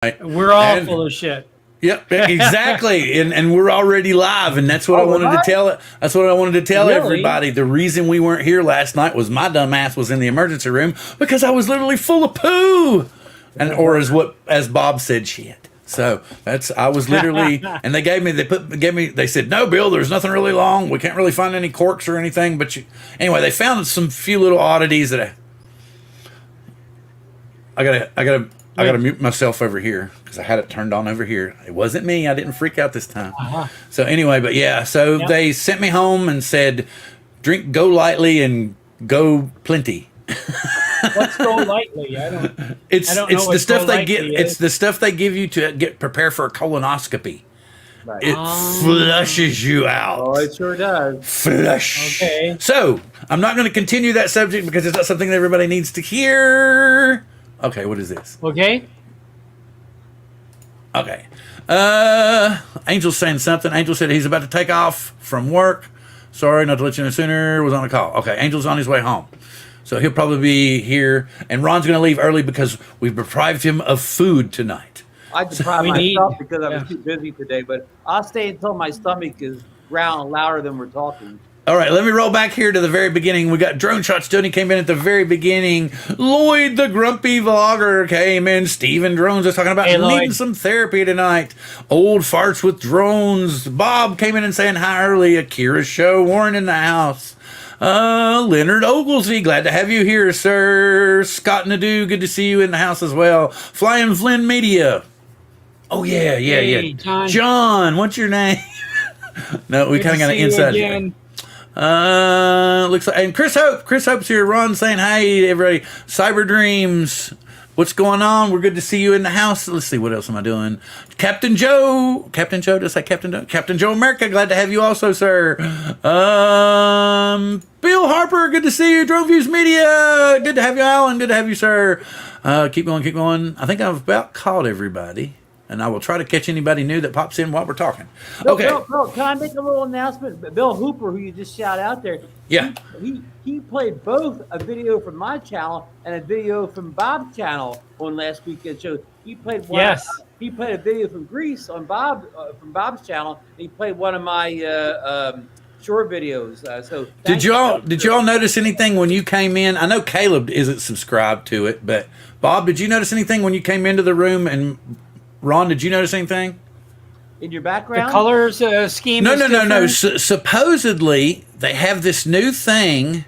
We're all full of shit. Yep, exactly. and we're already live, and that's what I wanted to tell it. That's what I wanted to tell everybody. The reason we weren't here last night was my dumb ass was in the emergency room because I was literally full of poo. Or as Bob said, shit. So I was literally, and they they said, no, Bill, there's nothing really long. We can't really find any corks or anything. But anyway, they found some few little oddities that I gotta mute myself over here because I had it turned on over here. It wasn't me. I didn't freak out this time. So anyway, but yeah, so they sent me home and said, go lightly and go plenty. What's go lightly? I don't know the stuff they give. It's the stuff they give you to prepare for a colonoscopy. Right. It flushes you out. Oh, it sure does. Flush. Okay. So I'm not going to continue that subject because it's not something that everybody needs to hear. Okay, what is this? Okay. Angel's saying something. Angel said he's about to take off from work. Sorry, not to let you know sooner. Was on a call. Okay, Angel's on his way home. So he'll probably be here. And Ron's going to leave early because we've deprived him of food tonight. I deprived myself because I was too busy today. But I'll stay until my stomach is growling louder than we're talking. All right, let me roll back here to the very beginning. We got Drone Shots. Tony came in at the very beginning. Lloyd, the grumpy vlogger, came in. Steven Drones is talking about needing some therapy tonight. Old Farts with Drones. Bob came in and saying hi early. Akira's show. Warren in the house. Leonard Oglesby, glad to have you here, sir. Scott Nadeau, good to see you in the house as well. Flying Flynn Media. Oh, yeah. Hey, John, what's your name? No, we kind of got an inside joke. Looks like, and Chris Hope's here. Ron saying hi to everybody. Cyber Dreams, what's going on? We're good to see you in the house. Let's see, what else am I doing? Captain Joe, did I say Captain Joe? Captain Joe America, glad to have you also, sir. Bill Harper, good to see you. Drone Views Media, good to have you, Alan. Good to have you, sir. Keep going. I think I've about caught everybody. And I will try to catch anybody new that pops in while we're talking. Okay. Bill, can I make a little announcement? Bill Hooper, who you just shout out there. Yeah. He played both a video from my channel and a video from Bob's channel on last weekend's show. He played one. Yes. He played a video from Greece on from Bob's channel. And he played one of my short videos. Did y'all notice anything when you came in? I know Caleb isn't subscribed to it, but Bob, did you notice anything when you came into the room? And Ron, did you notice anything? In your background? The colors scheme. No. Supposedly, they have this new thing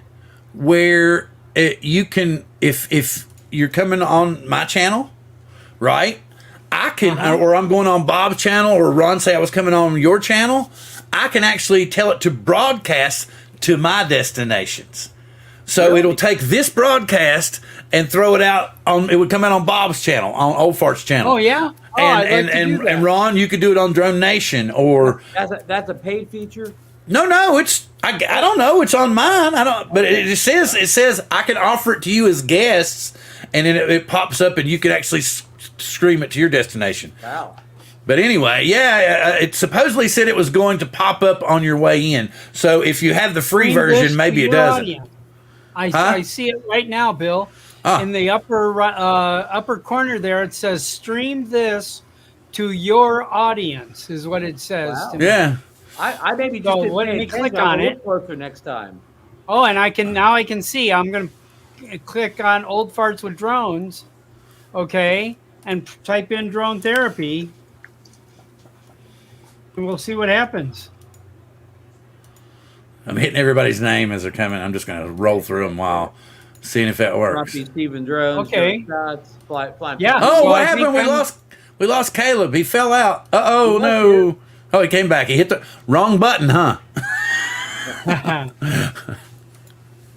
where you can, if you're coming on my channel, right? I can, or I'm going on Bob's channel, or Ron say I was coming on your channel. I can actually tell it to broadcast to my destinations. So it'll take this broadcast and throw it out on. It would come out on Bob's channel, on Old Fart's channel. Oh yeah. And Ron, you could do it on Drone Nation or. That's a paid feature. No, it's I don't know. It's on mine. I don't. But it says I can offer it to you as guests, and then it pops up, and you can actually stream it to your destination. Wow. But anyway, it supposedly said it was going to pop up on your way in. So if you have the free version, maybe it doesn't. I see it right now, Bill. In the upper corner there, it says "Stream this to your audience" is what it says. Wow. To me. Yeah. I maybe just let me click on it. Closer next time. Oh, and I can see. I'm going to click on Old Farts with Drones, okay, and type in drone therapy, and we'll see what happens. I'm hitting everybody's name as they're coming. I'm just going to roll through them while seeing if that works. Grumpy Steven Drones. Okay. Flying. Yeah. Oh, what happened? We lost Caleb. He fell out. Uh-oh, no. Oh, he came back. He hit the wrong button, huh?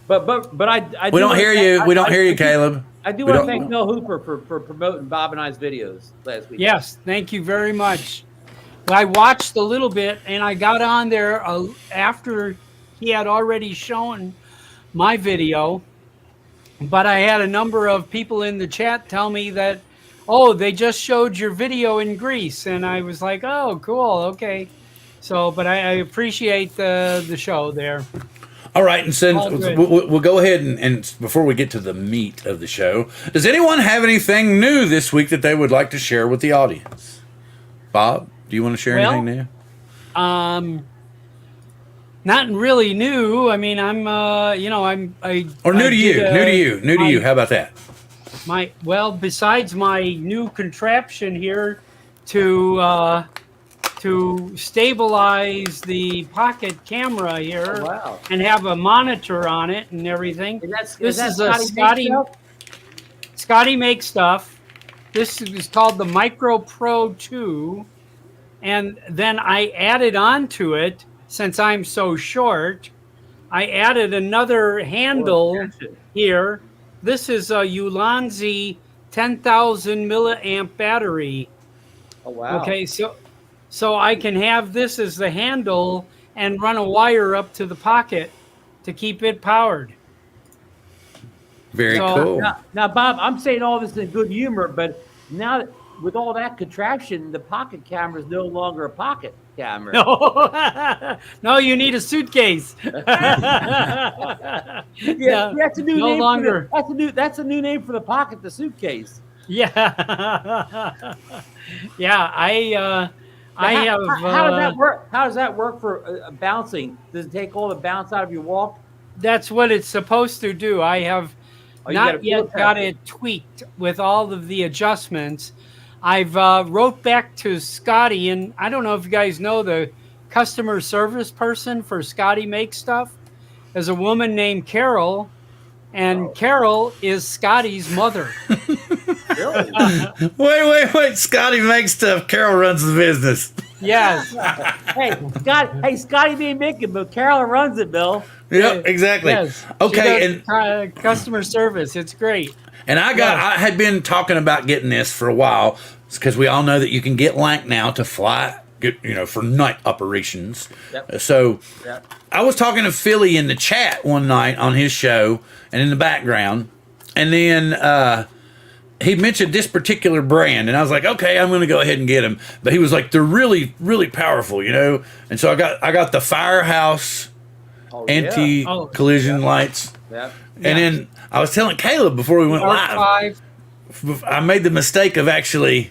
but I we don't hear you. We don't hear you, Caleb. I do want to thank Bill Hooper for promoting Bob and I's videos last week. Yes, thank you very much. I watched a little bit, and I got on there after he had already shown my video, but I had a number of people in the chat tell me that, oh, they just showed your video in Greece, and I was like, oh, cool, okay. So, but I appreciate the show there. All right, and since All good. we'll go ahead and before we get to the meat of the show, does anyone have anything new this week that they would like to share with the audience? Bob, do you want to share anything new? Not really new. I mean, I'm new to you. How about that? Besides my new contraption here to stabilize the pocket camera here and have a monitor on it and everything. This is a Scotty Make Stuff. This is called the Micro Pro 2. And then I added onto it, since I'm so short, I added another handle here. This is a Ulanzi 10,000 milliamp battery. Oh, wow. Okay, so I can have this as the handle and run a wire up to the pocket to keep it powered. Very cool. Now, Bob, I'm saying all this in good humor, but now with all that contraption, the pocket camera is no longer a pocket camera. No, you need a suitcase. That's a new no name. Longer. That's a new name for the pocket, the suitcase. Yeah. Yeah, I have. How does that work? How does that work for bouncing? Does it take all the bounce out of your walk? That's what it's supposed to do. I have not yet got it tweaked with all of the adjustments. I've wrote back to Scotty, and I don't know if you guys know the customer service person for Scotty Make Stuff. There's a woman named Carol, and Carol is Scotty's mother. Really? Wait. Scotty Make Stuff. Carol runs the business. Yes. Scotty may make it, but Carol runs it, Bill. Yep, exactly. Yes. Okay, and customer service. It's great. And I had been talking about getting this for a while because we all know that you can get Lank now to fly, for night operations. Yep. So Yep. I was talking to Philly in the chat one night on his show and in the background, and then he mentioned this particular brand, and I was like, okay, I'm going to go ahead and get them. But he was like, they're really, really powerful, And so I got the Firehouse anti-collision lights. Yep. And then I was telling Caleb before we went live, I made the mistake of actually,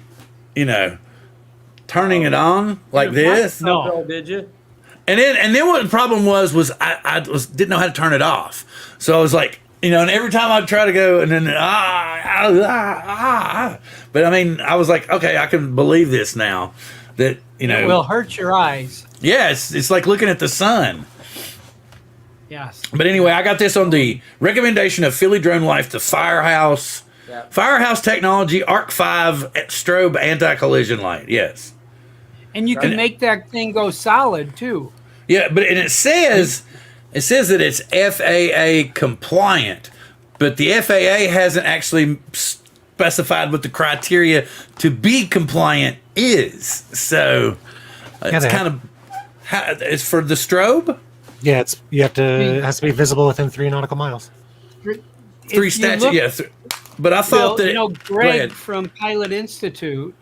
turning it on like this. No, did you? And then what the problem was I didn't know how to turn it off. So I was like, and every time I'd try to go and then but I mean, I was like, okay, I can believe this now that it will hurt your eyes. Yeah, it's like looking at the sun. Yes. But anyway, I got this on the recommendation of PHILLYDRONELIFE, the Firehouse. Yep. Firehouse Technology Arc 5 strobe anti-collision light. Yes. And you can make that thing go solid too. Yeah, but it says that it's FAA compliant, but the FAA hasn't actually specified what the criteria to be compliant is. So it's kind of it's for the strobe. Yeah, it has to be visible within 3 nautical miles. Three statute, yeah. But I thought Greg from Pilot Institute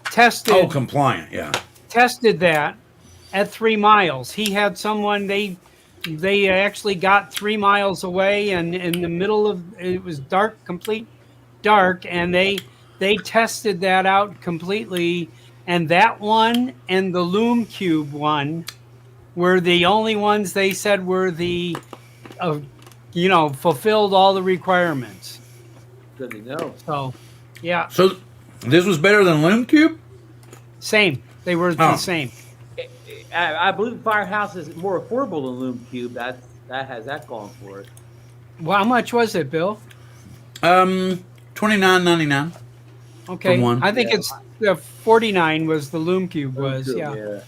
tested. Compliant, yeah. Tested that at 3 miles. He had someone they actually got 3 miles away, and in the middle of it was dark, complete dark, and they tested that out completely. And that one and the Loom Cube one were the only ones they said were the, fulfilled all the requirements. Good to know. So, yeah. So this was better than Loom Cube? Same. They were the same. I believe Firehouse is more affordable than Loom Cube. That has that going for it. Well, how much was it, Bill? $29.99. Okay. For one. I think it's $49 was the Loom Cube was. Yeah.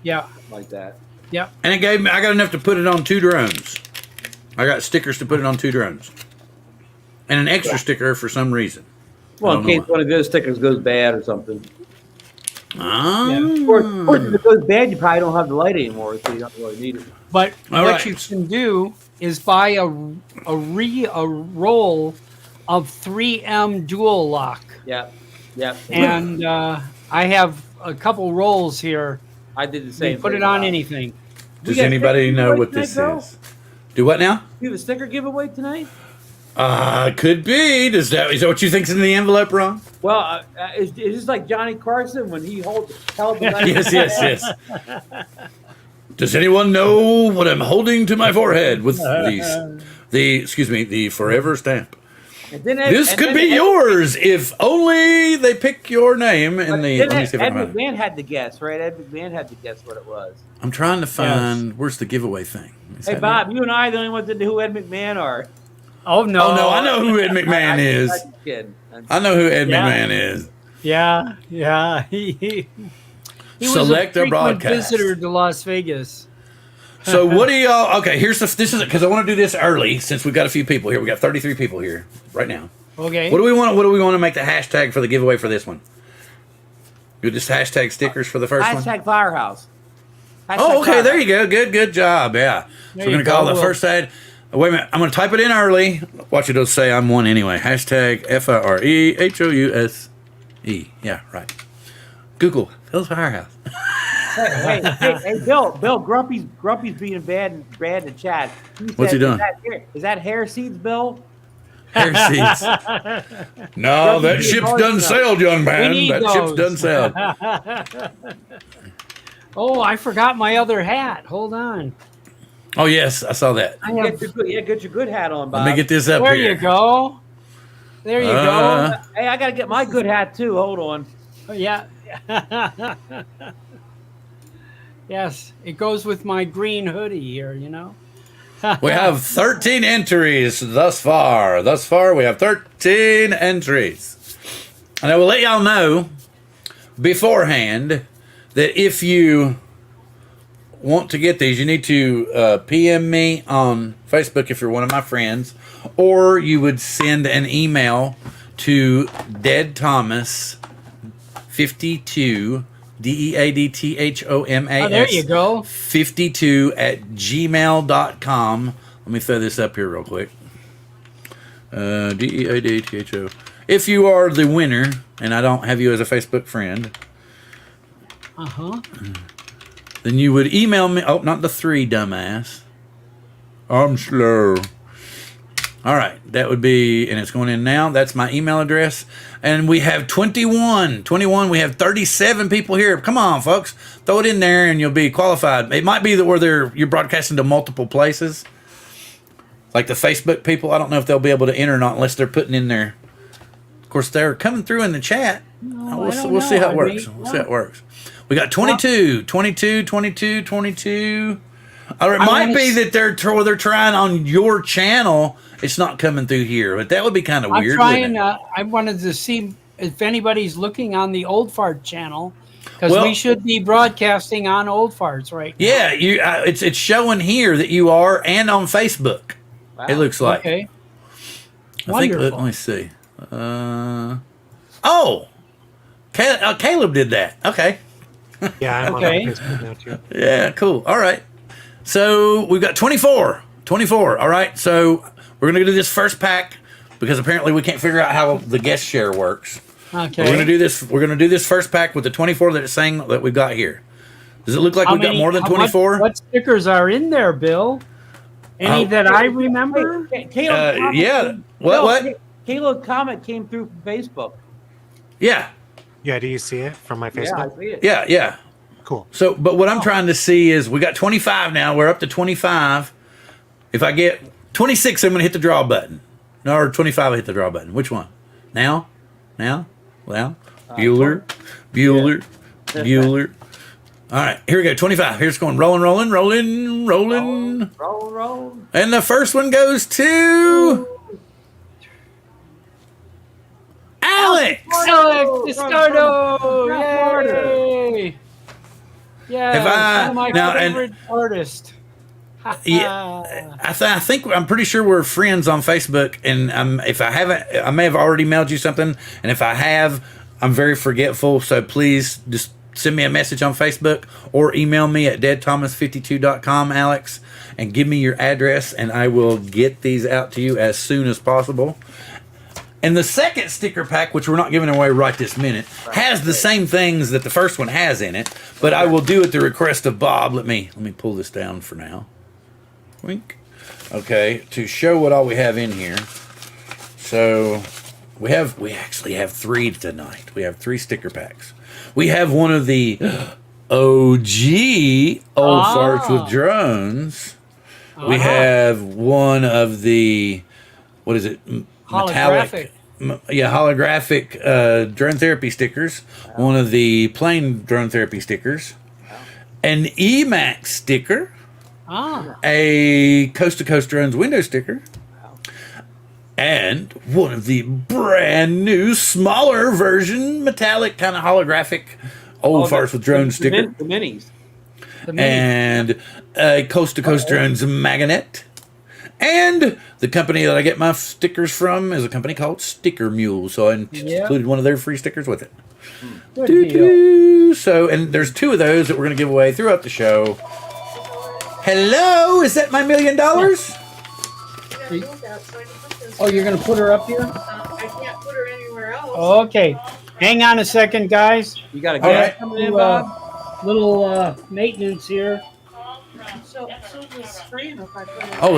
Yeah. Like that. Yeah. And I got enough to put it on 2 drones. I got stickers to put it on 2 drones. And an extra sticker for some reason. Well, in case one of those stickers goes bad or something. Or if it goes bad, you probably don't have the light anymore, so you don't really need it. But what you can do is buy a roll of 3M dual lock. Yeah. And I have a couple rolls here. I did the same. You put it on anything. Does anybody know what this is? Do what now? You have a sticker giveaway tonight? Could be. Is that what you think's in the envelope, Ron? Well, is this like Johnny Carson when he held the Yes. Does anyone know what I'm holding to my forehead with the forever stamp? This could be yours if only they pick your name in the. Let me see if I Ed can find it. McMahon had to guess, right? Ed McMahon had to guess what it was. I'm trying to find where's the giveaway thing. Is Hey, that Bob, it? you and I are the only ones that know who Ed McMahon are. Oh no! Oh no, I know who Ed McMahon is. I'm just kidding. I know who Ed McMahon is. Yeah. He Select was a our frequent broadcast. visitor to Las Vegas. So what do y'all? Okay, this is because I want to do this early since we've got a few people here. We got 33 people here right now. Okay. What do we want? What do we want to make the hashtag for the giveaway for this one? Do just hashtag stickers for the first one. Hashtag Firehouse. Oh, okay. Firehouse. There you go. Good job. Yeah. So There we're you gonna call go. the first ad. Wait a minute. I'm gonna type it in early. Watch it. It'll say I'm one anyway. Hashtag FIREHOUSE. Yeah. Right. Google Phil's Firehouse. Hey, Bill, Grumpy's being bad in the chat. What's he doing? Is that hair seeds, Bill? Hair seeds. No, that ship's done sailed, young man. need That ship's those. done sailed. Oh, I forgot my other hat. Hold on. Oh yes, I saw that. Get your good hat on, Bob. Let me get this up There here. you go. There you go. Hey, I gotta get my good hat too. Hold on. Yeah. Yes, it goes with my green hoodie here, you know. We have 13 entries thus far. Thus far, we have 13 entries. And I will let y'all know beforehand that if you want to get these, you need to PM me on Facebook if you're one of my friends, or you would send an email to deadthomas52 DEADTHOMAS. Oh, there you go. 52 at gmail.com. Let me throw this up here real quick. DEADTHO. If you are the winner, and I don't have you as a Facebook friend, then you would email me. Oh, not the 3, dumbass. I'm slow. All right, that would be, and it's going in now. That's my email address. And we have 21. We have 37 people here. Come on, folks. Throw it in there and you'll be qualified. It might be that you're broadcasting to multiple places. Like the Facebook people, I don't know if they'll be able to enter or not unless they're putting in their. Of course, they're coming through in the chat. We'll see how it works. We'll see how it works. We got 22. Or it might be that they're trying on your channel. It's not coming through here, but that would be kind of weird. I'm trying. I wanted to see if anybody's looking on the Old Fart channel because we should be broadcasting on Old Farts right now. Yeah, it's showing here that you are, and on Facebook. Wow. It looks like. Okay. Let me see. Caleb did that. Okay. Yeah, I'm on Facebook now too. Yeah, cool. All right. So we've got 24. All right. So we're going to do this first pack because apparently we can't figure out how the guest share works. Okay. We're going to do this. We're going to do this first pack with the 24 that it's saying that we've got here. Does it look like we've got more than 24? What stickers are in there, Bill? Any that I remember? Caleb, yeah. What? Caleb comment came through from Facebook. Yeah. Yeah, do you see it from my Yeah, Facebook? I see it. Yeah. Cool. So, but what I'm trying to see is we got 25 now. We're up to 25. If I get 26, I'm going to hit the draw button. No, or 25, I hit the draw button. Which one? Now? Well, Bueller. All right, here we go. 25. Here's going rolling. Roll. And the first one goes to Alex. Alex Discardo! Yay! Yeah, one of my favorite artists. Yeah, I think I'm pretty sure we're friends on Facebook, and if I haven't, I may have already mailed you something, and if I have, I'm very forgetful. So please just send me a message on Facebook or email me at deadthomas52.com, Alex, and give me your address, and I will get these out to you as soon as possible. And the second sticker pack, which we're not giving away right this minute, has the same things that the first one has in it, but I will do at the request of Bob. Let me pull this down for now. Wink. okay, to show what all we have in here. So we actually have 3 tonight. We have 3 sticker packs. We have one of the OG Old Farts with Drones. We have one of the, what is it? Holographic. Holographic drone therapy stickers. One of the plain drone therapy stickers. An EMAX sticker. A Coast to Coast Drones window sticker. And one of the brand new, smaller version, metallic kind of holographic Old Farts with Drones sticker. The minis. And a Coast to Coast Drones magnet. And the company that I get my stickers from is a company called Sticker Mule. So I included one of their free stickers with it. So, and there's 2 of those that we're going to give away throughout the show. Hello, is that my $1 million? Oh, you're going to put her up here? I can't put her anywhere else. Okay. Hang on a second, guys. You got a gas coming in, Bob? Little maintenance here. So just scream if I put her. Oh,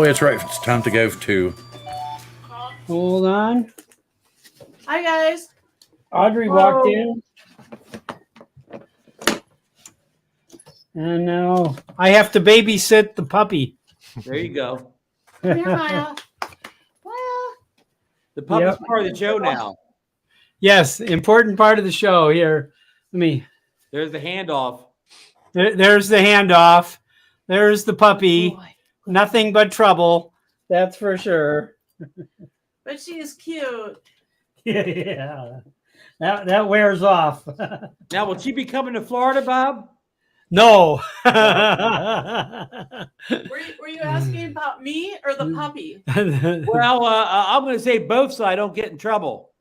that's right. It's time to go to. Hold on. Hi, guys. Audrey walked in. And now I have to babysit the puppy. There you go. Come here, Maya. Maya. The puppy's part of the show now. Yes, important part of the show here. There's the handoff. There's the handoff. There's the puppy. Nothing but trouble. That's for sure. But she's cute. Yeah. That wears off. Now, will she be coming to Florida, Bob? No. Were you asking about me or the puppy? Well, I'm going to say both so I don't get in trouble.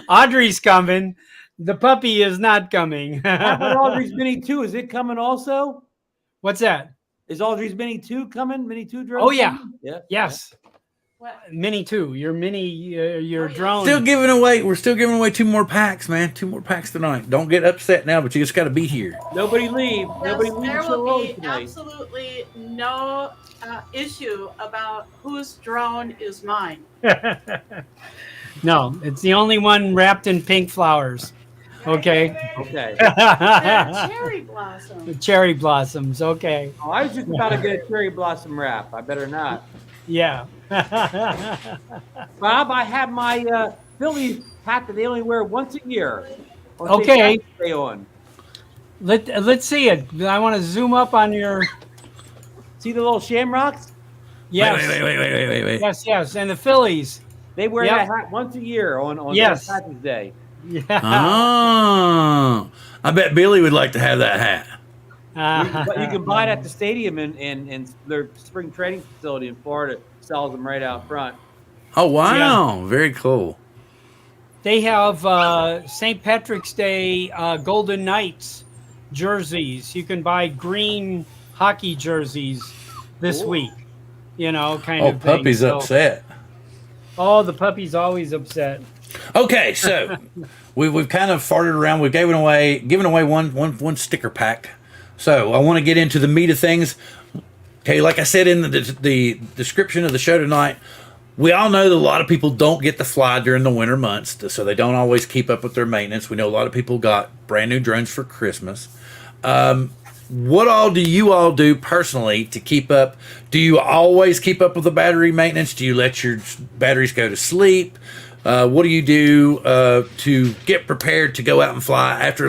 Audrey's coming. The puppy is not coming. How about Audrey's Mini 2? Is it coming also? What's that? Is Audrey's Mini 2 coming? Mini 2 drone? Oh, yeah. Yeah. Yes. What? Mini 2. Your mini, your Oh, yeah. drone. We're still giving away 2 more packs, man. 2 more packs tonight. Don't get upset now, but you just got to be here. Nobody leave. Nobody Yes, leave there so will early be tonight. absolutely no issue about whose drone is mine. No, it's the only one wrapped in pink flowers. Okay. Okay. They're cherry blossom. The cherry blossoms. Okay. Oh, I was just about to get a cherry blossom wrap. I better not. Yeah. Bob, I have my Philly hat that they only wear once a year. Okay. Stay on. Let's see it. I want to zoom up on your. See the little shamrocks? Yes. Wait. Yes. And the Phillies. They wear Yep. that hat once a year on Yes. St. Patrick's Day. Yeah. Oh, I bet Billy would like to have that hat. But you can buy it at the stadium in their spring training facility in Florida. Sells them right out front. Oh, wow. Very cool. They have St. Patrick's Day Golden Knights jerseys. You can buy green hockey jerseys this week. Kind of thing. Puppy's upset. Oh, the puppy's always upset. Okay, so we've kind of farted around. We've given away one sticker pack. So I want to get into the meat of things. Okay, like I said in the description of the show tonight, we all know that a lot of people don't get to fly during the winter months, so they don't always keep up with their maintenance. We know a lot of people got brand new drones for Christmas. What all do you all do personally to keep up? Do you always keep up with the battery maintenance? Do you let your batteries go to sleep? What do you do to get prepared to go out and fly after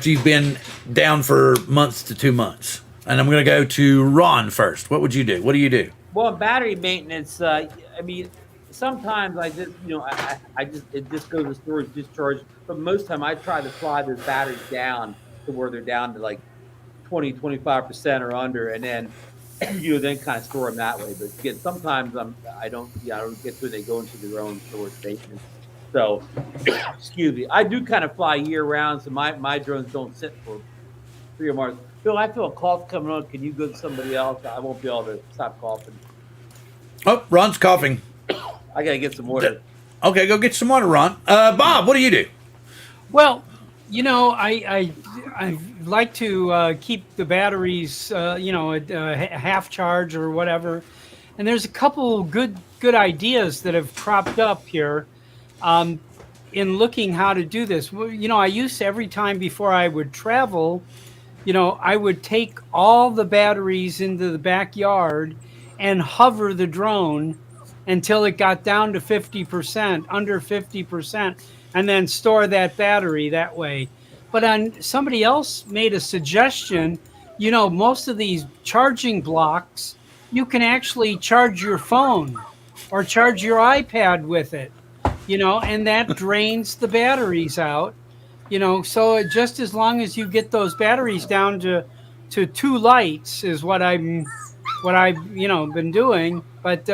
you've been down for months to 2 months? And I'm going to go to Ron first. What would you do? What do you do? Well, battery maintenance. I mean, sometimes I just, it just goes to storage discharge. But most of the time, I try to fly those batteries down to where they're down to like 20-25% or under, and then then kind of store them that way. But again, sometimes I don't get to it. They go into their own storage maintenance. So, excuse me. I do kind of fly year round, so my drones don't sit for 3 or more. Phil, I feel a cough coming on. Can you go to somebody else? I won't be able to stop coughing. Oh, Ron's coughing. I gotta get some water. Okay, go get some water, Ron. Bob, what do you do? Well, You know, I like to keep the batteries, at half charge or whatever. And there's a couple good ideas that have cropped up here um, in looking how to do this. Well, I used to, every time before I would travel, I would take all the batteries into the backyard and hover the drone until it got down to 50%, under 50%, and then store that battery that way. But somebody else made a suggestion, most of these charging blocks, you can actually charge your phone or charge your iPad with it, and that drains the batteries out. So just as long as you get those batteries down to 2 lights is what I've been doing. But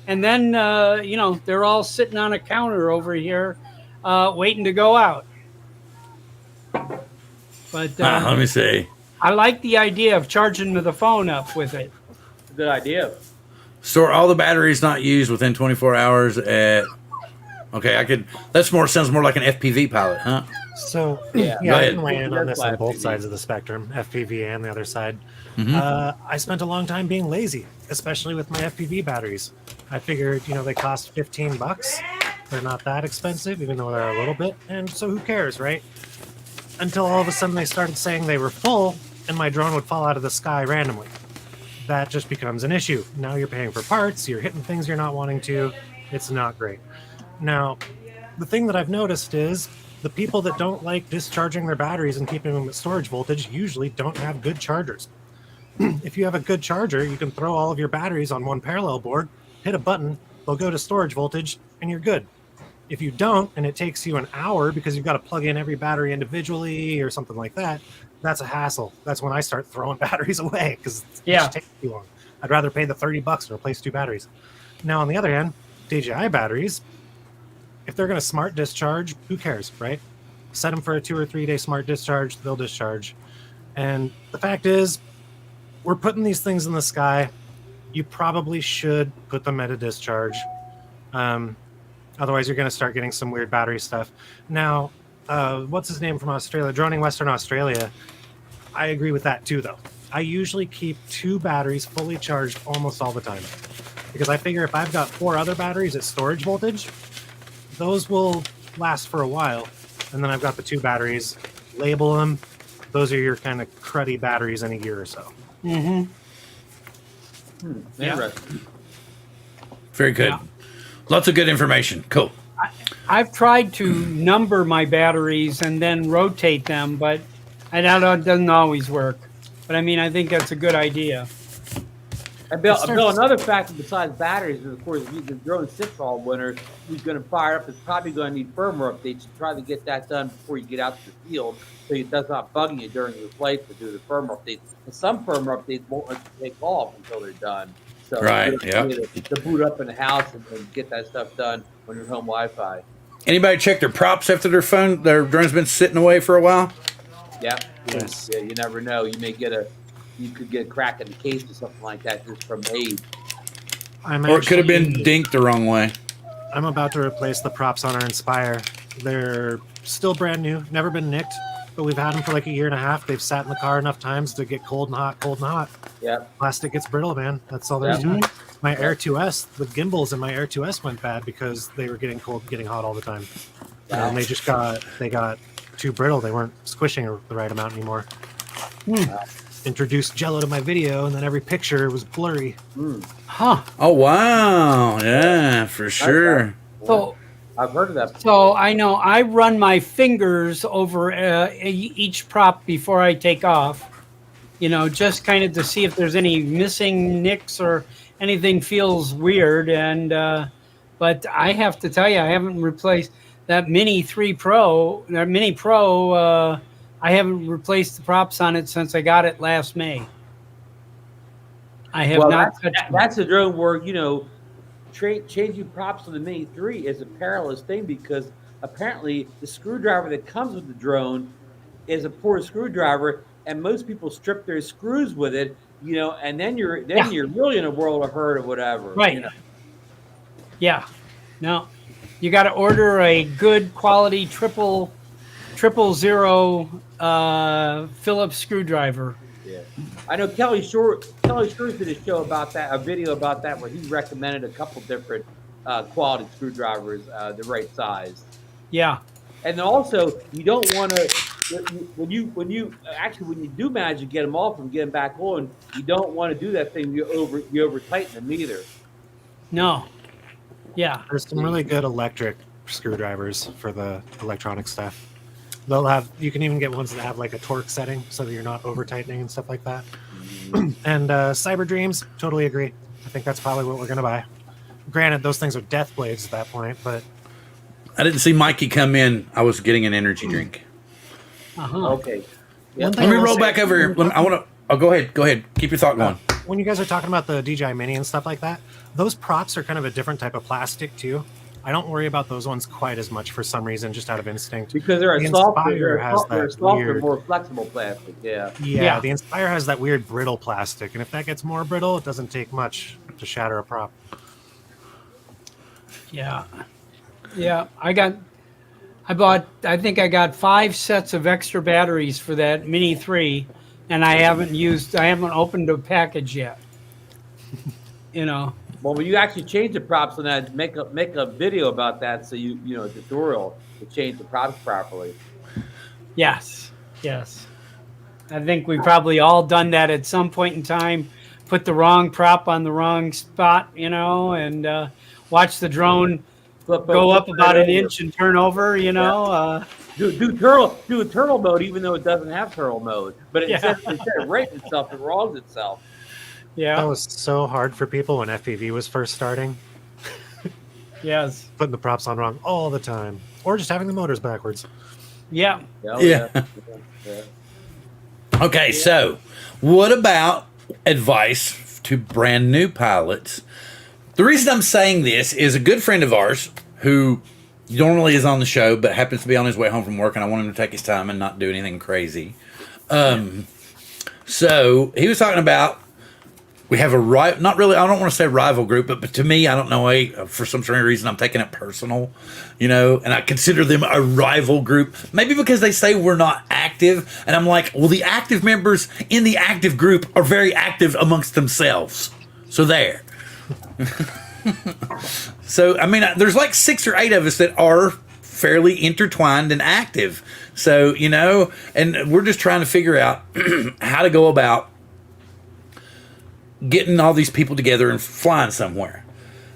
and then they're all sitting on a counter over here waiting to go out. But Let me see. I like the idea of charging the phone up with it. It's a good idea. Store all the batteries not used within 24 hours at. Okay, I could. Sounds more like an FPV pilot, huh? So Yeah. yeah, I ahead. can weigh in on this on both FPV. sides of the spectrum, FPV and the other side. Mhm. I spent a long time being lazy, especially with my FPV batteries. I figured, they cost $15. They're not that expensive, even though they're a little bit. And so who cares, right? Until all of a sudden they started saying they were full, and my drone would fall out of the sky randomly. That just becomes an issue. Now you're paying for parts, you're hitting things you're not wanting to. It's not great. Now, the thing that I've noticed is the people that don't like discharging their batteries and keeping them at storage voltage usually don't have good chargers. If you have a good charger, you can throw all of your batteries on one parallel board, hit a button, they'll go to storage voltage, and you're good. If you don't, and it takes you an hour because you've got to plug in every battery individually or something like that, that's a hassle. That's when I start throwing batteries away because it just takes too long. I'd rather pay the $30 to replace 2 batteries. Now, on the other hand, DJI batteries, if they're going to smart discharge, who cares, right? Set them for a 2 or 3 day smart discharge, they'll discharge. And the fact is, we're putting these things in the sky. You probably should put them at a discharge. Otherwise, you're going to start getting some weird battery stuff. Now, what's his name from Australia? Droning Western Australia. I agree with that too, though. I usually keep 2 batteries fully charged almost all the time. Because I figure if I've got 4 other batteries at storage voltage, those will last for a while. And then I've got the 2 batteries, label them. Those are your kind of cruddy batteries in a year or so. Mm-hmm. Yeah. Interesting. Very good. Yeah. Lots of good information. Cool. I've tried to number my batteries and then rotate them, but it doesn't always work. But I mean, I think that's a good idea. And Bill, another factor besides batteries is, of course, if the drone sits all winter, who's going to fire up is probably going to need firmware updates to try to get that done before you get out to the field, so it does not bug you during your flight to do the firmware updates. And some firmware updates won't let you take off until they're done. So Right, it's yeah. to boot up in the house and get that stuff done on your home Wi-Fi. Anybody check their props after their drone's been sitting away for a while? Yeah. Yes. Yeah, you never know. You could get a crack in the case or something like that just from age. Or it could have been dinked the wrong way. I'm about to replace the props on our Inspire. They're still brand new, never been nicked, but we've had them for like a year and a half. They've sat in the car enough times to get cold and hot, cold and hot. Yeah. Plastic gets brittle, man. That's all there is to it. My Air 2S, the gimbals in my Air 2S went bad because they were getting cold, getting hot all the time. Wow. And they got too brittle. They weren't squishing the right amount anymore. Introduced Jello to my video, and then every picture was blurry. Huh. Oh, wow. Yeah, for sure. So I've heard of that. So I know I run my fingers over each prop before I take off, just kind of to see if there's any missing nicks or anything feels weird. And but I have to tell you, I haven't replaced that Mini Pro. I haven't replaced the props on it since I got it last May. I have not touched it. That's a drone where, changing props on the Mini 3 is a perilous thing because apparently the screwdriver that comes with the drone is a poor screwdriver, and most people strip their screws with it, and then you're really in a world of hurt or whatever. Right. Yeah. No. You got to order a good quality triple 000 Phillips screwdriver. Yeah, I know Kelly Short did a show about that, a video about that, where he recommended a couple different quality screwdrivers, the right size. Yeah. And then also, you don't want to when you do manage to get them off and get them back on, you don't want to do that thing. You over tighten them either. No. Yeah. There's some really good electric screwdrivers for the electronic stuff. You can even get ones that have like a torque setting so that you're not over tightening and stuff like that. And Cyber Dreams, totally agree. I think that's probably what we're gonna buy. Granted, those things are death blades at that point, but I didn't see Mikey come in. I was getting an energy drink. Okay. One thing Let me I will roll say- back over here. I want to. Oh, go ahead. Go ahead. Keep your thought going. When you guys are talking about the DJI Mini and stuff like that, those props are kind of a different type of plastic too. I don't worry about those ones quite as much for some reason, just out of instinct. Because they're a The softer, Inspire has that weird, more flexible plastic. Yeah. yeah, the Inspire has that weird brittle plastic, and if that gets more brittle, it doesn't take much to shatter a prop. Yeah. Yeah. I think I got 5 sets of extra batteries for that Mini 3, and I haven't opened a package yet. You know. Well, when you actually change the props on that, make a video about that, so a tutorial to change the props properly. Yes. Yes. I think we've probably all done that at some point in time. Put the wrong prop on the wrong spot, and watch the drone go up about an inch and turn over. Do turtle mode, even though it doesn't have turtle mode, but instead of righting itself, it wrongs itself. Yeah. That was so hard for people when FPV was first starting. Yes. Putting the props on wrong all the time, or just having the motors backwards. Yeah. Yeah. Okay, so what about advice to brand new pilots? The reason I'm saying this is a good friend of ours who normally is on the show, but happens to be on his way home from work, and I want him to take his time and not do anything crazy. So he was talking about, we have not really, I don't want to say rival group, but to me, I don't know, for some strange reason, I'm taking it personal, and I consider them a rival group, maybe because they say we're not active, and I'm like, well, the active members in the active group are very active amongst themselves. So there. So, I mean, there's like 6 or 8 of us that are fairly intertwined and active. So, and we're just trying to figure out how to go about getting all these people together and flying somewhere.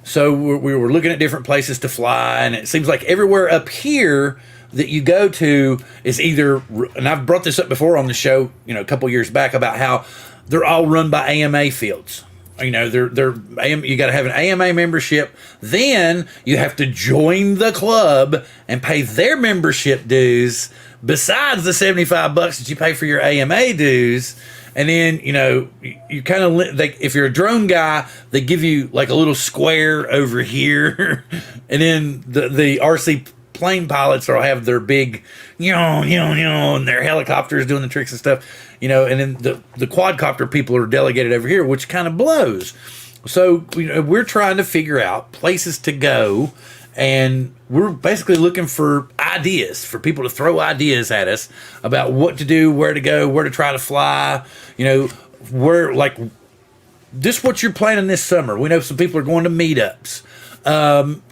So we were looking at different places to fly, and it seems like everywhere up here that you go to is either, and I've brought this up before on the show, a couple years back, about how they're all run by AMA fields. You got to have an AMA membership. Then you have to join the club and pay their membership dues besides the $75 that you pay for your AMA dues. And then, you kind of, if you're a drone guy, they give you like a little square over here. And then the RC plane pilots will have their big, and their helicopters doing the tricks and stuff, and then the quadcopter people are delegated over here, which kind of blows. So, we're trying to figure out places to go, and we're basically looking for ideas, for people to throw ideas at us about what to do, where to go, where to try to fly, where, like, this what you're planning this summer. We know some people are going to meetups.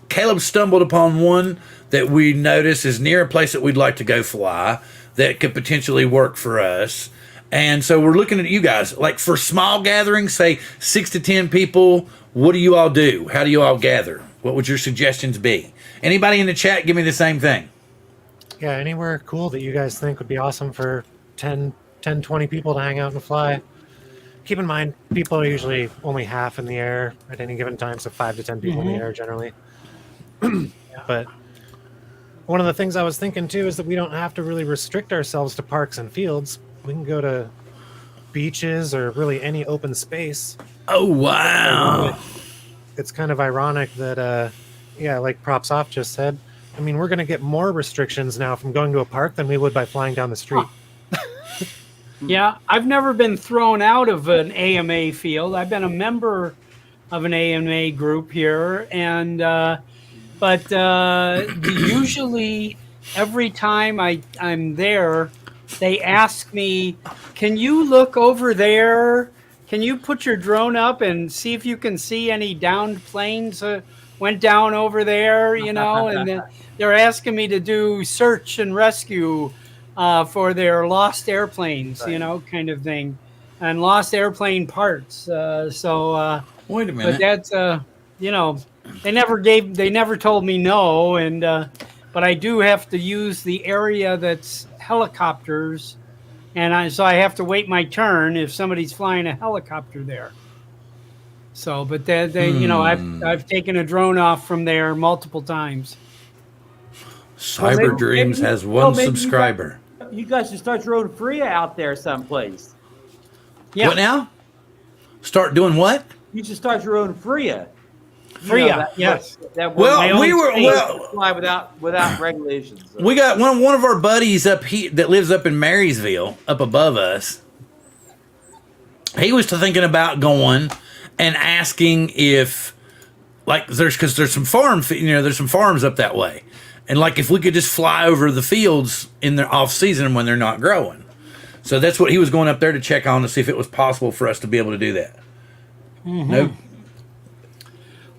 Caleb stumbled upon one that we notice is near a place that we'd like to go fly that could potentially work for us. And so we're looking at you guys, like for small gatherings, say 6 to 10 people. What do you all do? How do you all gather? What would your suggestions be? Anybody in the chat, give me the same thing. Yeah, anywhere cool that you guys think would be awesome for 10, 20 people to hang out and fly. Keep in mind, people are usually only half in the air at any given time, so 5 to 10 people in the air generally. But one of the things I was thinking too is that we don't have to really restrict ourselves to parks and fields. We can go to beaches or really any open space. Oh, wow. It's kind of ironic that, like Props Off just said, I mean, we're going to get more restrictions now from going to a park than we would by flying down the street. Yeah, I've never been thrown out of an AMA field. I've been a member of an AMA group here, and but usually every time I'm there, they ask me, "Can you look over there? Can you put your drone up and see if you can see any downed planes went down over there?" And then they're asking me to do search and rescue for their lost airplanes, kind of thing, and lost airplane parts. Wait a But minute. that's they never told me no, and but I do have to use the area that's helicopters, and so I have to wait my turn if somebody's flying a helicopter there. So, but I've taken a drone off from there multiple times. Cyber Dreams has one subscriber. You guys should start your own Freya out there someplace. Yeah. What now? Start doing what? You should start your own Freya. Freya, yes. Well, we were fly without regulations. So. We got one of our buddies up here that lives up in Marysville, up above us. He was thinking about going and asking if, like, there's some there's some farms up that way, and like if we could just fly over the fields in their off season when they're not growing. So that's what he was going up there to check on to see if it was possible for us to be able to do that. Mm-hmm. Nope.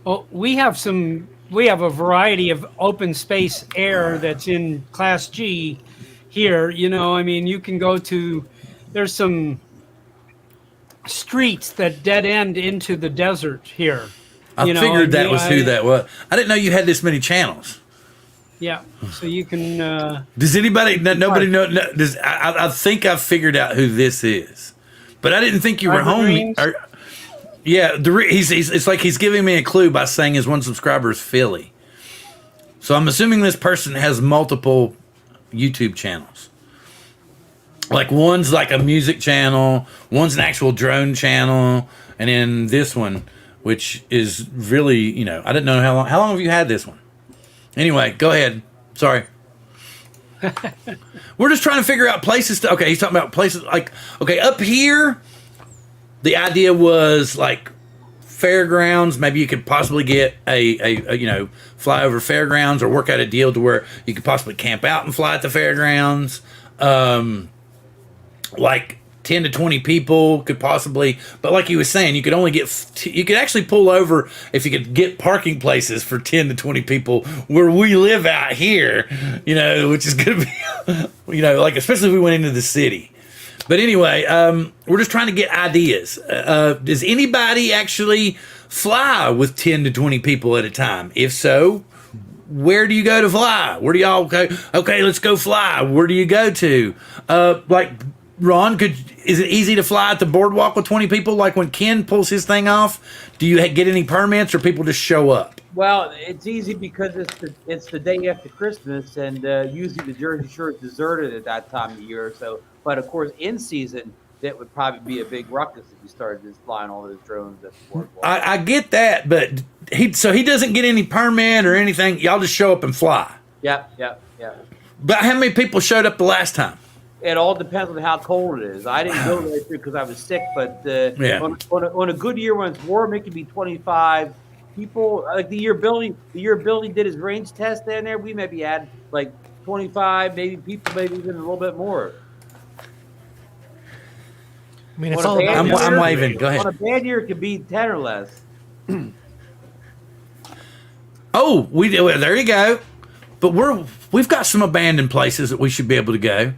Well, we have a variety of open space air that's in Class G here. You can go to, there's some streets that dead end into the desert here. I figured that was who that was. I didn't know you had this many channels. Yeah, so you can. Does anybody? Nobody know? I think I've figured out who this is, but I didn't think you were home. Yeah, it's like he's giving me a clue by saying his one subscriber is Philly. So I'm assuming this person has multiple YouTube channels. Like one's like a music channel, one's an actual drone channel, and then this one, which is really, I didn't know how long have you had this one? Anyway, go ahead. Sorry. We're just trying to figure out places to, okay, he's talking about places like, okay, up here, the idea was like fairgrounds. Maybe you could possibly get a fly over fairgrounds or work out a deal to where you could possibly camp out and fly at the fairgrounds. Like 10 to 20 people could possibly, but like he was saying, you could only get, you could actually pull over if you could get parking places for 10 to 20 people where we live out here, which is going to be, like, especially if we went into the city. But anyway, we're just trying to get ideas. Does anybody actually fly with 10 to 20 people at a time? If so, where do you go to fly? Where do y'all go? Okay, let's go fly. Where do you go to? Like, Ron, is it easy to fly at the boardwalk with 20 people? Like when Ken pulls his thing off, do you get any permits or people just show up? Well, it's easy because it's the day after Christmas, and usually the Jersey Shore is deserted at that time of the year. So, but of course, in season, that would probably be a big ruckus if you started just flying all those drones at the boardwalk. I get that, but he doesn't get any permit or anything. Y'all just show up and fly. Yep. But how many people showed up the last time? It all depends on how cold it is. I didn't go right through because I was sick, but on a good year when it's warm, it can be 25 people. Like the year Billy did his range test down there, we maybe had like 25, maybe people, maybe even a little bit more. I mean, it's all about. I'm waving. Go ahead. On a bad year, it could be 10 or less. Oh, there you go. But we've got some abandoned places that we should be able to go.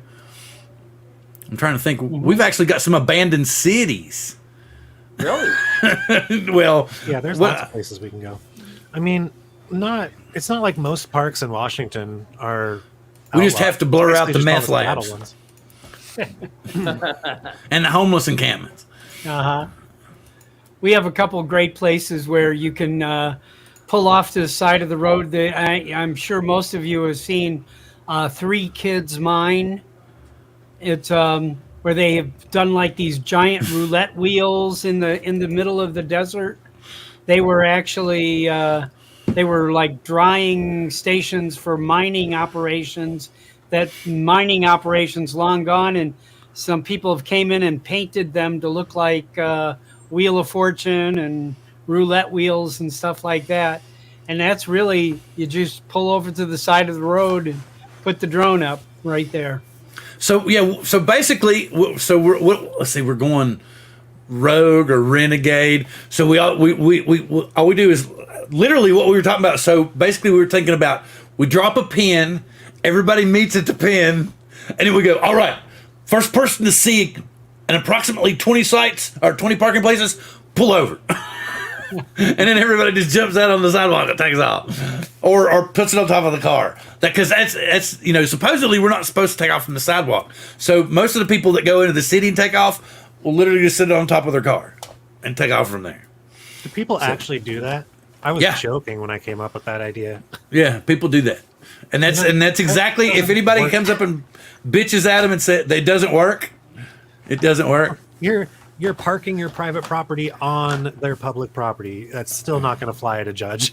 I'm trying to think. We've actually got some abandoned cities. Really? Well, yeah, there's lots of places we can go. I mean, it's not like most parks in Washington are. We just have to blur out the meth battle labs ones. and the homeless encampments. We have a couple of great places where you can pull off to the side of the road. I'm sure most of you have seen Three Kids Mine. It's where they have done like these giant roulette wheels in the middle of the desert. They were actually like drying stations for mining operations. That mining operations long gone, and some people have came in and painted them to look like Wheel of Fortune and roulette wheels and stuff like that. And that's really, you just pull over to the side of the road and put the drone up right there. So yeah, so basically, let's see, we're going rogue or renegade. So we all we do is literally what we were talking about. So basically, we were thinking about we drop a pin, everybody meets at the pin, and then we go, all right, first person to see an approximately 20 sites or 20 parking places, pull over. And then everybody just jumps out on the sidewalk and takes off, or puts it on top of the car. Because that's supposedly we're not supposed to take off from the sidewalk. So most of the people that go into the city and take off will literally just sit on top of their car and take off from there. Do people actually do that? I was joking when I came up with that idea. Yeah, people do that, and that's exactly if anybody comes up and bitches at them and says it doesn't work, it doesn't work. You're parking your private property on their public property. That's still not going to fly at a judge.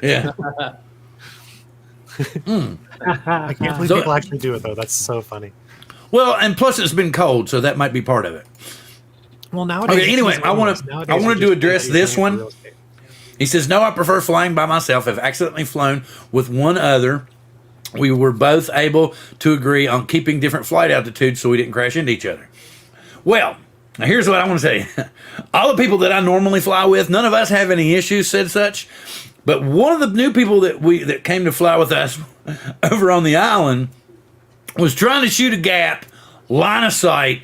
Yeah. I can't believe people actually do it, though. That's so funny. Well, and plus it's been cold, so that might be part of it. Well, nowadays. Okay, anyway, I want to address this one. He says, no, I prefer flying by myself. I've accidentally flown with one other. We were both able to agree on keeping different flight altitudes so we didn't crash into each other. Well, now here's what I want to say. All the people that I normally fly with, none of us have any issues, said such. But one of the new people that came to fly with us over on the island was trying to shoot a gap, line of sight,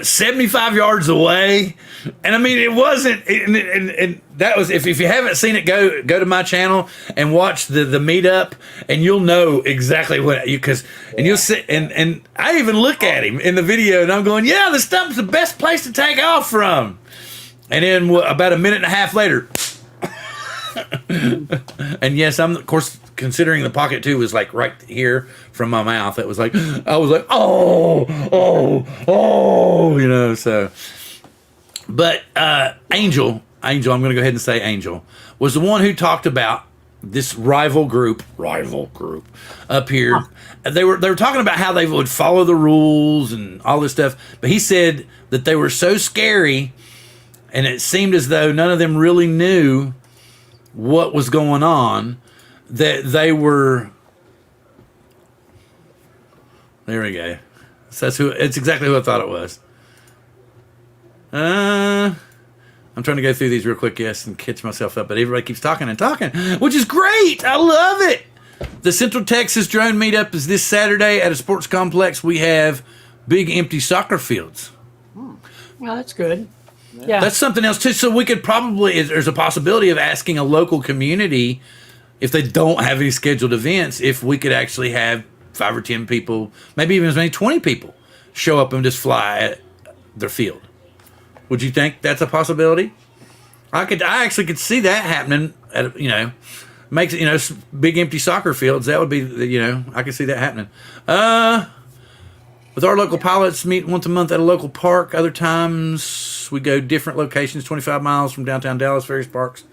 75 yards away. And I mean, it wasn't, and that was, if you haven't seen it, go to my channel and watch the meetup, and you'll know exactly what and you'll sit, and I even look at him in the video and I'm going, yeah, the stump's the best place to take off from. And then about a minute and a half later, and yes, I'm of course considering the pocket too was like right here from my mouth. It was like I was like oh, so. But Angel, I'm going to go ahead and say Angel was the one who talked about this rival group up here. They were talking about how they would follow the rules and all this stuff, but he said that they were so scary, and it seemed as though none of them really knew what was going on, that they were. There we go. So it's exactly who I thought it was. I'm trying to go through these real quick, and catch myself up, but everybody keeps talking, which is great. I love it. The Central Texas Drone Meetup is this Saturday at a sports complex. We have big empty soccer fields. Well, that's good. Yeah. That's something else too. So we could probably, there's a possibility of asking a local community, if they don't have any scheduled events, if we could actually have 5 or 10 people, maybe even as many 20 people, show up and just fly at their field. Would you think that's a possibility? I actually could see that happening at, makes it, big empty soccer fields. That would be, I could see that happening. With our local pilots meet once a month at a local park. Other times we go different locations, 25 miles from downtown Dallas, various parks.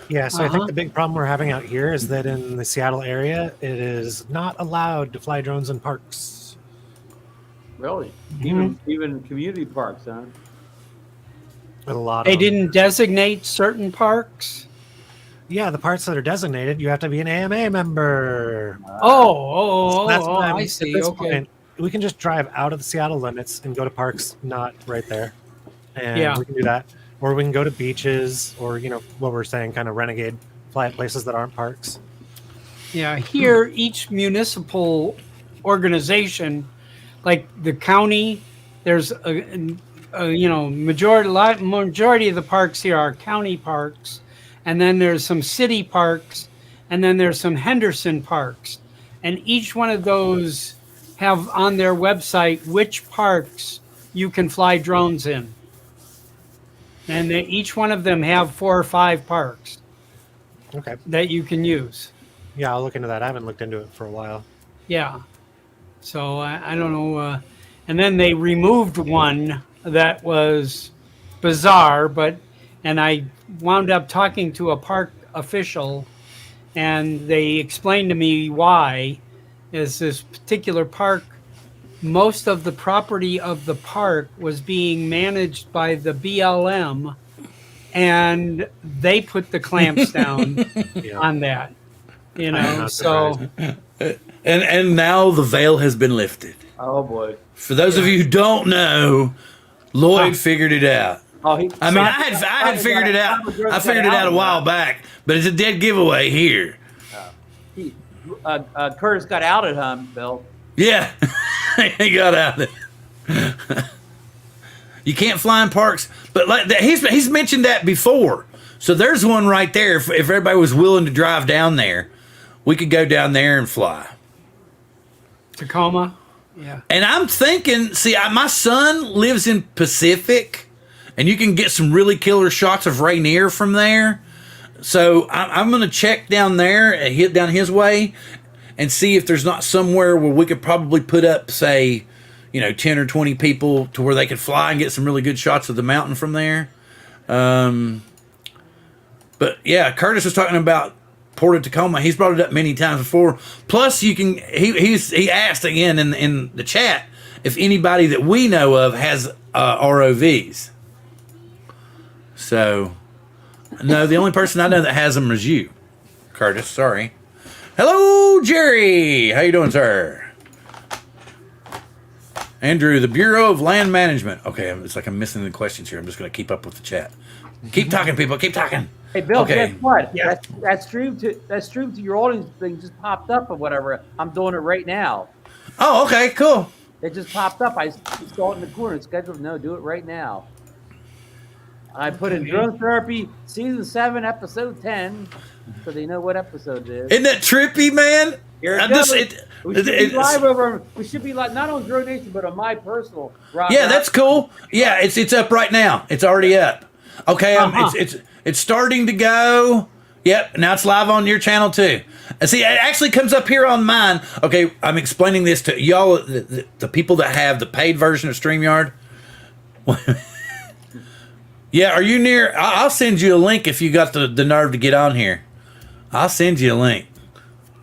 Yeah, so I think the big problem we're having out here is that in the Seattle area, it is not allowed to fly drones in parks. Really? Even community parks, huh? With a lot They of them. didn't designate certain parks. Yeah, the parts that are designated, you have to be an AMA member. That's why I at see. this Okay. point, we can just drive out of the Seattle limits and go to parks not right there. And we can do that. Or we can go to beaches or, what we're saying, kind of renegade, fly at places that aren't parks. Yeah, here each municipal organization, like the county, there's majority of the parks here are county parks, and then there's some city parks, and then there's some Henderson parks, and each one of those have on their website which parks you can fly drones in, and each one of them have 4 or 5 parks that you can use. Yeah, I'll look into that. I haven't looked into it for a while. Yeah. So I don't know. And then they removed one that was bizarre, and I wound up talking to a park official, and they explained to me why. Is this particular park, most of the property of the park was being managed by the BLM, and they put the clamps down on that. So And now the veil has been lifted. Oh boy. For those of you who don't know, Lloyd figured it out. Oh, he. I mean, I had figured it out. I figured it out a while back, but it's a dead giveaway here. Curtis got out at him, Bill. Yeah, he got out. You can't fly in parks, but like that, he's mentioned that before. So there's one right there. If everybody was willing to drive down there, we could go down there and fly. Tacoma. Yeah. And I'm thinking, see, my son lives in Pacific, and you can get some really killer shots of Rainier from there. So I'm going to check down there, hit down his way, and see if there's not somewhere where we could probably put up, say, 10 or 20 people to where they could fly and get some really good shots of the mountain from there. But yeah, Curtis was talking about Port of Tacoma. He's brought it up many times before. Plus, you can. He asked again in the chat if anybody that we know of has ROVs. So, no, the only person I know that has them is you, Curtis. Sorry. Hello, Jerry. How you doing, sir? Andrew, the Bureau of Land Management. Okay, it's like I'm missing the questions here. I'm just going to keep up with the chat. Keep talking, people. Keep talking. Hey, Bill, Okay. guess what? Yeah. That stream to your audience thing just popped up or whatever. I'm doing it right now. Oh, okay, cool. It just popped up. I saw it in the corner. It's scheduled. No, do it right now. I put in Drone Therapy Season 7, Episode 10, so they know what episode it is. Isn't that trippy, man? Here it goes. We should be live over. We should be live not on Drone Nation, but on my personal. Yeah, that's cool. Yeah, it's up right now. It's already up. Okay, it's starting to go. Yep, now it's live on your channel too. See, it actually comes up here on mine. Okay, I'm explaining this to y'all, the people that have the paid version of StreamYard. Yeah, are you near? I'll send you a link if you got the nerve to get on here. I'll send you a link.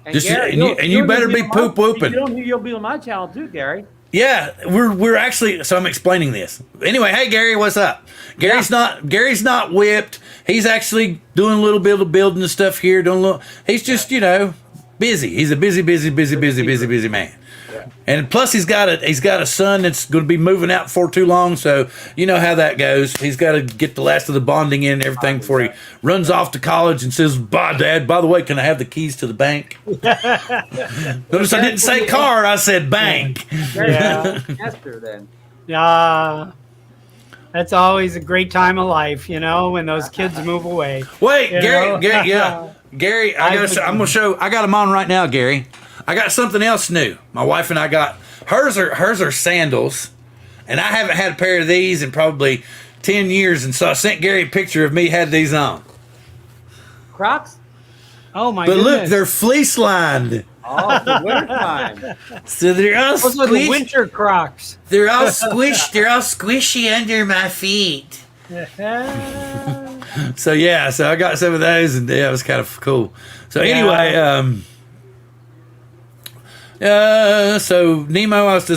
And Just Gary, you better be poop whooping. You'll be on my channel too, Gary. Yeah, we're actually. So I'm explaining this. Anyway, hey Gary, what's up? Gary's not whipped. He's actually doing a little bit of building and stuff here. He's just busy. He's a busy man. Yeah. And plus he's got a son that's going to be moving out before too long. So you know how that goes. He's got to get the last of the bonding in and everything before he runs off to college and says, "Bye, Dad. By the way, can I have the keys to the bank?" Notice I didn't say car. I said bank. Yeah. Esther, then. That's always a great time of life, when those kids move away. Wait, Gary, Gary, I'm gonna show. I got them on right now, Gary. I got something else new. My wife and I got hers are sandals, and I haven't had a pair of these in probably 10 years, and so I sent Gary a picture of me had these on. Crocs? Oh my But goodness. look, they're fleece lined. Oh, it's the wintertime. So they're all Those are the squished. winter Crocs. They're all squished. They're all squishy under my feet. So yeah, so I got some of those, and yeah, it was kind of cool. So anyway, so Nemo, I was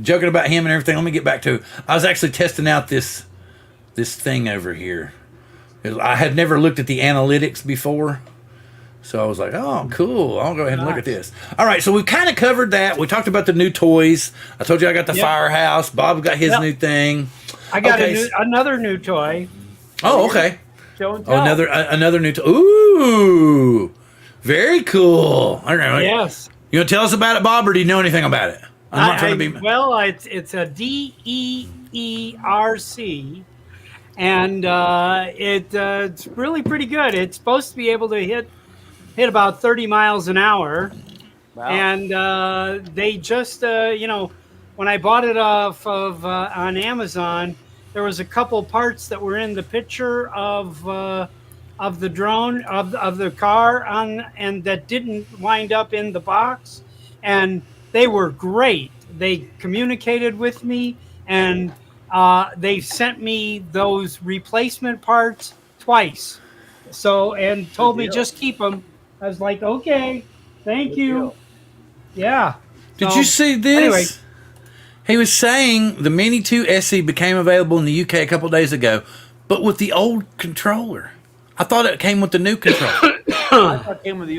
joking about him and everything. Let me get back to it. I was actually testing out this thing over here. I had never looked at the analytics before, so I was like, "Oh, cool! I'll go ahead and look at this." All right, so we've kind of covered that. We talked about the new toys. I told you I got the Firehouse. Bob got his new thing. I got another new toy. Oh, okay. Show and Oh, tell. another new toy. Ooh, very cool. All right. Yes. You want to tell us about it, Bob, or do you know anything about it? I'm not trying to be. Well, it's a DEERC, and it's really pretty good. It's supposed to be able to hit about 30 miles an hour, Wow. and they just when I bought it off of on Amazon, there was a couple parts that were in the picture of the drone of the car and that didn't wind up in the box, and they were great. They communicated with me, and they sent me those replacement parts twice. So and told me just keep them. I was like, okay, thank you. deal. Yeah. Did So, you see this? Anyway. He was saying the Mini 2 SE became available in the UK a couple days ago, but with the old controller. I thought it came with the new controller. I thought it came with the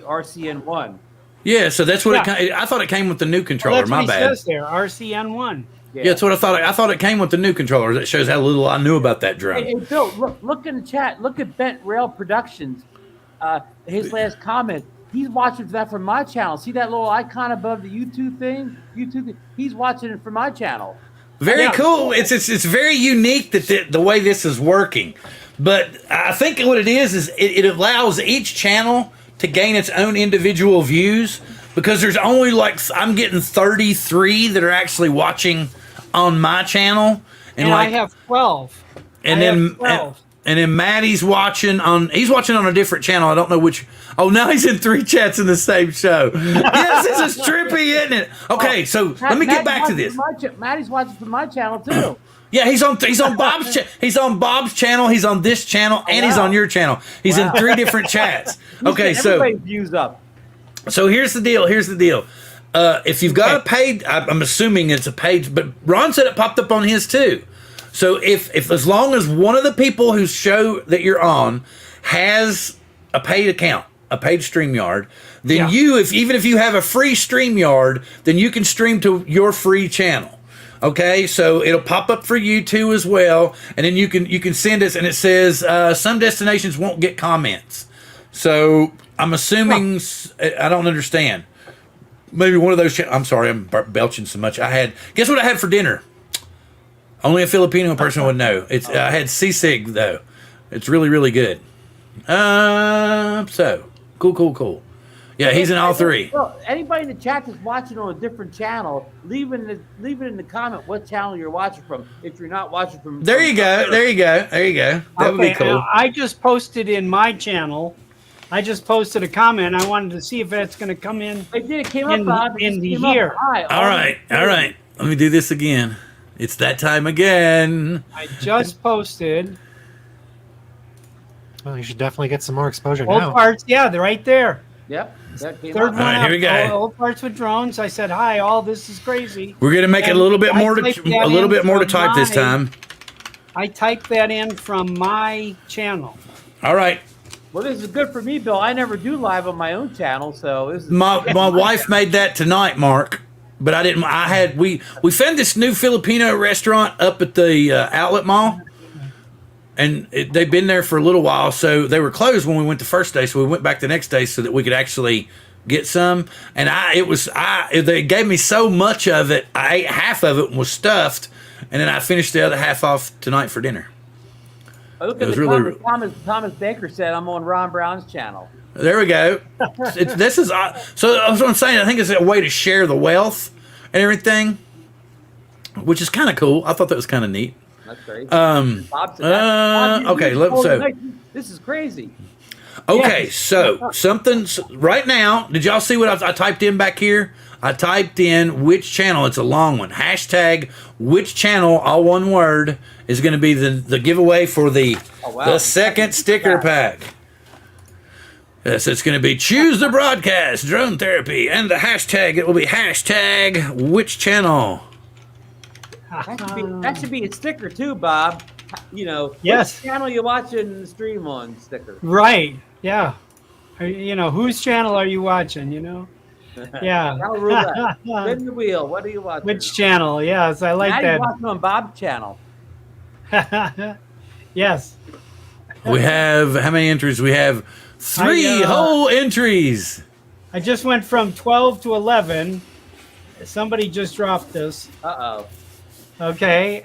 RCN1. Yeah, so that's what Yeah. I thought it came with the new Well, controller. that's My what he bad. says there, RCN1. Yeah, that's what I thought. I thought it came with the new controller. That shows how little I knew about that drone. Hey, Bill, look in the chat. Look at Bent Rail Productions. His last comment. He's watching that from my channel. See that little icon above the YouTube thing? He's watching it from my channel. Very Yeah. cool. It's very unique that the way this is working. But I think what it is it allows each channel to gain its own individual views, because there's only like, I'm getting 33 that are actually watching on my channel, And like, I have 12. and I then have 12. and then Maddie's watching on a different channel. I don't know which. Oh, now he's in 3 chats in the same show. Yes, this is trippy, isn't it? Okay, so let me get back to this. Maddie's watching from my channel too. Yeah, he's on Bob's he's on Bob's channel, he's on this channel, and he's on your channel. He's in 3 different chats. Okay, so everybody views up. So here's the deal. If you've got a paid, I'm assuming it's a paid, but Ron said it popped up on his too. So if as long as one of the people whose show that you're on has a paid account, a paid StreamYard, then even if you have a free StreamYard, then you can stream to your free channel. Okay, so it'll pop up for you too as well, and then you can send us, and it says some destinations won't get comments. So I'm assuming I don't understand. Maybe one of those. I'm sorry, I'm belching so much. Guess what I had for dinner? Only a Filipino person would know. I had sisig though. It's really, really good. So cool. Yeah, he's in all 3. Well, anybody in the chat that's watching on a different channel, leave it in the comment what channel you're watching from. If you're not watching from, There you go. That would be cool. Now, I just posted in my channel. I just posted a comment. I wanted to see if that's going to come in. It came up, in- Bob. It in just the came up year. high. All right. Let me do this again. It's that time again. I just posted Well, you should definitely get some more exposure old now. parts. Yeah, they're right there. Yep. That came Third up. one right, up. here we go. Old parts with drones. I said, "Hi, all this is crazy." We're gonna make it a little bit I more typed that to in type this from time. I typed that in from my channel. All right. Well, this is good for me, Bill. I never do live on my own channel, so this is My wife made that tonight, Mark, but I didn't. We found this new Filipino restaurant up at the outlet mall, and they've been there for a little while. So they were closed when we went the first day, so we went back the next day so that we could actually get some. And they gave me so much of it. I ate half of it and was stuffed, and then I finished the other half off tonight for dinner. Look It at was the really- comments. Thomas Baker said, "I'm on Ron Brown's channel." There we go. This is so. That's what I'm saying. I think it's a way to share the wealth and everything, which is kind of cool. I thought that was kind of neat. That's crazy. Okay, This is crazy. Okay, so something right now. Did y'all see what I typed in back here? I typed in which channel. It's a long one. Hashtag which channel, all one word, is going to be the giveaway for the second sticker pack. Yes, it's going to be choose the broadcast drone therapy, and the hashtag, it will be hashtag which channel. That should be a sticker too, Bob. You know, Yes. which channel you watching the stream on sticker. Right. Yeah. Whose channel are you watching? Yeah. Now roulette. Spin the wheel. What are you watching? Which channel? Yes, I like now that. you're watching on Bob's channel. Yes. We have, how many entries? We have 3 whole entries. I just went from 12 to 11. Somebody just dropped this. Uh-oh. Okay.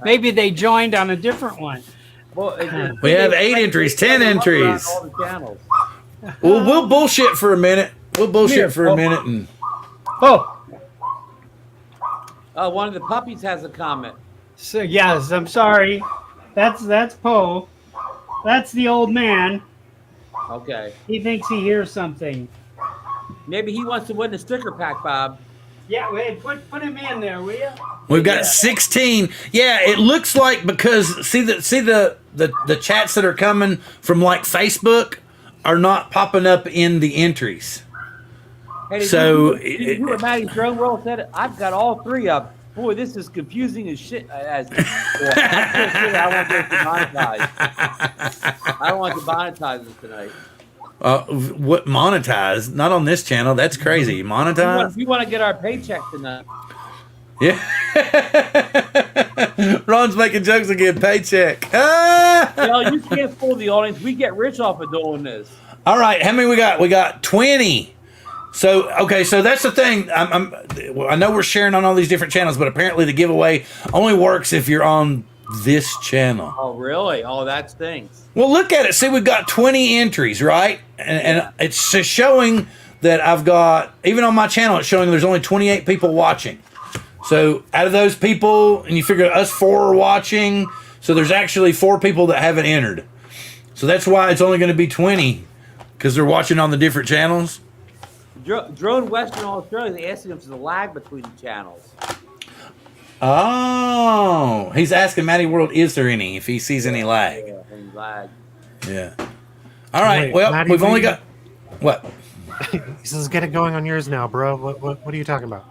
Maybe they joined on a different one. Well, We have 8 entries, 10 entries. All the channels. We'll bullshit for a minute. We'll bullshit for a minute. And Oh, One of the puppies has a comment. so yes, I'm sorry. That's Poe. That's the old man. Okay. He thinks he hears something. Maybe he wants to win the sticker pack, Bob. Yeah, wait, put him in there, will you? we've got 16. Yeah, it looks like, because see the chats that are coming from like Facebook are not popping up in the entries. Hey, did So, you hear what Matty Drone World said? I've got all 3 up. Boy, this is confusing as shit. I want to demonetize. I don't want to monetize this tonight. What monetize? Not on this channel. That's crazy. Monetize? We want to get our paycheck tonight. Yeah. Ron's making jokes again. Paycheck. Ah! You can't fool the audience. We get rich off of doing this. All right. How many we got? We got 20. So, okay. So that's the thing. I know we're sharing on all these different channels, but apparently the giveaway only works if you're on this channel. Oh, really? Oh, that stinks. Well, look at it. See, we've got 20 entries, right? And it's showing that I've got, even on my channel, it's showing there's only 28 people watching. So out of those people, and you figure us 4 are watching, so there's actually 4 people that haven't entered. So that's why it's only going to be 20, because they're watching on the different channels. Drone Western Australia, they asking if there's a lag between the channels. Oh, he's asking Matty World, is there any, if he sees any lag? Yeah, any lag. Yeah. All right. Wait, well, Matty, we've only got what? He says, "Get it going on yours now, bro." What are you talking about?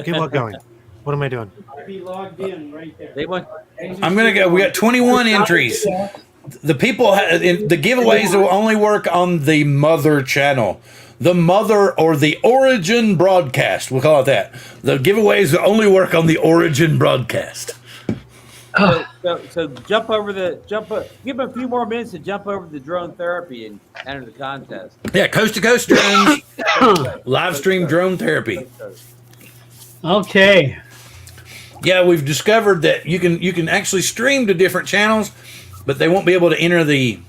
Get what going? What am I doing? Be logged in right there. They want. I'm gonna go. We got 21 entries. The people, the giveaways will only work on the mother channel, the mother or the origin broadcast. We'll call it that. The giveaways will only work on the origin broadcast. So jump over give them a few more minutes to jump over the drone therapy and enter the contest. Yeah, coast to coast drones, live stream drone therapy. Okay. Yeah, we've discovered that you can actually stream to different channels, but they won't be able to enter the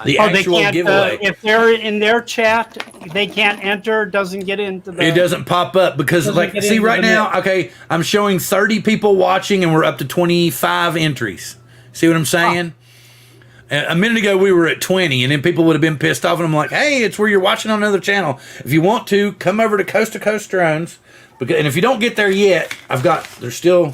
They actual can't, giveaway. if they're in their chat, they can't enter. Doesn't get into the. It doesn't pop up because, Doesn't like, get see into right the now, mix. okay, I'm showing 30 people watching and we're up to 25 entries. See what I'm saying? A minute ago we were at 20, and then people would have been pissed off, and I'm like, hey, it's where you're watching on another channel. If you want to, come over to Coast Drones, because, and if you don't get there yet, there's still.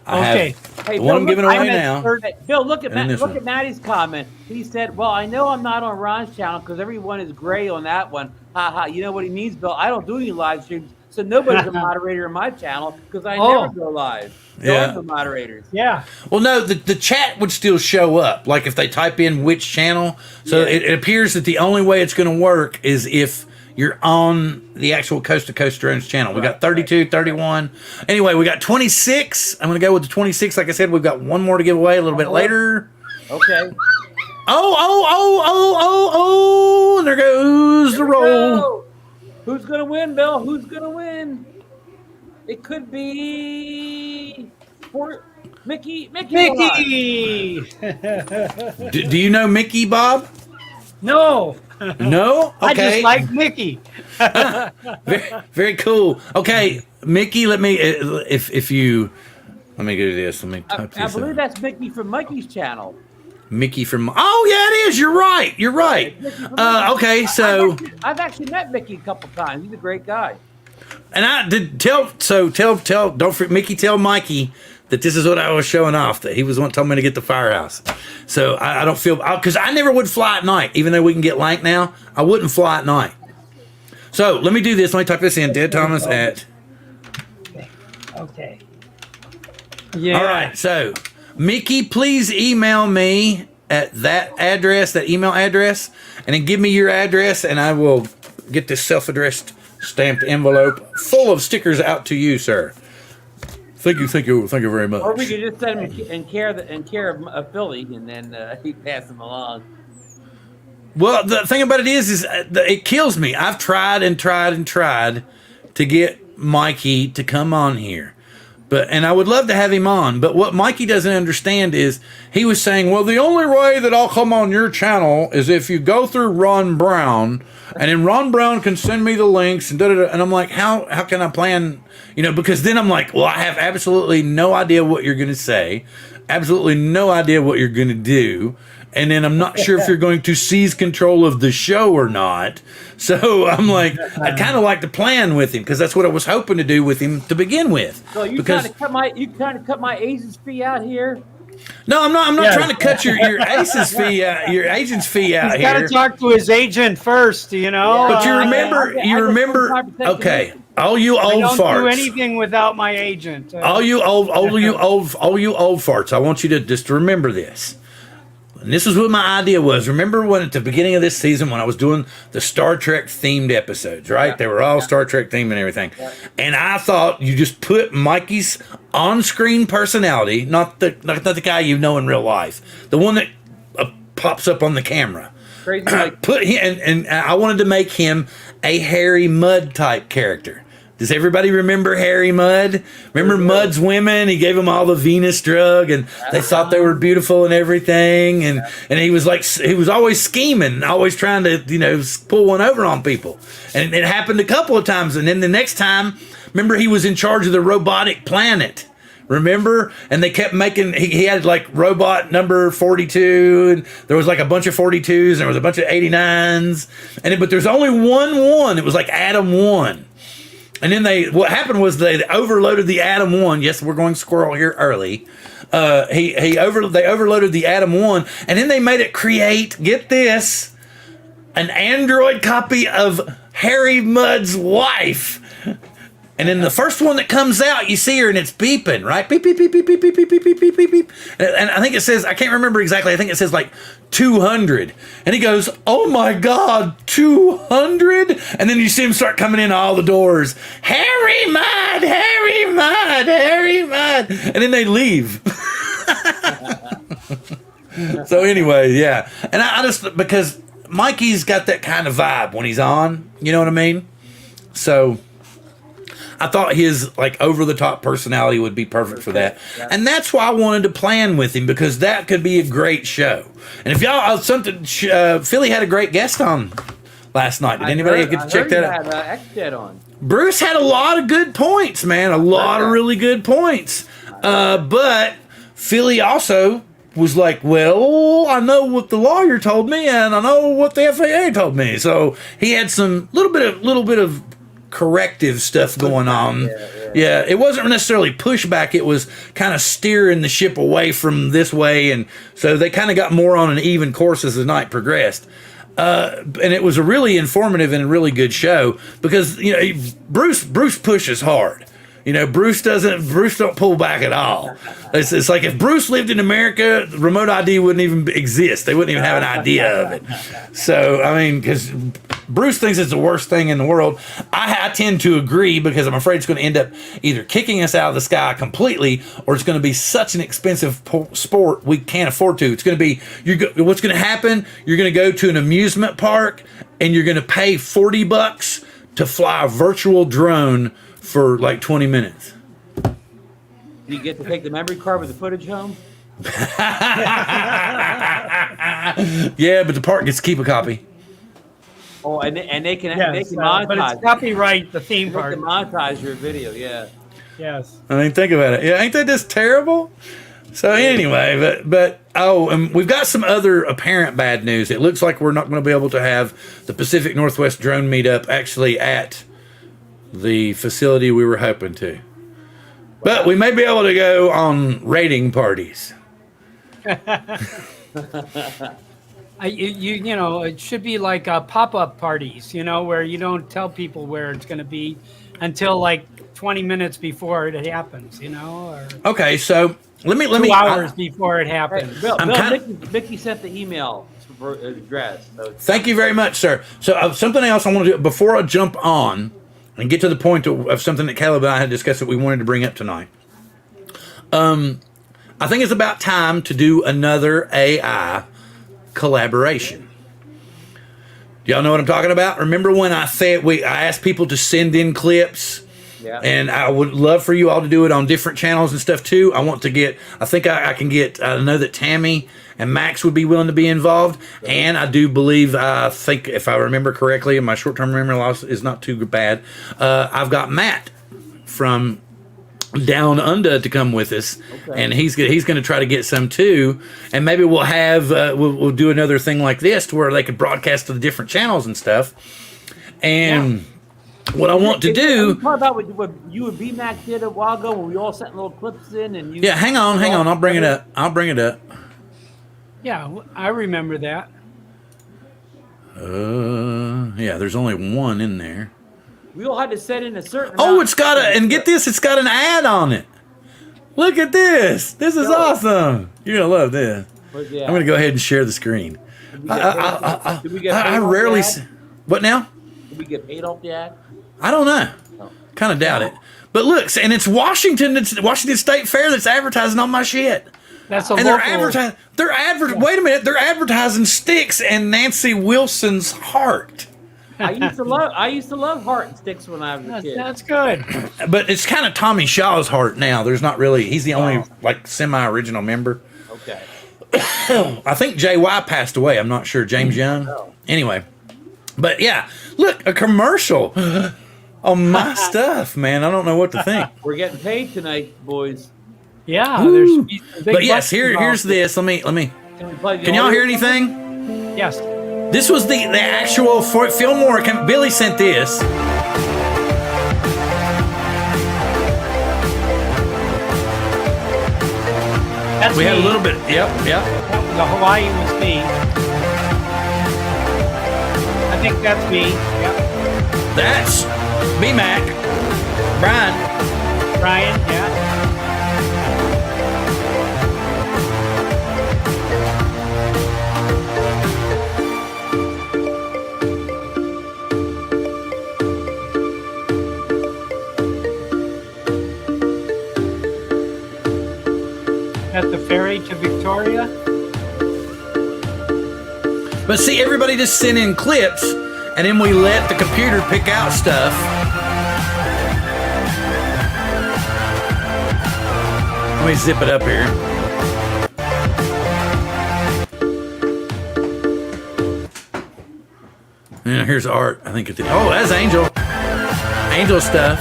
Okay. Hey, the one I'm giving away I'm at now. 30. Hey, Bill, look And this one. at Maddie's comment. He said, "Well, I know I'm not on Ron's channel because everyone is gray on that one. Ha ha. You know what he means, Bill? I don't do any live streams, so nobody's a moderator in my channel because I never go live. Yeah. They're the moderators. Yeah. Well, no, the chat would still show up, like if they type in which channel. So it appears that the only way it's going to work is if you're on the actual Coast to Coast Drones channel. We got 32, 31. Anyway, we got 26. I'm going to go with the 26. Like I said, we've got one more to give away a little bit later. Okay. Oh, and there goes the roll. Go. Who's going to win, Bill? Who's going to win? It could be Mickey. Mickey. Do you know Mickey, Bob? No. No? I Okay. just like Mickey. very, very cool. Okay, Mickey, let me do this. Let me type I this believe up. that's Mickey from Mikey's channel. Mickey from. Oh yeah, it is. You're right. Okay, so I've actually met Mickey a couple times. He's a great guy. and I did tell. Don't forget, Mickey. Tell Mikey that this is what I was showing off. That he was one told me to get the firehouse. So I don't feel because I never would fly at night. Even though we can get lank now, I wouldn't fly at night. So let me do this. Let me type this in. Dead Thomas at. Okay. Yeah. All right. So Mickey, please email me at that email address, and then give me your address, and I will get this self-addressed stamped envelope full of stickers out to you, sir. Thank you very much. Or we could just send him in care of Philly, and then he pass them along. Well, the thing about it is it kills me. I've tried to get Mikey to come on here. And I would love to have him on, but what Mikey doesn't understand is he was saying, well, the only way that I'll come on your channel is if you go through Ron Brown, and then Ron Brown can send me the links, and da-da-da. And I'm like, how can I plan, because then I'm like, well, I have absolutely no idea what you're going to say, absolutely no idea what you're going to do, and then I'm not sure if you're going to seize control of the show or not. So I'm like, I kind of like to plan with him because that's what I was hoping to do with him to begin with. So you kind of cut my agent's fee out here. No, I'm not trying to cut your agent's fee out. Your agent's fee out He's got here. to talk to his agent first, But you remember. Okay, all you old I don't farts. do anything without my agent. All you old farts. I want you to just remember this. And this is what my idea was. Remember when at the beginning of this season when I was doing the Star Trek themed episodes, right? Yeah. They were all Star Trek themed and everything. Yeah. And I thought you just put Mikey's on-screen personality, not the guy you know in real life, the one that pops up on the camera. Crazy like Put him, and I wanted to make him a Harry Mudd type character. Does everybody remember Harry Mudd? Remember Mudd's women? He gave them all the Venus drug, and they thought they were beautiful and everything. And he was like, he was always scheming, always trying to, pull one over on people. And it happened a couple of times. And then the next time, remember, he was in charge of the robotic planet. Remember? And they kept making, he had like robot number 42, and there was like a bunch of 42s, and there was a bunch of 89s. But there's only one. It was like Adam 1. And then what happened was they overloaded the Adam 1. Yes, we're going squirrel here early. They overloaded the Adam 1, and then they made it create, get this, an android copy of Harry Mudd's wife. And then the first one that comes out, you see her and it's beeping, right? Beep, beep, beep, beep, beep, beep, beep, beep, beep, beep, beep, beep. And I think it says, I can't remember exactly, I think it says like 200. And he goes, oh my God, 200? And then you see him start coming in all the doors. Harry Mudd, Harry Mudd, Harry Mudd. And then they leave. So anyway, yeah. And I just, because Mikey's got that kind of vibe when he's on, you know what I mean? So I thought his like over the top personality would be perfect for that. Yeah. And that's why I wanted to plan with him, because that could be a great show. And if y'all, Philly had a great guest on last night. Did anybody get to check that out? Had X-Jet on. Bruce had a lot of good points, man. A lot of really good points. But Philly also was like, well, I know what the lawyer told me, and I know what the FAA told me. So he had some little bit of corrective stuff going on. Yeah, it wasn't necessarily pushback. It was kind of steering the ship away from this way, and so they kind of got more on an even course as the night progressed. And it was a really informative and a really good show because Bruce pushes hard. Bruce don't pull back at all. It's like if Bruce lived in America, remote ID wouldn't even exist. They wouldn't even have an idea of it. So, I mean, because Bruce thinks it's the worst thing in the world. I tend to agree because I'm afraid it's going to end up either kicking us out of the sky completely, or it's going to be such an expensive sport we can't afford to. It's going to be, what's going to happen, you're going to go to an amusement park and you're going to pay $40 to fly a virtual drone for like 20 minutes. Do you get to take the memory card with the footage home? Yeah, but the park gets to keep a copy. Oh, and they can Yes, monetize. but it's copyright the theme They park. can monetize your video. Yeah. Yes. I mean, think about it. Yeah, ain't that just terrible? So anyway, and we've got some other apparent bad news. It looks like we're not going to be able to have the Pacific Northwest Drone Meetup actually at the facility we were hoping to. But we may be able to go on raiding parties. It should be like pop-up parties, where you don't tell people where it's going to be until like 20 minutes before it happens, or Okay, so let me 2 hours before it Hey, happens. Bill, I'm Mickey sent the email address. So Thank you very much, sir. So something else I want to do before I jump on and get to the point of something that Caleb and I had discussed that we wanted to bring up tonight. I think it's about time to do another AI collaboration. Do y'all know what I'm talking about? Remember when I said I asked people to send in clips? yeah. And I would love for you all to do it on different channels and stuff too. I want to get, I think I can get, I know that Tammy and Max would be willing to be involved. And I do believe, I think if I remember correctly, and my short-term memory loss is not too bad, I've got Matt from Down Under to come with us. Okay. And he's going to try to get some too. And maybe we'll have, we'll do another thing like this to where they could broadcast to the different channels and stuff. And what I want to do. Talk about what you and B-Mac did a while ago when we all sent little clips in and you. Yeah, hang on. I'll bring it up. Yeah, I remember that. Yeah, there's only one in there. We all had to set in a certain. Oh, amount. it's got and get this, it's got an ad on it. Look at this. This is awesome. You're going to love this. Where's the I'm going to go ahead and share the screen. Did we get paid- did we get paid I off rarely. the ad? What now? Did we get paid off the ad? I don't know. No. Kind of doubt it. But look, and it's Washington. It's Washington State Fair that's advertising on my shit. That's a And local. they're advertising. Wait a minute. They're advertising Sticks and Nancy Wilson's heart. I used to love Heart and Sticks when I was a kid. That's good. But it's kind of Tommy Shaw's heart now. There's not really. He's the only like semi-original member. Okay. I think JY passed away. I'm not sure. James Young. Oh. Anyway, but yeah, look, a commercial on my stuff, man. I don't know what to think. We're getting paid tonight, boys. Yeah. Woo. There's some big But yes, bucks here's involved. this. Let me. Can we play the Can y'all audio? hear anything? Yes. This was the actual Fillmore. Billy sent this. That's We me. had a little bit. Yep. The Hawaii was me. I think that's me. Yep. That's B-Mac. Brian. Brian. Yeah. At the ferry to Victoria. But see, everybody just sent in clips, and then we let the computer pick out stuff. Let me zip it up here. Yeah, here's art. I think it's. Oh, that's Angel. Angel stuff.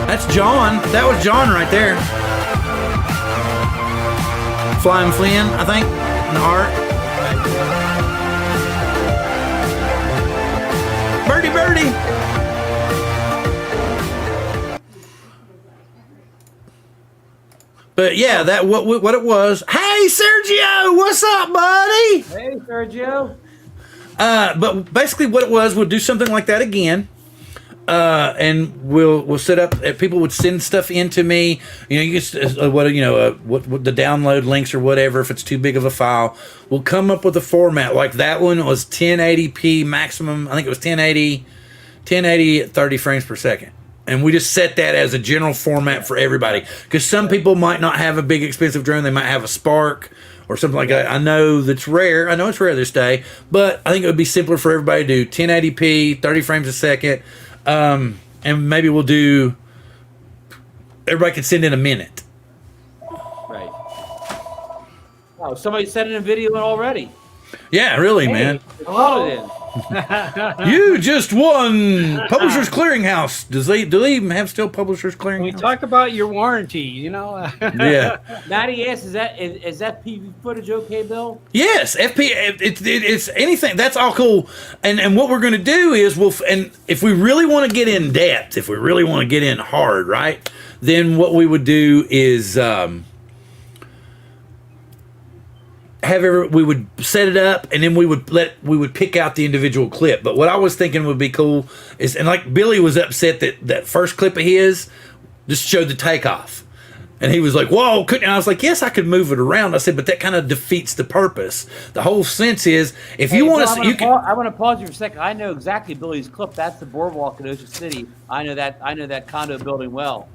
That's John. That was John right there. Flying Flynn, I think, in the art. Birdie. But yeah, that what it was. Hey, Sergio, what's up, buddy? Hey, Sergio. But basically, what it was, we'll do something like that again. And we'll set up. People would send stuff in to me. You know, you can what the download links or whatever. If it's too big of a file, we'll come up with a format. Like that one was 1080p maximum. I think it was 1080 at 30 frames per second. And we just set that as a general format for everybody. Because some people might not have a big expensive drone. They might have a Spark or something like that. I know that's rare. I know it's rare this day. But I think it would be simpler for everybody to do 1080p, 30 frames a second. And maybe we'll do. Everybody can send in a minute. Right. Oh, somebody sent in a video in already. Yeah, really, Hey, man. call it in. You just won Publishers Clearinghouse. Do they even have still Publishers Can we Clearinghouse? talk about your warranty? You know. Yeah. Maddie asks, is that PV footage okay, Bill? Yes, it's anything. That's all cool. And what we're going to do is and if we really want to get in depth, if we really want to get in hard, right? Then what we would do is we would set it up, and then we would pick out the individual clip. But what I was thinking would be cool is, and like Billy was upset that first clip of his just showed the takeoff. And he was like, whoa, couldn't. And I was like, yes, I could move it around. I said, but that kind of defeats the purpose. The whole sense is, if you want to, you can. I want to pause you for a second. I know exactly Billy's clip. That's the boardwalk in Ocean City. I know that condo building well.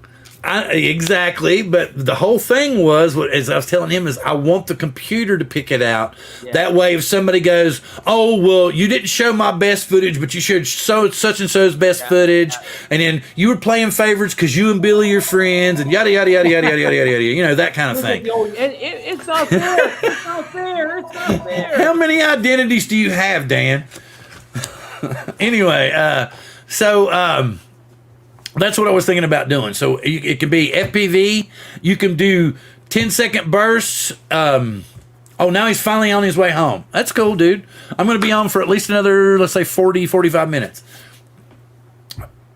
Exactly, but the whole thing was, as I was telling him, is I want the computer to pick it out. Yeah. That way, if somebody goes, "Oh, well, you didn't show my best footage, but you showed such and so's best footage," and then you were playing favorites because you and Billy are friends, and yada yada yada yada yada yada yada, you know, that kind of thing. It's not fair. It's not fair. It's not fair. How many identities do you have, Dan? Anyway, so that's what I was thinking about doing. So it can be FPV. You can do 10-second bursts. Oh, now he's finally on his way home. That's cool, dude. I'm going to be on for at least another, let's say, 40, 45 minutes.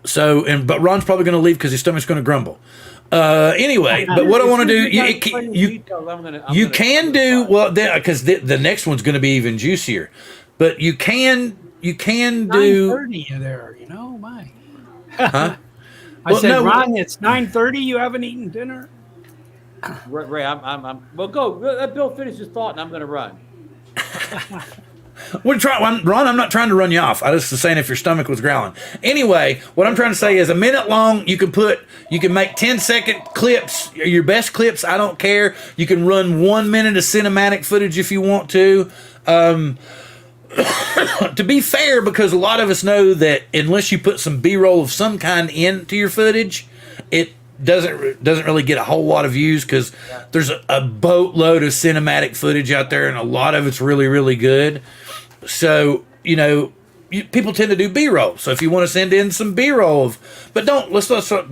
So, but Ron's probably going to leave because his stomach's going to grumble. Anyway, but what I want to do, you can do, well, because the next one's going to be even juicier. But you can do. 9:30 there, you know, my. Huh? I Well, said, no. Ron, it's 9:30. You haven't eaten dinner. Ray, I'm. Well, go. Let Bill finish his thought, and I'm going to run. Ron, I'm not trying to run you off. I just was saying if your stomach was growling. Anyway, what I'm trying to say is a minute long, you can make 10-second clips, your best clips, I don't care. You can run 1 minute of cinematic footage if you want to. To be fair, because a lot of us know that unless you put some B-roll of some kind into your footage, it doesn't really get a whole lot of views because there's a boatload of cinematic footage out there and a lot of it's really, really good. So, people tend to do B-roll. So if you want to send in some B-roll but let's not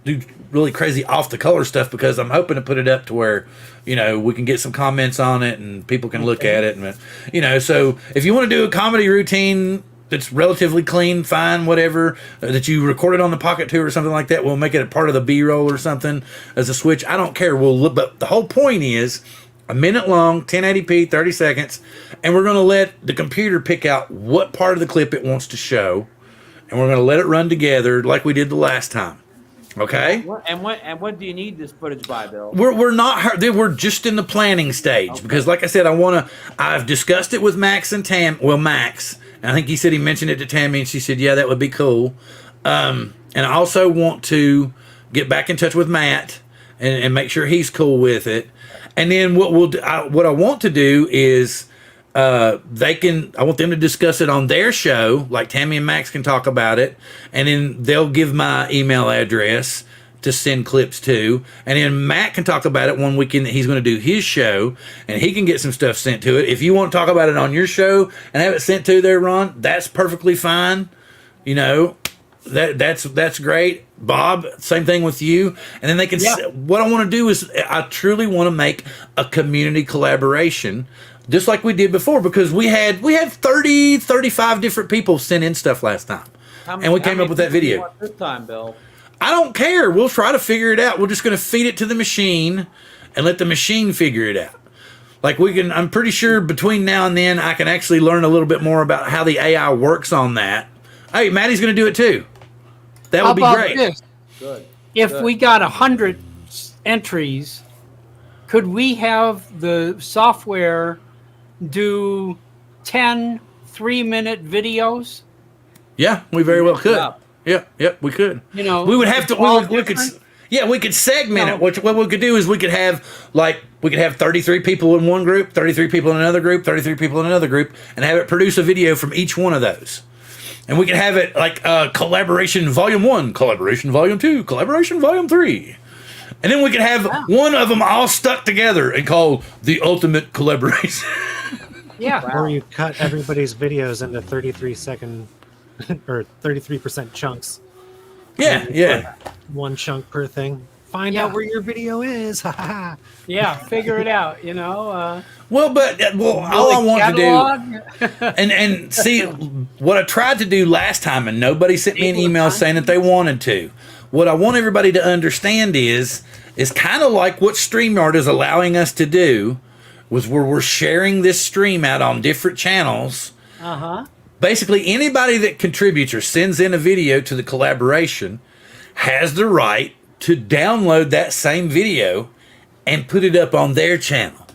do really crazy off the color stuff, because I'm hoping to put it up to where, we can get some comments on it and people can look at it. And, so if you want to do a comedy routine that's relatively clean, fine, whatever, that you recorded on the Pocket 2 or something like that, we'll make it a part of the B-roll or something as a switch. I don't care. But the whole point is a minute long, 1080p, 30 seconds, and we're going to let the computer pick out what part of the clip it wants to show, and we're going to let it run together like we did the last time. Okay? And when do you need this footage by, Bill? We're just in the planning stage, because like I said, I've discussed it with Max and Max, and I think he said he mentioned it to Tammy, and she said, yeah, that would be cool. And I also want to get back in touch with Matt and make sure he's cool with it. And then what I want to do is I want them to discuss it on their show, like Tammy and Max can talk about it, and then they'll give my email address to send clips to, and then Matt can talk about it one weekend that he's going to do his show, and he can get some stuff sent to it. If you want to talk about it on your show and have it sent to there, Ron, that's perfectly fine. That's great. Bob, same thing with you. And then they can. Yeah. What I want to do is I truly want to make a community collaboration, just like we did before, because we had 30, 35 different people send in stuff last time, and we came up with that video. This time, Bill. I don't care. We'll try to figure it out. We're just going to feed it to the machine and let the machine figure it out. Like I'm pretty sure between now and then I can actually learn a little bit more about how the AI works on that. Hey, Maddie's going to do it too. That would be great. This? Good. If we got 100 entries, could we have the software do 10 3-minute videos? Yeah, we very well could. Yeah, we could. We would have to. We could segment it. What we could do is we could have 33 people in one group, 33 people in another group, 33 people in another group, and have it produce a video from each one of those. And we could have it like collaboration volume 1, collaboration volume 2, collaboration volume 3. And then we could have one of them all stuck together and called the ultimate collaboration. Yeah. Wow. Or you cut everybody's videos into 33-second or 33% chunks. Yeah. One chunk per thing. Find out where your video is. Yeah, figure it out, all I want to do, and see, what I tried to do last time, and nobody sent me an email saying that they wanted to. What I want everybody to understand is kind of like what StreamYard is allowing us to do, was where we're sharing this stream out on different channels. Basically, anybody that contributes or sends in a video to the collaboration has the right to download that same video and put it up on their channel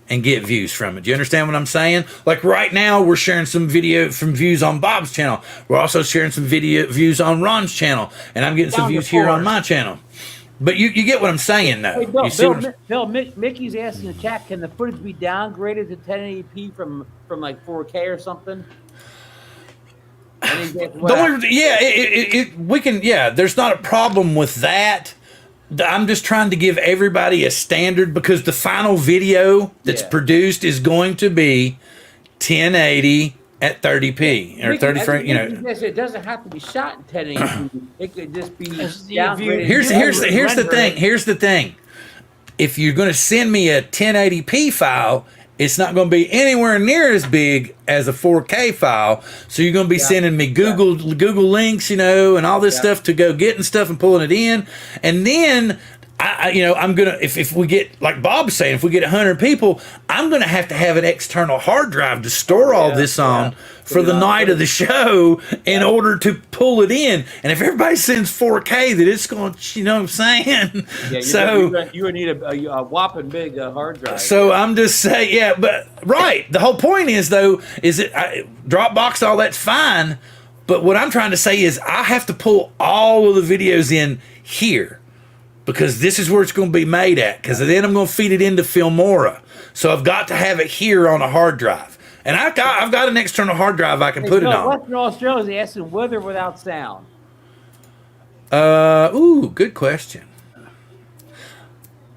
and get views from it. Do you understand what I'm saying? Like right now, we're sharing some video from views on Bob's channel. We're also sharing some video views on Ron's channel, and I'm getting some views here on my channel. But you get what I'm saying, though. Hey, Bill, Mickey's asking in the chat, can the footage be downgraded to 1080p from like 4K or something? We can. Yeah, there's not a problem with that. I'm just trying to give everybody a standard, because the final video that's produced is going to be 1080 at 30p or 30 frames. It doesn't have to be shot in 1080p. It could just be downgraded. Here's the thing. If you're going to send me a 1080p file, it's not going to be anywhere near as big as a 4K file. So you're going to be sending me Google links, and all this stuff to go getting stuff and pulling it in. And then, I'm going to, if we get, like Bob's saying, if we get 100 people, I'm going to have an external hard drive to store all this on for the night of the show in order to pull it in. And if everybody sends 4K, that it's going to, you know what I'm saying? Yeah, you would need a whopping big hard drive. So I'm just saying, yeah, but right. The whole point is, though, is that Dropbox, all that's fine. But what I'm trying to say is I have to pull all of the videos in here because this is where it's going to be made at. Because then I'm going to feed it into Filmora. So I've got to have it here on a hard drive. And I've got an external hard drive I can put it on. Western Australia is asking with or without sound. Good question.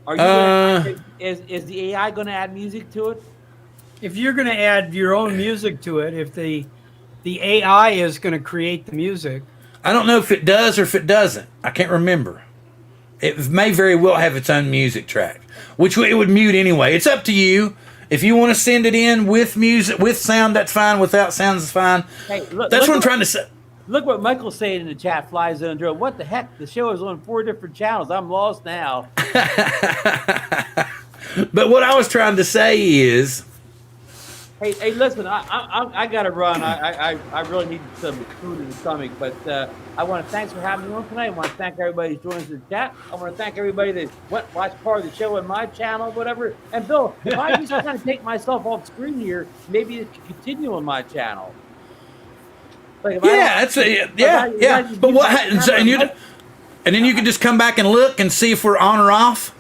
Are you is the AI going to add music to it? If you're going to add your own music to it, if the AI is going to create the music. I don't know if it does or if it doesn't. I can't remember. It may very well have its own music track, which it would mute anyway. It's up to you. If you want to send it in with music, with sound, that's fine. Without sound, that's fine. Hey, that's what I'm trying to say. Look what Michael's saying in the chat, Fly Zone Drill. What the heck? The show is on 4 different channels. I'm lost now. But what I was trying to say is... Hey, listen, I got to run. I really need some food in the stomach. But I want to thanks for having me on tonight. I want to thank everybody who's joined us in the chat. I want to thank everybody that watched part of the show on my channel, whatever. And Bill, if I just kind of take myself off screen here, maybe it can continue on my channel. Like yeah. But what happens? And then you can just come back and look and see if we're on or off.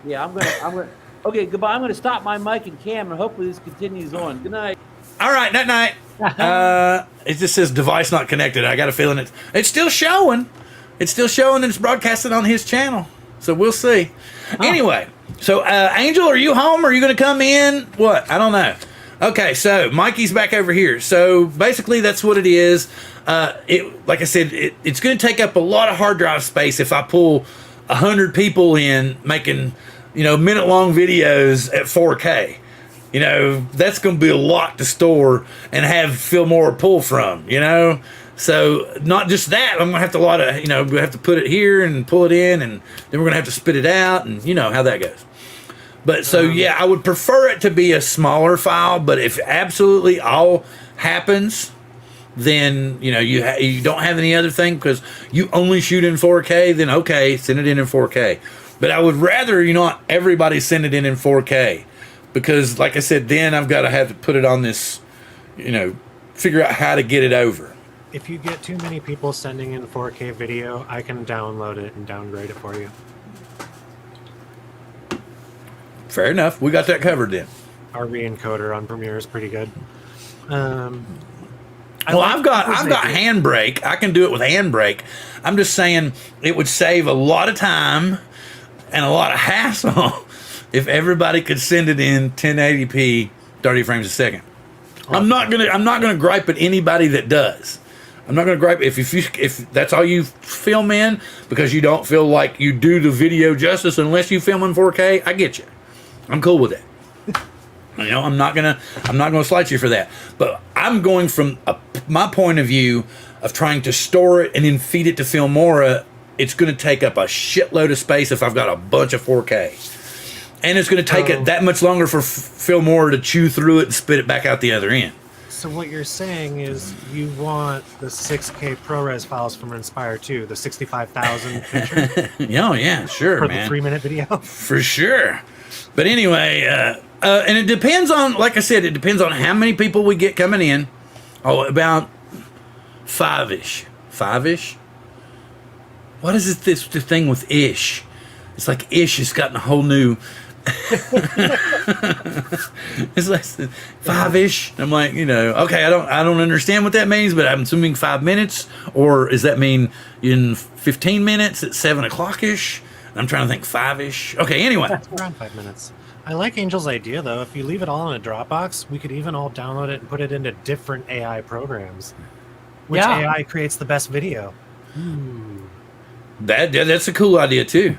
Yeah, I'm gonna. Okay, goodbye. I'm gonna stop my mic and cam, and hopefully this continues on. Good night. All right, night. It just says device not connected. I got a feeling it's still showing. It's still showing, and it's broadcasted on his channel. So we'll see. Anyway, so Angel, are you home? Or are you going to come in? What? I don't know. Okay, so Mikey's back over here. So basically, that's what it is. Like I said, it's going to take up a lot of hard drive space if I pull 100 people in making, minute-long videos at 4K. That's going to be a lot to store and have Filmora pull from, So not just that, I'm going to have to we have to put it here and pull it in, and then we're going to have to spit it out, and you know how that goes. But so, yeah, I would prefer it to be a smaller file, but if absolutely all happens, then, you don't have any other thing because you only shoot in 4K, then okay, send it in 4K. But I would rather, not everybody send it in 4K because, like I said, then I've got to have to put it on this, figure out how to get it over. If you get too many people sending in 4K video, I can download it and downgrade it for you. Fair enough. We got that covered then. Our re-encoder on Premiere is pretty good. I've got Handbrake. I can do it with Handbrake. I'm just saying it would save a lot of time and a lot of hassle if everybody could send it in 1080p, 30 frames a second. I'm not gonna gripe at anybody that does. I'm not gonna gripe if that's all you film in because you don't feel like you do the video justice unless you film in 4K. I get you. I'm cool with that. I'm not gonna slight you for that. But I'm going from my point of view of trying to store it and then feed it to Filmora. It's going to take up a shitload of space if I've got a bunch of 4K, and it's going to take it that much longer for Filmora to chew through it and spit it back out the other end. So what you're saying is you want the 6K ProRes files from Inspire 2, the 65,000 picture? Yeah, sure, for man. The 3-minute video? For sure. But anyway, and it depends on, like I said, it depends on how many people we get coming in. Oh, about 5-ish. 5-ish? What is the thing with ish? It's like ish has gotten a whole new... It's less than 5-ish. I'm like, okay, I don't understand what that means, but I'm assuming 5 minutes, or does that mean in 15 minutes at 7 o'clock-ish? I'm trying to think 5-ish. Okay, anyway. That's around 5 minutes. I like Angel's idea, though. If you leave it all in a Dropbox, we could even all download it and put it into different AI programs. Which AI creates the best video? That's a cool idea, too.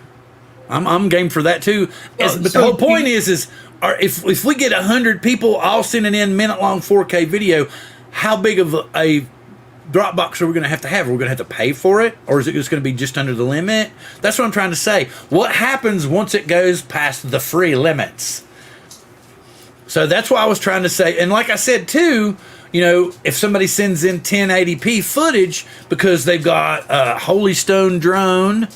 I'm game for that, too. But the whole point is if we get 100 people all sending in minute-long 4K video, how big of a Dropbox are we going to have? Are we going to have to pay for it? Or is it just going to be just under the limit? That's what I'm trying to say. What happens once it goes past the free limits? So that's why I was trying to say. And like I said, too, you know, if somebody sends in 1080p footage because they've got a Holy Stone drone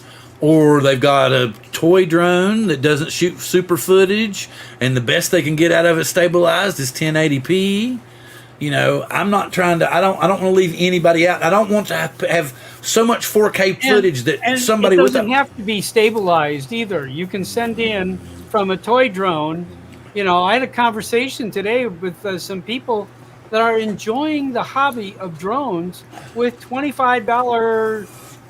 or they've got a toy drone that doesn't shoot super footage and the best they can get out of it stabilized is 1080p, you know, I'm not trying to, I don't want to leave anybody out. I don't want to have so much 4K footage that somebody it with doesn't have to be stabilized either. You can send in from a toy drone. You know, I had a conversation today with some people that are enjoying the hobby of drones with $25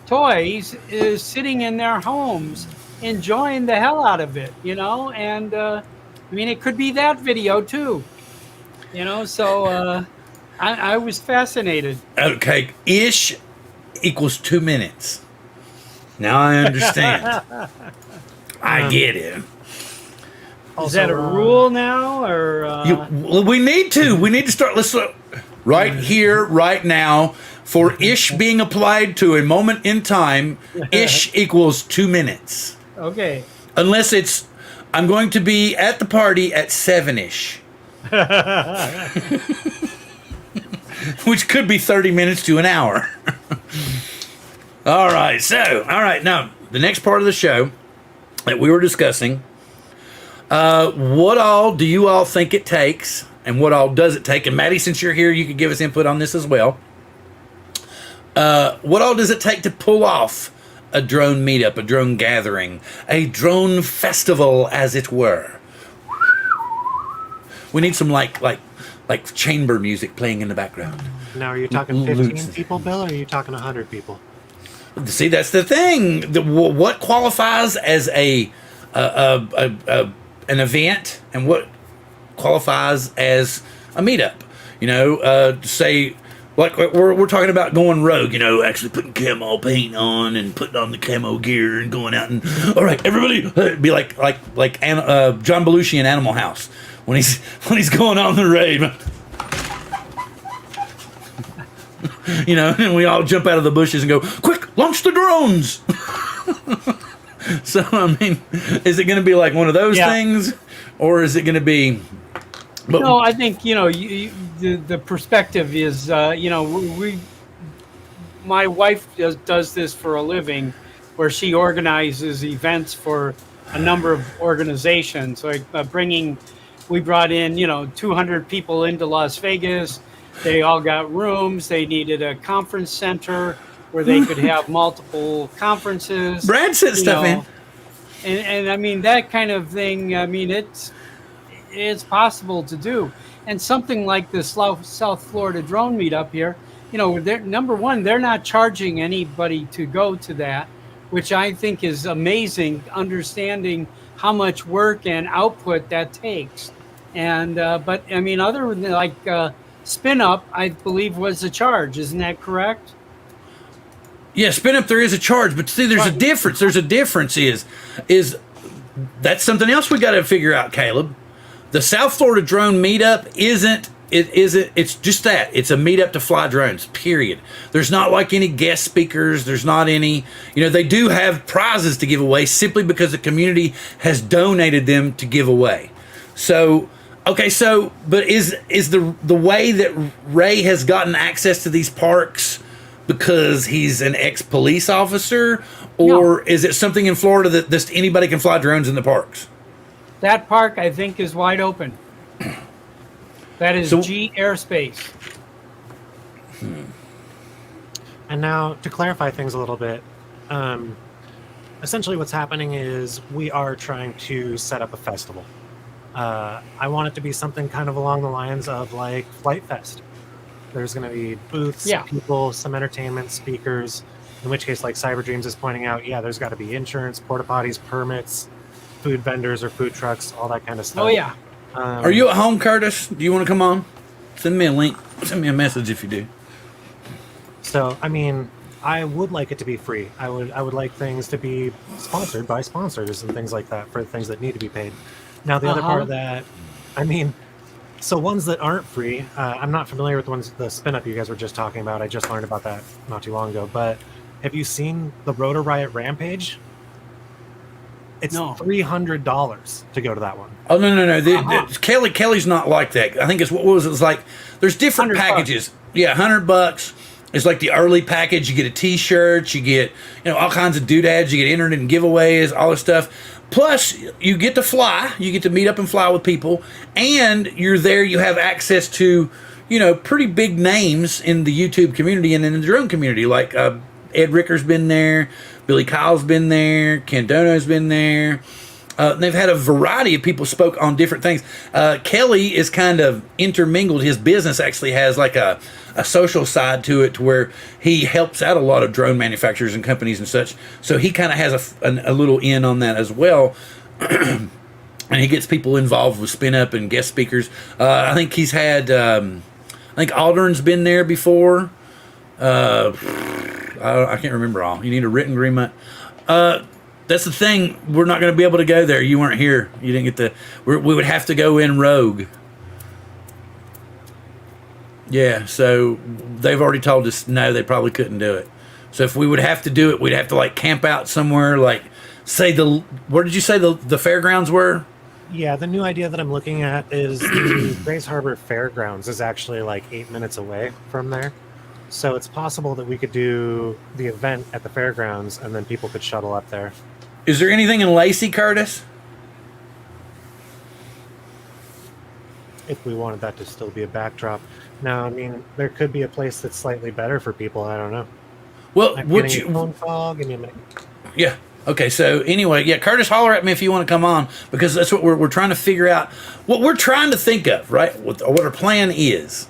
toys sitting in their homes, enjoying the hell out of it, you know? And, I mean, it could be that video too, you know? So I was fascinated. Okay, ish equals 2 minutes. Now I understand. I get it. Is that a rule now, or Well, we need to start. Let's right here, right now, for ish being applied to a moment in time. Ish equals 2 minutes. Okay. Unless it's, I'm going to be at the party at 7-ish. Which could be 30 minutes to an hour. All right. Now, the next part of the show that we were discussing, what all do you all think it takes, and what all does it take? And Maddie, since you're here, you could give us input on this as well. What all does it take to pull off a drone meetup, a drone gathering, a drone festival, as it were? We need some like chamber music playing in the background. Now, are you talking 15 people, Bill, or are you talking 100 people? See, that's the thing. What qualifies as an event, and what qualifies as a meetup? You know, say, like we're talking about going rogue. You know, actually putting camo paint on and putting on the camo gear and going out and all right, everybody, be like John Belushi in Animal House when he's going on the raid. You know, and we all jump out of the bushes and go, quick, launch the drones. So, I mean, is it going to be like one of those things, or is it going to be? No, I think, you know, the perspective is, you know, my wife does this for a living, where she organizes events for a number of organizations. Like we brought in, you know, 200 people into Las Vegas. They all got rooms. They needed a conference center where they could have multiple conferences. Brad sent stuff in. And I mean, that kind of thing, I mean, it's possible to do. And something like the South Florida drone meetup here, you know, number one, they're not charging anybody to go to that, which I think is amazing, understanding how much work and output that takes. And, but I mean, other than like, Spin Up, I believe, was a charge. Isn't that correct? Yeah, Spin Up, there is a charge, but see, there's a difference. There's a difference is that's something else we got to figure out, Caleb. The South Florida Drone Meetup it's just that. It's a meetup to fly drones, period. There's not like any guest speakers. There's not any, you know, they do have prizes to give away simply because the community has donated them to give away. So, okay, so, but is the way that Ray has gotten access to these parks because he's an ex-police officer, or is it something in Florida that just anybody can fly drones in the parks? That park, I think, is wide open. That is G airspace. And now, to clarify things a little bit, essentially what's happening is we are trying to set up a festival. I want it to be something kind of along the lines of like Flight Fest. There's going to be booths, people, some entertainment, speakers, in which case, like Cyber Dreams is pointing out, there's got to be insurance, porta potties, permits, food vendors or food trucks, all that kind of stuff. Oh, yeah. Are you at home, Curtis? Do you want to come on? Send me a link. Send me a message if you do. So, I mean, I would like it to be free. I would like things to be sponsored by sponsors and things like that for things that need to be paid. Now, the other part of that, I mean, so ones that aren't free, I'm not familiar with the Spin Up you guys were just talking about. I just learned about that not too long ago. But have you seen the Rotor Riot Rampage? It's No. $300 to go to that one. Oh no! Kelly's not like that. I think it's what was it? It's like there's different $100. packages. Yeah, $100. It's like the early package. You get a T-shirt. You get all kinds of doodads. You get entered in giveaways, all this stuff. Plus, you get to fly. You get to meet up and fly with people, and you're there. You have access to pretty big names in the YouTube community and in the drone community. Like Ed Ricker's been there, Billy Kyle's been there, Ken Dono's been there. They've had a variety of people spoke on different things. Kelly is kind of intermingled. His business actually has like a social side to it, to where he helps out a lot of drone manufacturers and companies and such. So he kind of has a little in on that as well. And he gets people involved with Spin Up and guest speakers. I think he's had, I think Aldrin's been there before. I can't remember all. You need a written agreement. That's the thing. We're not going to be able to go there. You weren't here. You didn't get the. We would have to go in rogue. Yeah, so they've already told us no, they probably couldn't do it. So if we would have to do it, we'd have to like camp out somewhere, like say where did you say the fairgrounds were? Yeah, the new idea that I'm looking at is the Grays Harbor Fairgrounds is actually like 8 minutes away from there. So it's possible that we could do the event at the fairgrounds and then people could shuttle up there. Is there anything in Lacey, Curtis? If we wanted that to still be a backdrop. Now, I mean, there could be a place that's slightly better for people. I don't know. Well, Like would getting you? a phone fog and Yeah. Okay. So anyway, yeah, Curtis, holler at me if you want to come on, because that's what we're trying to figure out. What we're trying to think of, right? What our plan is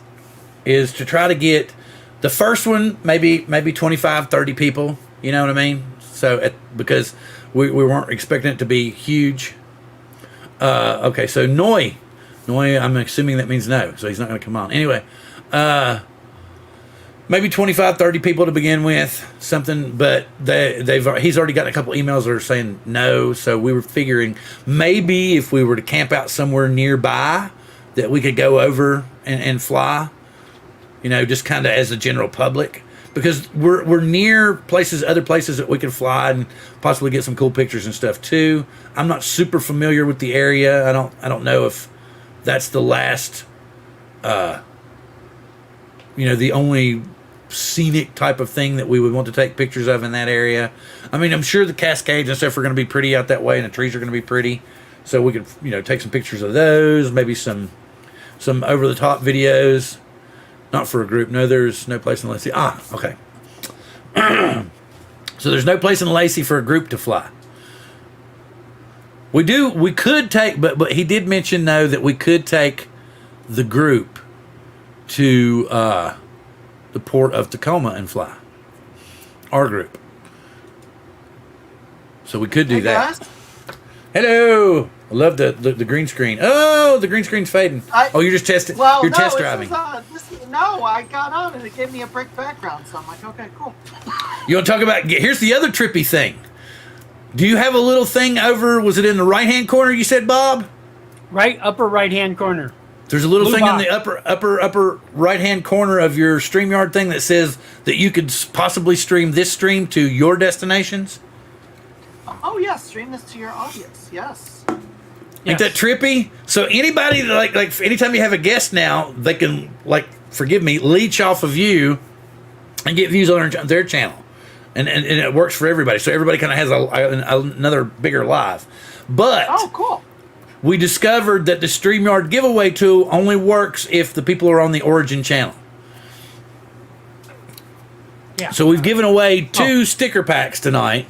to try to get the first one, maybe 25, 30 people. You know what I mean? So because we weren't expecting it to be huge. Okay. So Noy, I'm assuming that means no. So he's not going to come on. Anyway, maybe 25, 30 people to begin with, something, but he's already got a couple emails that are saying no. So we were figuring maybe if we were to camp out somewhere nearby that we could go over and fly, just kind of as a general public, because we're near other places that we can fly and possibly get some cool pictures and stuff too. I'm not super familiar with the area. I don't know if that's the last, the only scenic type of thing that we would want to take pictures of in that area. I mean, I'm sure the Cascades and stuff are going to be pretty out that way, and the trees are going to be pretty, so we could take some pictures of those, maybe some over the top videos. Not for a group. No, there's no place in Lacey. Okay. So there's no place in Lacey for a group to fly. We could take, but he did mention though that we could take the group to the port of Tacoma and fly. Our group. So we could do that. Guys? Hello. I love the green screen. Oh, the green screen's fading. You're just testing. Well, you're no, test driving. No, I got on and it gave me a brick background, so I'm like, okay, cool. You want to talk about? Here's the other trippy thing. Do you have a little thing over? Was it in the right-hand corner? You said, Bob. Right upper right-hand corner. There's a little Blue thing box. in the upper right-hand corner of your StreamYard thing that says that you could possibly stream this stream to your destinations. Oh yes, stream this to your audience. Yes. Ain't that trippy? So anybody like anytime you have a guest now, they can forgive me, leech off of you and get views on their channel, and it works for everybody. So everybody kind of has another bigger live. But Oh, cool. we discovered that the StreamYard giveaway tool only works if the people are on the Origin channel. Yeah. So we've given away 2 sticker packs tonight,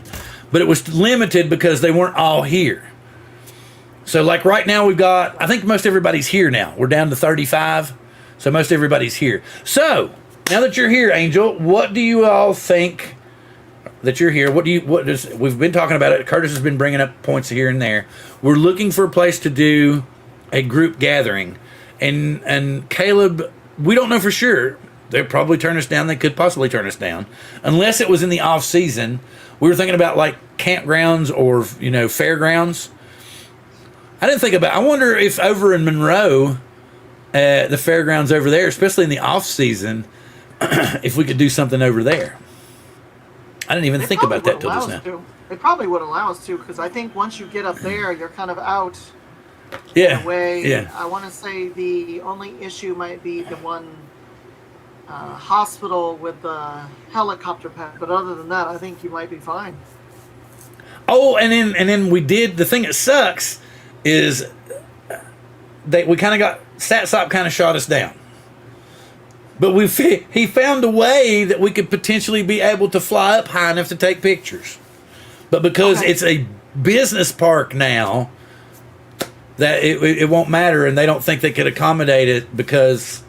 but it was limited because they weren't all here. So right now we've got, I think most everybody's here now. We're down to 35. So most everybody's here. So now that you're here, Angel, what do you all think that you're here? We've been talking about it. Curtis has been bringing up points here and there. We're looking for a place to do a group gathering, and Caleb, we don't know for sure. They'll probably turn us down. They could possibly turn us down unless it was in the off season. We were thinking about campgrounds or fairgrounds. I wonder if over in Monroe, the fairgrounds over there, especially in the off season, if we could do something over there. I didn't even think about that till just now. They probably would allow us to, because I think once you get up there, you're kind of out. Yeah. In a way. Yeah. I want to say the only issue might be the one hospital with the helicopter pad, but other than that, I think you might be fine. Oh, and then we did the thing that sucks is we kind of got StatSop kind of shot us down, but he found a way that we could potentially be able to fly up high enough to take pictures, but because it's a business park now, that it won't matter, and they don't think they could accommodate it because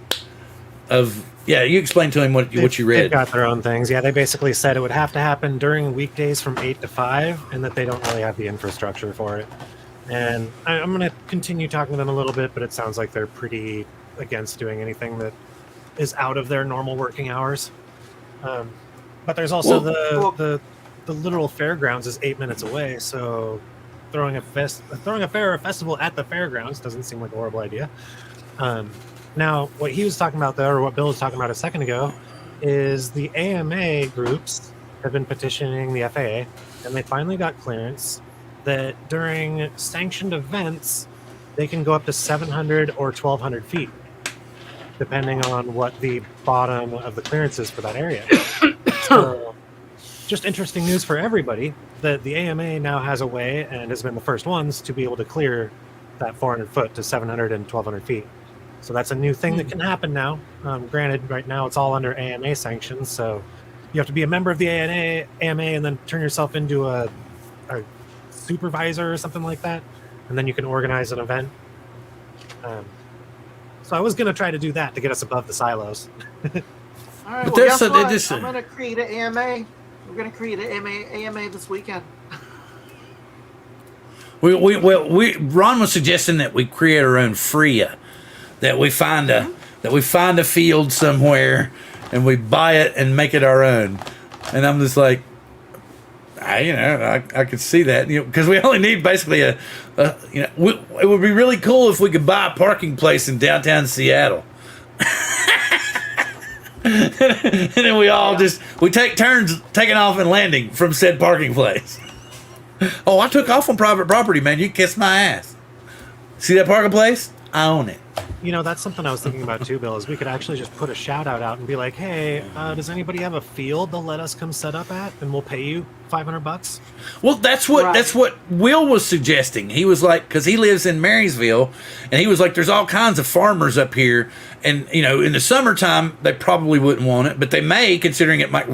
of. Yeah, you explained to him what you read. They've got their own things. Yeah, they basically said it would have to happen during weekdays from 8 to 5, and that they don't really have the infrastructure for it. And I'm going to continue talking to them a little bit, but it sounds like they're pretty against doing anything that is out of their normal working hours. But there's also the literal fairgrounds is 8 minutes away, so throwing a fair or a festival at the fairgrounds doesn't seem like a horrible idea. Now, what he was talking about, though, or what Bill was talking about a second ago, is the AMA groups have been petitioning the FAA, and they finally got clearance that during sanctioned events, they can go up to 700 or 1,200 feet, depending on what the bottom of the clearance is for that area. So, just interesting news for everybody that the AMA now has a way, and has been the first ones, to be able to clear that 400 foot to 700 and 1,200 feet. So that's a new thing that can happen now. Granted, right now it's all under AMA sanctions, so you have to be a member of the AMA and then turn yourself into a supervisor or something like that, and then you can organize an event. So I was going to try to do that to get us above the silos. All right, But well, guess there's what? a- I'm going to create an AMA. We're going to create an AMA this weekend. Ron was suggesting that we create our own FRIA, that we find a field somewhere and we buy it and make it our own. And I'm just like, I could see that, because we only need basically it would be really cool if we could buy a parking place in downtown Seattle. And then we take turns taking off and landing from said parking place. Oh, I took off on private property, man. You can kiss my ass. See that parking place? I own it. That's something I was thinking about too, Bill, is we could actually just put a shout out and be like, hey, does anybody have a field to let us come set up at, and we'll pay you $500? Well, that's what Will was suggesting. He was like, because he lives in Marysville, and he was like, there's all kinds of farmers up here, and in the summertime they probably wouldn't want it, but they may, considering it might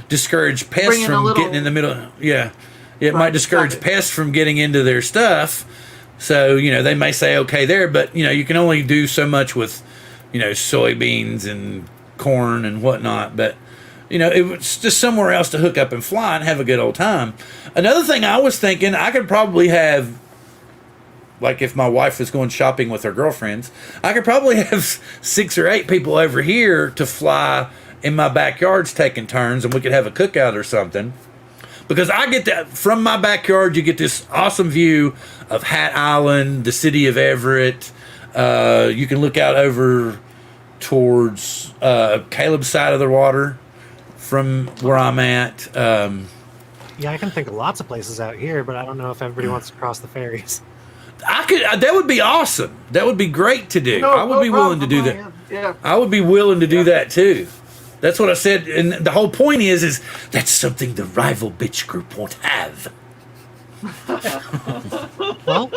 discourage pests from getting in the middle. Yeah, it might discourage pests from getting into their stuff. So, they may say okay there, but, you can only do so much with, soybeans and corn and whatnot. But, it's just somewhere else to hook up and fly and have a good old time. Another thing I was thinking, I could probably have, like if my wife was going shopping with her girlfriends, I could probably have 6 or 8 people over here to fly in my backyards taking turns, and we could have a cookout or something. Because I get that from my backyard, you get this awesome view of Hat Island, the city of Everett. You can look out over towards Caleb's side of the water from where I'm at. Yeah, I can think of lots of places out here, but I don't know if everybody wants to cross the ferries. That would be awesome. That would be great to do. I would be willing to do that. Yeah. I would be willing to do that too. That's what I said, and the whole point is that's something the rival bitch group won't have. Well,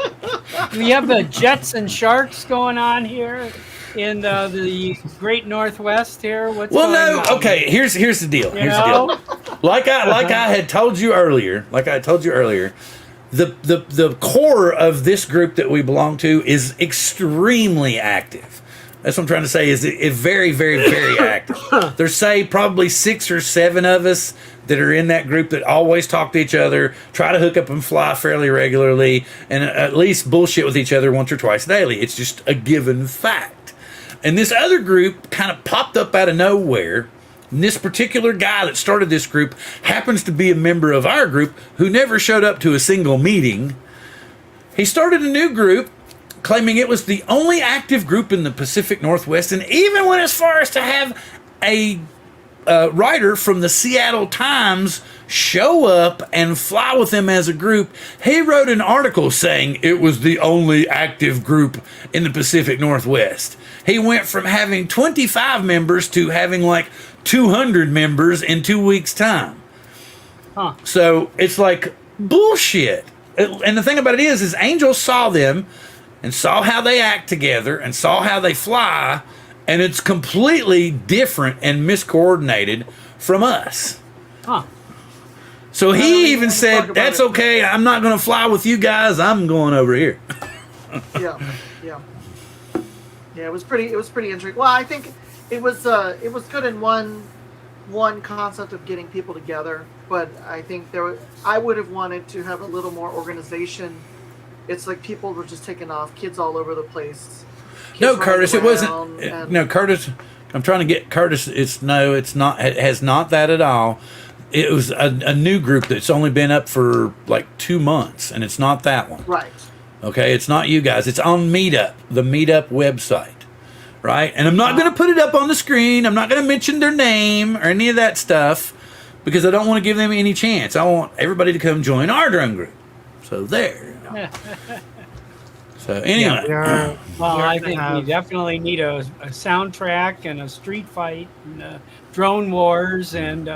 We have the Jets and Sharks going on here in the Great Northwest here. What's going on? Okay. Here's the deal. You Here's know? the deal. Like I had told you earlier. The core of this group that we belong to is extremely active. That's what I'm trying to say, is very, very, very active. There's, say, probably 6 or 7 of us that are in that group that always talk to each other, try to hook up and fly fairly regularly, and at least bullshit with each other once or twice daily. It's just a given fact. And this other group kind of popped up out of nowhere. And this particular guy that started this group happens to be a member of our group who never showed up to a single meeting. He started a new group, claiming it was the only active group in the Pacific Northwest, and even went as far as to have a writer from the Seattle Times show up and fly with them as a group. He wrote an article saying it was the only active group in the Pacific Northwest. He went from having 25 members to having like 200 members in 2 weeks' time. Huh. So it's like bullshit. And the thing about it is Angel saw them and saw how they act together and saw how they fly, and it's completely different and miscoordinated from us. Huh. So don't he even even wanna talk said, about "That's it." okay. I'm not going to fly with you guys. I'm going over here." Yeah, yeah, yeah. It was pretty interesting. Well, I think it was good in one concept of getting people together, but I think I would have wanted to have a little more organization. It's like people were just taking off, kids all over the place. No, Kids Curtis, it running wasn't. around, and- No, Curtis. I'm trying to get Curtis. It's not. It has not that at all. It was a new group that's only been up for like 2 months, and it's not that one. Right. Okay, it's not you guys. It's on Meetup, the Meetup website, right? And I'm not going to put it up on the screen. I'm not going to mention their name or any of that stuff because I don't want to give them any chance. I want everybody to come join our drone group. So there. So anyway, we are, Well, we are I gonna think we have- definitely need a soundtrack and a street fight and drone wars and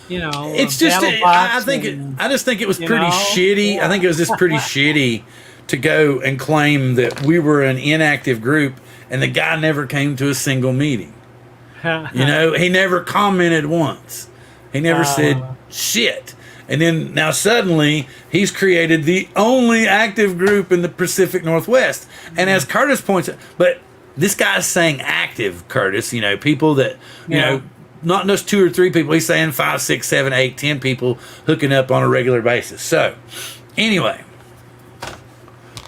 it's just battle I box think and- I just think it was you pretty know? shitty. I think it was just pretty shitty to go and claim that we were an inactive group and the guy never came to a single meeting. You know, he never commented once. He never said shit. And then now suddenly he's created the only active group in the Pacific Northwest. And as Curtis points out, but this guy's saying active, Curtis, you know, people that, you Yeah. know, not just 2 or 3 people. He's saying 5, 6, 7, 8, 10 people hooking up on a regular basis. So anyway,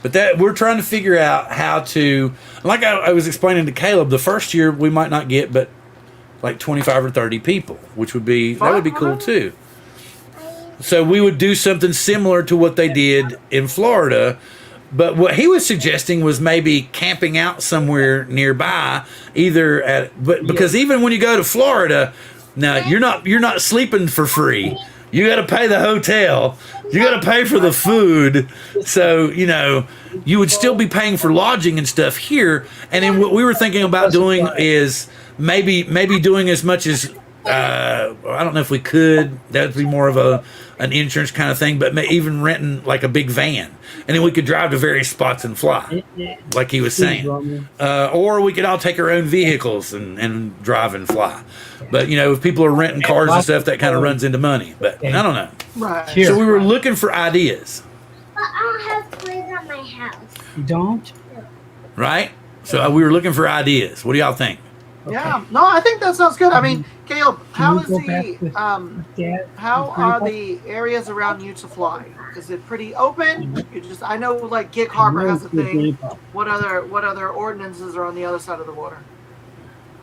but that we're trying to figure out how to, like I was explaining to Caleb, the first year we might not get but like 25 or 30 people, which would be, that would be cool too. So we would do something similar to what they did in Florida. But what he was suggesting was maybe camping out somewhere nearby, either at, but because even when you go to Florida, now you're not sleeping for free. You got to pay the hotel. You got to pay for the food. So, you know, you would still be paying for lodging and stuff here. And then what we were thinking about doing is maybe doing as much as, I don't know if we could, that would be more of an insurance kind of thing, but even renting like a big van. And then we could drive to various spots and fly, like he was saying. Or we could all take our own vehicles and drive and fly. But, you know, if people are renting cars and stuff, that kind of runs into money. But I don't know. Right. Here. So we were looking for ideas, But I don't have toys at my house. You don't? right? So we were looking for ideas. What do y'all think? Yeah. No, I think that sounds good. I mean, Caleb, how Can is we go back the Dad, how are the areas around you to fly? Is it pretty open? I know like Gig Harbor has a thing. What other ordinances are on the other side of the water?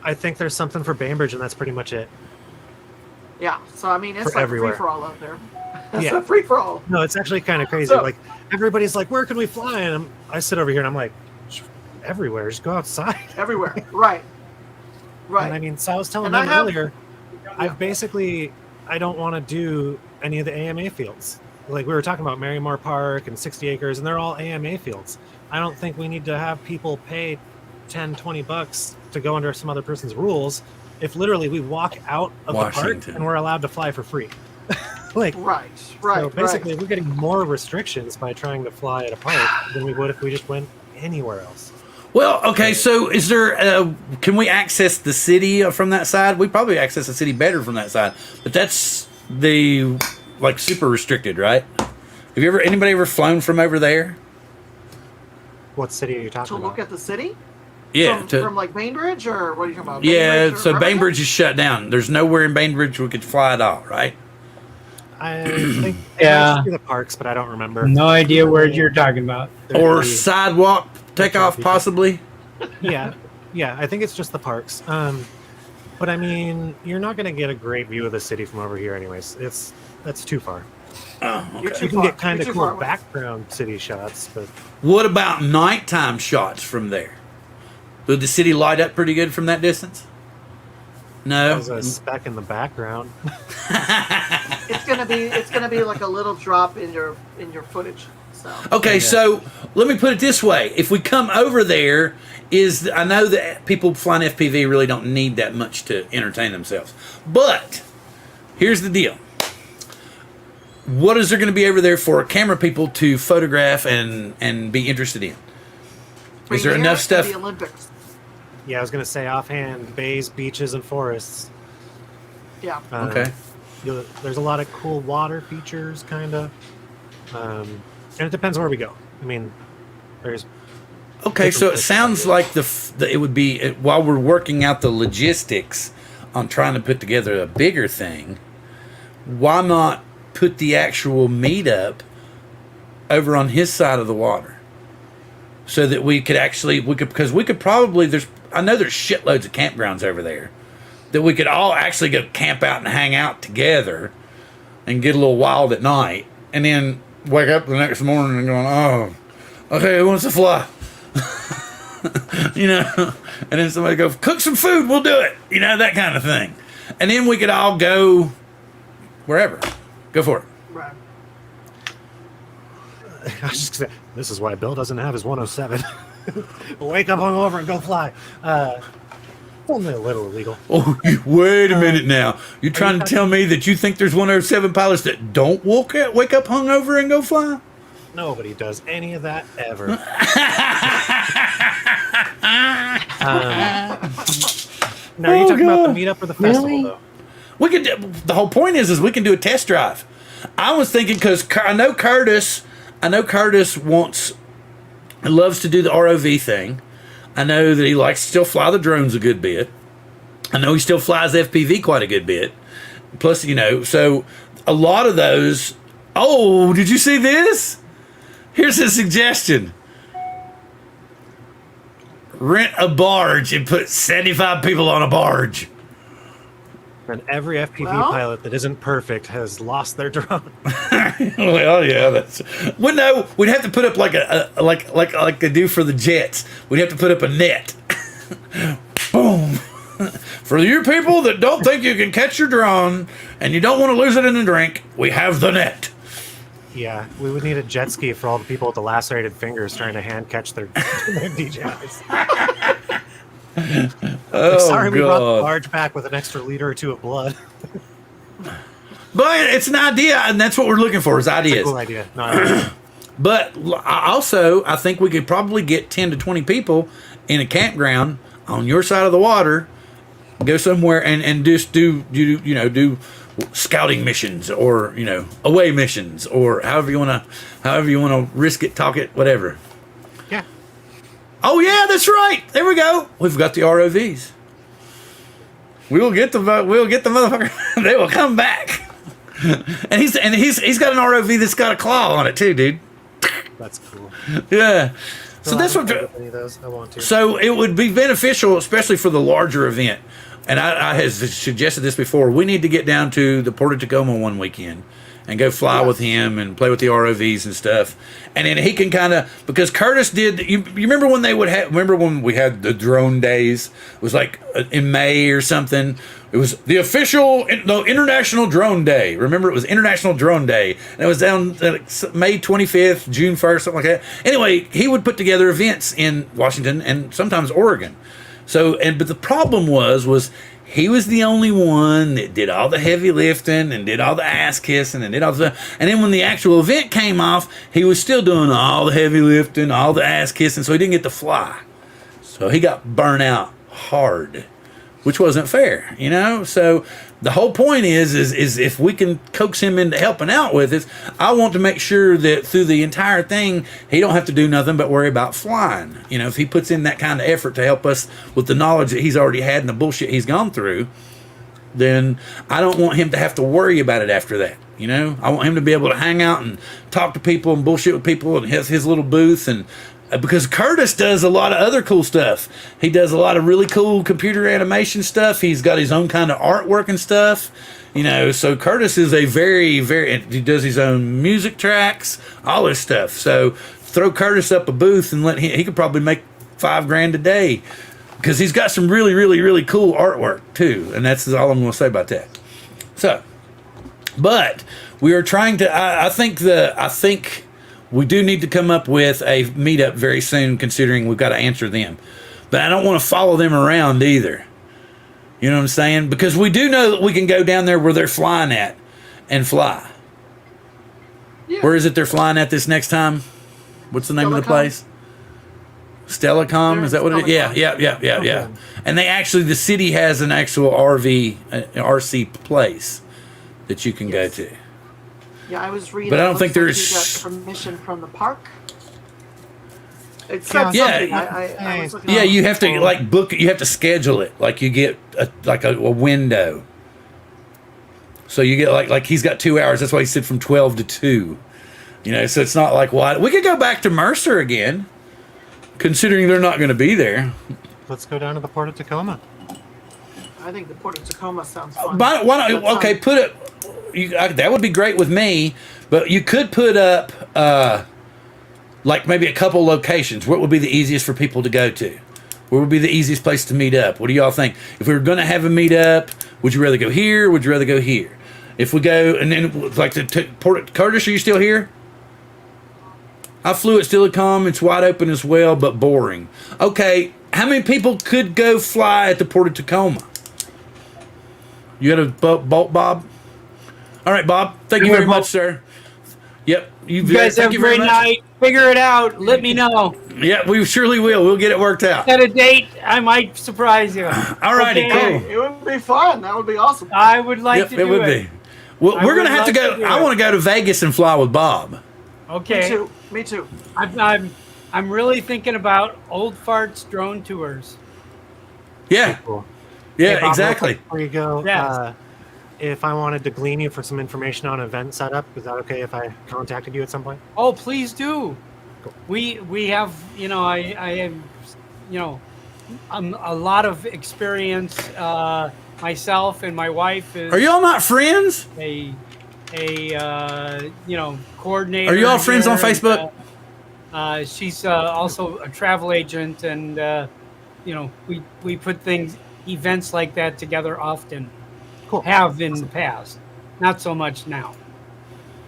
I think there's something for Bainbridge, and that's pretty much it. Yeah. So I mean, it's For like everywhere. free for all out there. It's Yeah. a free for all. No, it's actually kind of crazy. So- Like everybody's like, "Where can we fly?" And I sit over here and I'm like, "Everywhere. Just go outside." Everywhere. Right. Right. And I mean, so I was telling And I them have- earlier, I don't want to do any of the AMA fields. Like we were talking about Marymore Park and 60 acres, and they're all AMA fields. I don't think we need to have people pay 10, 20 bucks to go under some other person's rules if literally we walk out of the park Washington. and we're allowed to fly for free. Like, Right. so basically we're getting more restrictions by trying to fly at a park than we would if we just went anywhere else. Well, okay, so is there, can we access the city from that side? We probably access the city better from that side, but that's like super restricted, right? Have anybody ever flown from over there? What city are you to talking look about? at the city. Yeah, From like Bainbridge, or what are you talking about? yeah. Bainbridge or So Birmingham? Bainbridge is shut down. There's nowhere in Bainbridge we could fly at all, right? I think Yeah. the parks, but I don't remember. No idea where you're talking about. Or sidewalk takeoff, possibly. yeah, I think it's just the parks. But I mean, you're not going to get a great view of the city from over here, anyways. That's too far. Oh, You're okay. too You can far. get kind You're of too far cool away. background city shots, but What about nighttime shots from there? Would the city light up pretty good from that distance? No. There's a speck in the background. It's gonna be like a little drop in your footage. So Okay, so let me put it this way: if we come over there, I know that people flying FPV really don't need that much to entertain themselves, but here's the deal: what is there going to be over there for camera people to photograph and be interested in? Is there enough stuff? The Olympics. Yeah, I was gonna say offhand, bays, beaches, and forests. Yeah. Okay. There's a lot of cool water features, kind of, and it depends where we go. I mean, there's Okay, so it sounds like it would be while we're working out the logistics on trying to put together a bigger thing. Why not put the actual meetup over on his side of the water, so that we could probably I know there's shitloads of campgrounds over there that we could all actually go camp out and hang out together and get a little wild at night, and then wake up the next morning and going, oh, okay, who wants to fly? You know, and then somebody go, cook some food, we'll do it, you know, that kind of thing. And then we could all go wherever. Go for it. Right. I was just gonna say, this is why Bill doesn't have his 107. Wake up hungover and go fly. It's only a little illegal. Oh, wait a minute now. You're trying to tell me that you think there's 107 pilots that don't wake up hungover and go fly? Nobody does any of that ever. Now, are you talking about the meetup or the festival, though? We could. The whole point is we can do a test drive. I was thinking because I know Curtis loves to do the ROV thing. I know that he likes to still fly the drones a good bit. I know he still flies FPV quite a good bit. Plus, you know, so a lot of those. Oh, did you see this? Here's a suggestion. Rent a barge and put 75 people on a barge. And every FPV pilot that isn't perfect has lost their drone. Well, yeah, well, no, we'd have to put up like they do for the jets. We'd have to put up a net. Boom. For you people that don't think you can catch your drone and you don't want to lose it in a drink, we have the net. Yeah, we would need a jet ski for all the people with the lacerated fingers trying to hand catch their DJIs. Oh, sorry, we brought God. the barge back with an extra liter or two of blood. But it's an idea, and that's what we're looking for is ideas. Cool idea. No, But also, I think we could probably get 10 to 20 people in a campground on your side of the water, go somewhere and just do scouting missions or, you know, away missions or however you want to risk it, talk it, whatever. yeah. Oh yeah, that's right. There we go. We've got the ROVs. We'll get the motherfucker. They will come back. And he's got an ROV that's got a claw on it too, dude. That's cool. Yeah. So No, that's I what. don't have any of those. I want to. So it would be beneficial, especially for the larger event. And I have suggested this before. We need to get down to the Port of Tacoma one weekend and go fly with him and play with the ROVs and stuff. And then he can kind of, because Curtis did, you remember when remember when we had the drone days? It was like in May or something. It was the official, International Drone Day. Remember, it was International Drone Day. And it was down May 25th, June 1st, something like that. Anyway, he would put together events in Washington and sometimes Oregon. So, but the problem was he was the only one that did all the heavy lifting and did all the ass kissing and did all the stuff. And then when the actual event came off, he was still doing all the heavy lifting, all the ass kissing, so he didn't get to fly. So he got burnt out hard, which wasn't fair, you know? So the whole point is if we can coax him into helping out with it, I want to make sure that through the entire thing, he don't have to do nothing but worry about flying. You know, if he puts in that kind of effort to help us with the knowledge that he's already had and the bullshit he's gone through, then I don't want him to have to worry about it after that. You know, I want him to be able to hang out and talk to people and bullshit with people and has his little booth. And because Curtis does a lot of other cool stuff. He does a lot of really cool computer animation stuff. He's got his own kind of artwork and stuff. You know, so Curtis is a very, he does his own music tracks, all this stuff. So throw Curtis up a booth and he could probably make $5,000 a day because he's got some really, really, really cool artwork too, and that's all I'm going to say about that. So, but we are trying to. I think we do need to come up with a meetup very soon, considering we've got to answer them. But I don't want to follow them around either. You know what I'm saying? Because we do know that we can go down there where they're flying at and fly. Yeah. Where is it they're flying at this next time? What's the name of the place? Stellacom, is that what it is? Yeah. And they actually, the city has an actual RC place that you can go to. Yeah, I was reading. But I don't think you there's got permission from the park. It Yeah. said something. I was looking Yeah, on- you have to like book. You have to schedule it. Like you get a window. So you get like he's got 2 hours. That's why he said from 12 to 2. You know, so it's not like wide. We could go back to Mercer again, considering they're not going to be there. Let's go down to the port of Tacoma. I think the Port of Tacoma sounds fun. Why not, That okay, sounds- put it. That would be great with me, but you could put up like maybe a couple locations. What would be the easiest for people to go to? Where would be the easiest place to meet up? What do y'all think? If we were going to have a meetup, would you rather go here? Would you rather go here? If we go and then like the Port Curtis, are you still here? I flew at Stellacom. It's wide open as well, but boring. Okay, how many people could go fly at the Port of Tacoma? You got a bolt, Bob? All right, Bob. Thank you very much, sir. Yep. You guys have a great night. Figure it out. Let me know. Yeah, we surely will. We'll get it worked out. Set a date. I might surprise you. All righty, Okay. cool. It would be fun. That would be awesome. I would like Yep, to do it would be. Well, I we're going to would have to like go. to do I it. want to go to Vegas and fly with Bob. Me Okay. too. Me too. I'm really thinking about Old Farts drone tours. Yeah. Cool. Yeah, Hey, Bob, real exactly. quick Before you go, Yes. if I wanted to glean you for some information on event setup, is that okay if I contacted you at some point? Oh, please do. We have, I have, a lot of experience. Myself and my wife is Are y'all not friends? a coordinator. Are y'all friends on here, and, Facebook? She's also a travel agent, and we put events like that together often. Cool. Have in the past, not so much now.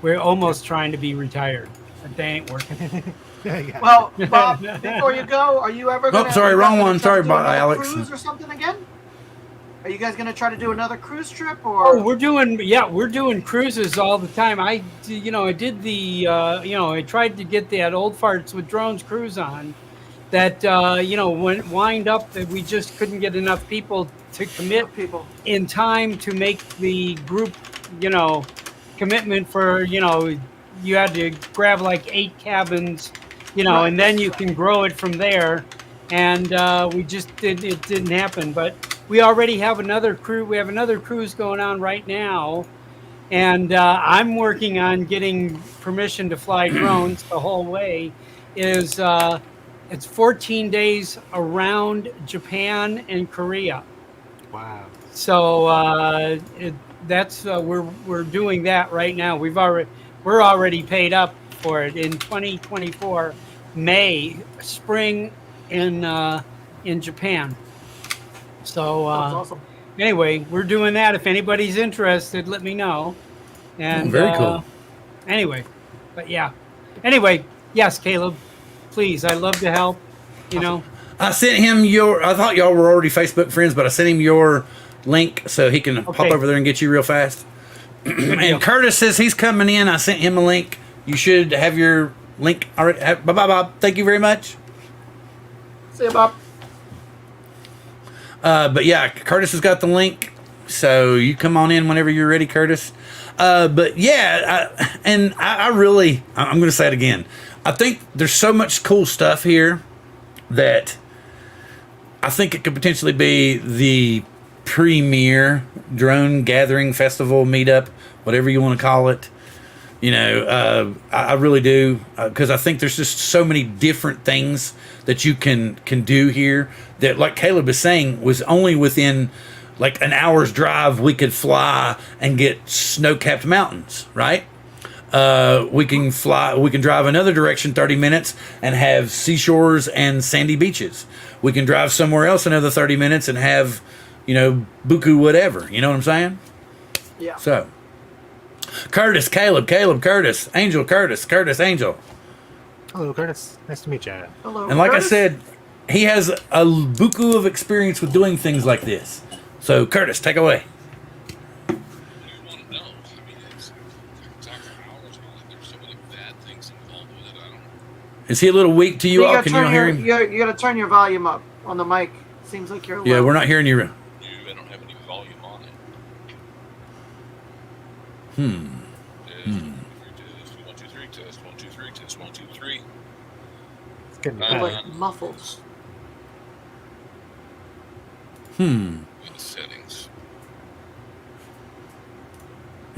We're almost trying to be retired, but they ain't working. Yeah. Well, Bob, before you go, are you ever going to... sorry, wrong one. Sorry, Alex. Cruise or something again? Are you guys going to try to do another cruise trip, or... Oh, we're doing cruises all the time. I did the I tried to get that Old Farts with Drones cruise on. That wind up that we just couldn't get enough people to commit people in time to make the group, commitment for, you had to grab like 8 cabins, Right. and then you can grow it from there. And it didn't happen. But we already have another crew. We have another cruise going on right now. And I'm working on getting permission to fly drones the whole way. It's 14 days around Japan and Korea. Wow. So we're doing that right now. We're already paid up for it in 2024 May spring in Japan. So That's awesome. anyway, we're doing that. If anybody's interested, let me know. And Very cool. Anyway, but yeah. Anyway, yes, Caleb, please. I love to help. I sent him I thought y'all were already Facebook friends, but I sent him your link so he can pop Okay. over there and get you real fast. And Curtis says he's coming in. I sent him a link. You should have your link already. Bye-bye, Bob. Thank you very much. See you, Bob. But yeah, Curtis has got the link. So you come on in whenever you're ready, Curtis. But yeah, I'm going to say it again. I think there's so much cool stuff here that I think it could potentially be the premier drone gathering festival meetup, whatever you want to call it. I really do, because I think there's just so many different things that you can do here that, like Caleb is saying, was only within like an hour's drive we could fly and get snow-capped mountains, right? We can fly. We can drive another direction 30 minutes and have seashores and sandy beaches. We can drive somewhere else another 30 minutes and have, buku whatever. You know what I'm saying? Yeah. So, Curtis, Caleb, Curtis, Angel, Curtis, Angel. Hello, Curtis. Nice to meet you. Hello. And like Curtis. I said, he has a buku of experience with doing things like this. So, Curtis, take away. Is he a little weak to you all? Can you not hear him? You got to turn your volume up on the mic. Seems like you're. Yeah, low. we're not hearing you. I don't have any volume on it. Test 1 2 3. Test 1 2 3. Test 1 2 3. It's getting You're bad. like muffled. In the settings.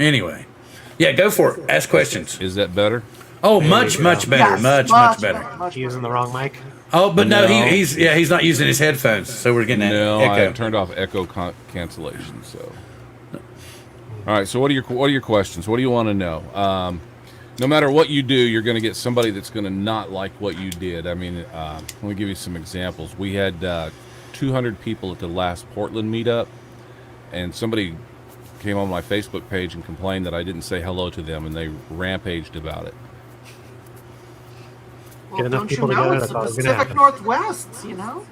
Anyway, yeah, go for it. Ask questions. Is that better? Oh, much better. Yes, Much better. much Using the wrong mic. Oh, but no, No. he's not using his headphones, so we're getting that No, I echo. turned off echo cancellation. So, all right. So, what are your questions? What do you want to know? No matter what you do, you're going to get somebody that's going to not like what you did. I mean, let me give you some examples. We had 200 people at the last Portland meetup, and somebody came on my Facebook page and complained that I didn't say hello to them, and they rampaged about it. Well, enough don't you people know together, it's that's the all that's gonna Pacific happen. Northwest? I know.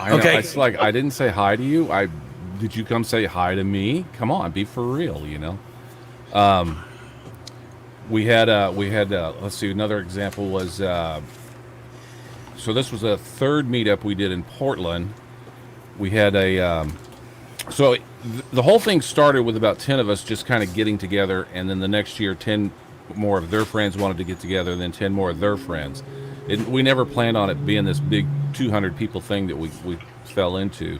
Okay. It's like I didn't say hi to you. Did you come say hi to me? Come on, be for real, We had let's see, another example was so this was a third meetup we did in Portland. We had the whole thing started with about 10 of us just kind of getting together, and then the next year 10 more of their friends wanted to get together, and then 10 more of their friends. We never planned on it being this big 200 people thing that we fell into.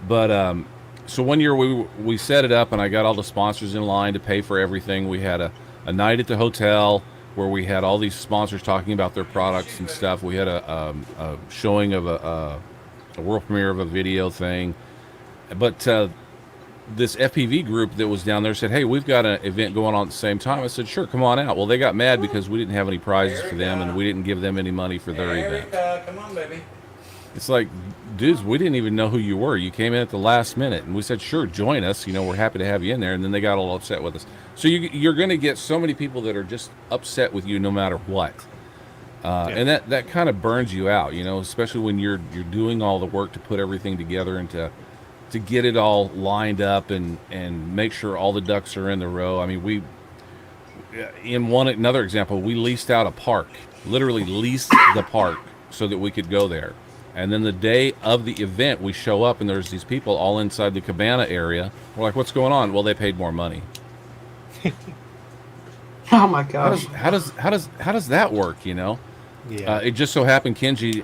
But so one year we set it up, and I got all the sponsors in line to pay for everything. We had a night at the hotel where we had all these sponsors talking about their products and stuff. We had a showing of a world premiere of a video thing. But this FPV group that was down there said, hey, we've got an event going on at the same time. I said, sure, come on out. Well, they got mad because we didn't have any prizes for them, and we didn't give them any money for their event. Come on, baby. It's like, dudes, we didn't even know who you were. You came in at the last minute, and we said, sure, join us. We're happy to have you in there. And then they got all upset with us. So you're going to get so many people that are just upset with you no matter what. And that kind of burns you out, especially when you're doing all the work to put everything together and to get it all lined up and make sure all the ducks are in the row. I mean, another example, we leased out a park, literally leased the park so that we could go there. And then the day of the event, we show up and there's these people all inside the cabana area. We're like, what's going on? Well, they paid more money. Oh my gosh. How does that work? Yeah. It just so happened Kenji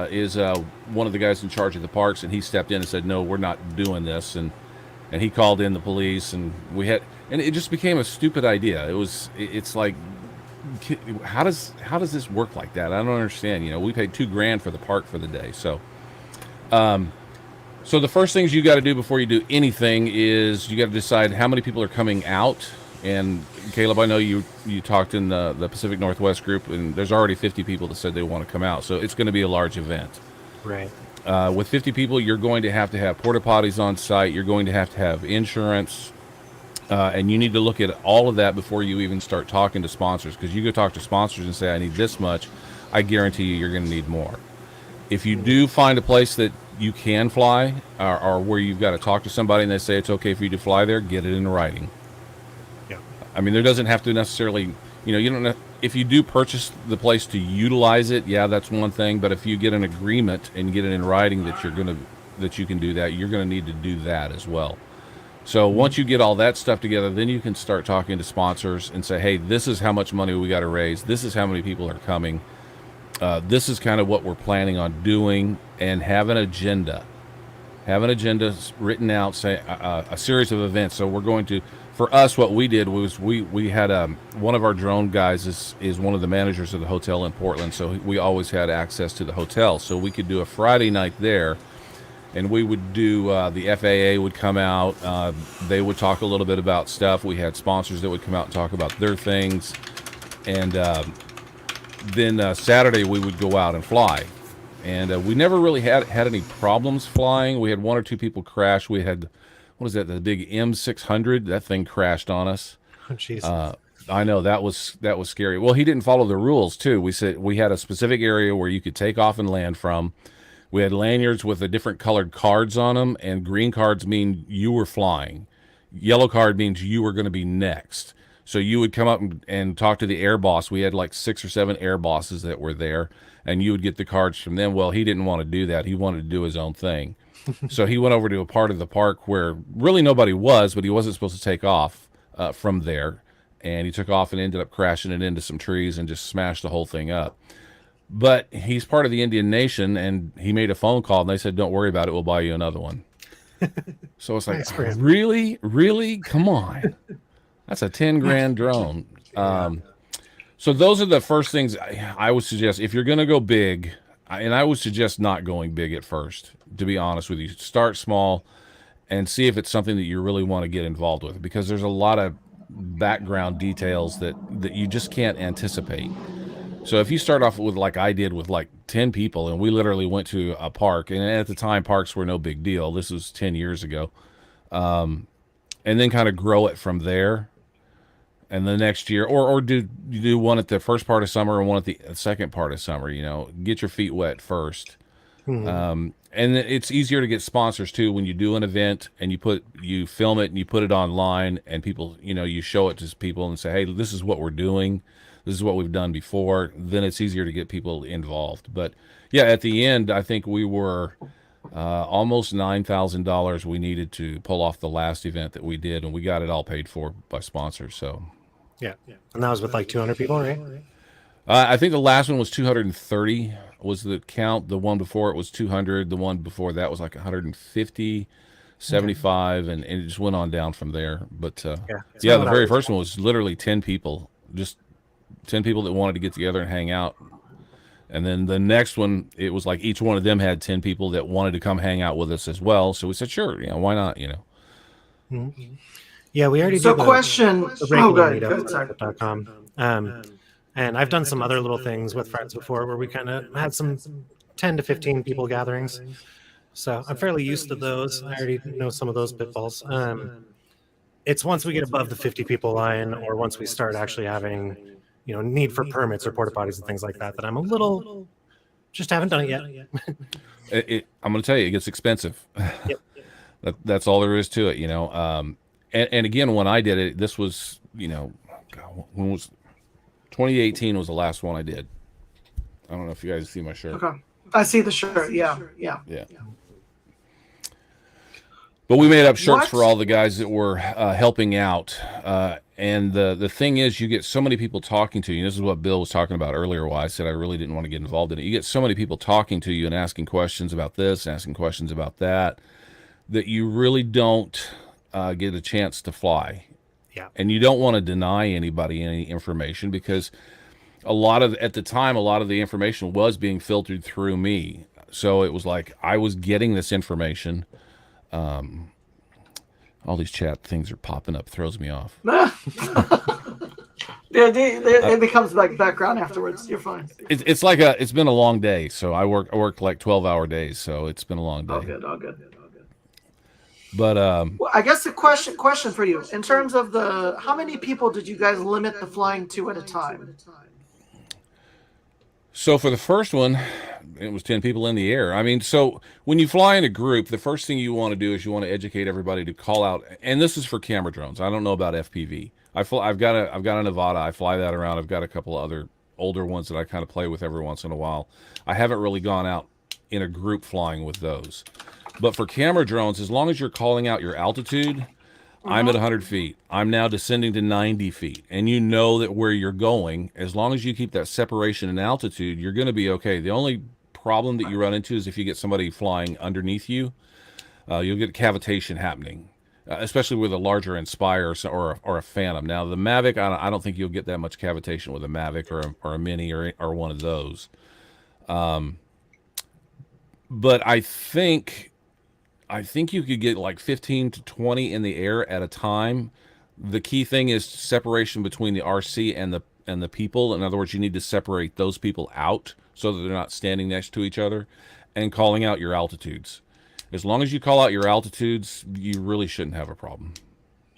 is one of the guys in charge of the parks, and he stepped in and said, no, we're not doing this. And he called in the police, and it just became a stupid idea. It's like, how does this work like that? I don't understand. We paid $2,000 for the park for the day. So the first things you got to do before you do anything is you got to decide how many people are coming out. And Caleb, I know you talked in the Pacific Northwest group, and there's already 50 people that said they want to come out. So it's going to be a large event. Right. With 50 people, you're going to have porta potties on site. You're going to have insurance. And you need to look at all of that before you even start talking to sponsors. Because you go talk to sponsors and say, I need this much, I guarantee you're going to need more. If you do find a place that you can fly, or where you've got to talk to somebody and they say it's okay for you to fly there, get it in writing. Yeah. I mean, there doesn't have to necessarily, you don't know. If you do purchase the place to utilize it, yeah, that's one thing. But if you get an agreement and get it in writing that you can do that, you're going to need to do that as well. So once you get all that stuff together, then you can start talking to sponsors and say, hey, this is how much money we got to raise. This is how many people are coming. This is kind of what we're planning on doing, and have an agenda. Have an agenda written out, say a series of events. So we're going to, for us, what we did was we had one of our drone guys is one of the managers of the hotel in Portland. So we always had access to the hotel. So we could do a Friday night there. And we would do, the FAA would come out. They would talk a little bit about stuff. We had sponsors that would come out and talk about their things. And then Saturday we would go out and fly. And we never really had any problems flying. We had 1 or 2 people crash. We had, what is that, the big M600? That thing crashed on us. Oh, jeez. I know, that was scary. Well, he didn't follow the rules too. We said we had a specific area where you could take off and land from. We had lanyards with a different colored cards on them, and green cards mean you were flying. Yellow card means you were going to be next. So you would come up and talk to the air boss. We had like 6 or 7 air bosses that were there, and you would get the cards from them. Well, he didn't want to do that. He wanted to do his own thing. So he went over to a part of the park where really nobody was, but he wasn't supposed to take off from there. And he took off and ended up crashing it into some trees and just smashed the whole thing up. But he's part of the Indian Nation, and he made a phone call, and they said, "Don't worry about it. We'll buy you another one." So it's like, Nice for him. really? Come on. That's a 10 grand drone. So those are the first things I would suggest. If you're going to go big, and I would suggest not going big at first, to be honest with you. Start small and see if it's something that you really want to get involved with, because there's a lot of background details that you just can't anticipate. So if you start off with, like I did, with like 10 people, and we literally went to a park, and at the time parks were no big deal. This was 10 years ago. And then kind of grow it from there. And the next year, or do you do one at the first part of summer and one at the second part of summer, get your feet wet first. And it's easier to get sponsors too when you do an event and you film it and you put it online, and people, you show it to people and say, hey, this is what we're doing. This is what we've done before. Then it's easier to get people involved. But yeah, at the end, I think we were almost $9,000 we needed to pull off the last event that we did, and we got it all paid for by sponsors. So Yeah. And that was with like 200 people, right? I think the last one was 230 was the count. The one before it was 200. The one before that was like 150, 75, and it just went on down from there. But the very first one was literally 10 people, just 10 people that wanted to get together and hang out. And then the next one, it was like each one of them had 10 people that wanted to come hang out with us as well. So we said, sure, why not, Yeah, we already So did question. the regular Good. meetup Sorry. at .com. And I've done some other little things with friends before where we kind of had some 10 to 15 people gatherings. So I'm fairly used to those. I already know some of those pitfalls. It's once we get above the 50 people line, or once we start actually having, need for permits or porta potties and things like that, that I'm a little, just haven't done it yet. I'm going to tell you, it gets expensive. Yep. That's all there is to it, And again, when I did it, this was, when was 2018 was the last one I did. I don't know if you guys see my shirt. Okay. I see the shirt. Yeah. But we made up shirts What? for all the guys that were helping out. And the thing is, you get so many people talking to you. And this is what Bill was talking about earlier, why I said I really didn't want to get involved in it. You get so many people talking to you and asking questions about this, asking questions about that, that you really don't get a chance to fly. Yeah. And you don't want to deny anybody any information, because at the time, a lot of the information was being filtered through me. So it was like I was getting this information. All these chat things are popping up, throws me off. It becomes like background afterwards. You're fine. It's like it's been a long day. So I worked like 12-hour days. So it's been a long day. All good. But Well, I guess the question for you, in terms of how many people did you guys limit the flying to at a time? So for the first one, it was 10 people in the air. I mean, so when you fly in a group, the first thing you want to do is you want to educate everybody to call out. And this is for camera drones. I don't know about FPV. I've got a Nevada. I fly that around. I've got a couple of other older ones that I kind of play with every once in a while. I haven't really gone out in a group flying with those. But for camera drones, as long as you're calling out your altitude, I'm at 100 feet. I'm now descending to 90 feet. And you know that where you're going, as long as you keep that separation in altitude, you're going to be okay. The only problem that you run into is if you get somebody flying underneath you, you'll get cavitation happening, especially with a larger Inspire or a Phantom. Now, the Mavic, I don't think you'll get that much cavitation with a Mavic or a Mini or one of those. But I think you could get like 15 to 20 in the air at a time. The key thing is separation between the RC and the people. In other words, you need to separate those people out so that they're not standing next to each other, and calling out your altitudes. As long as you call out your altitudes, you really shouldn't have a problem.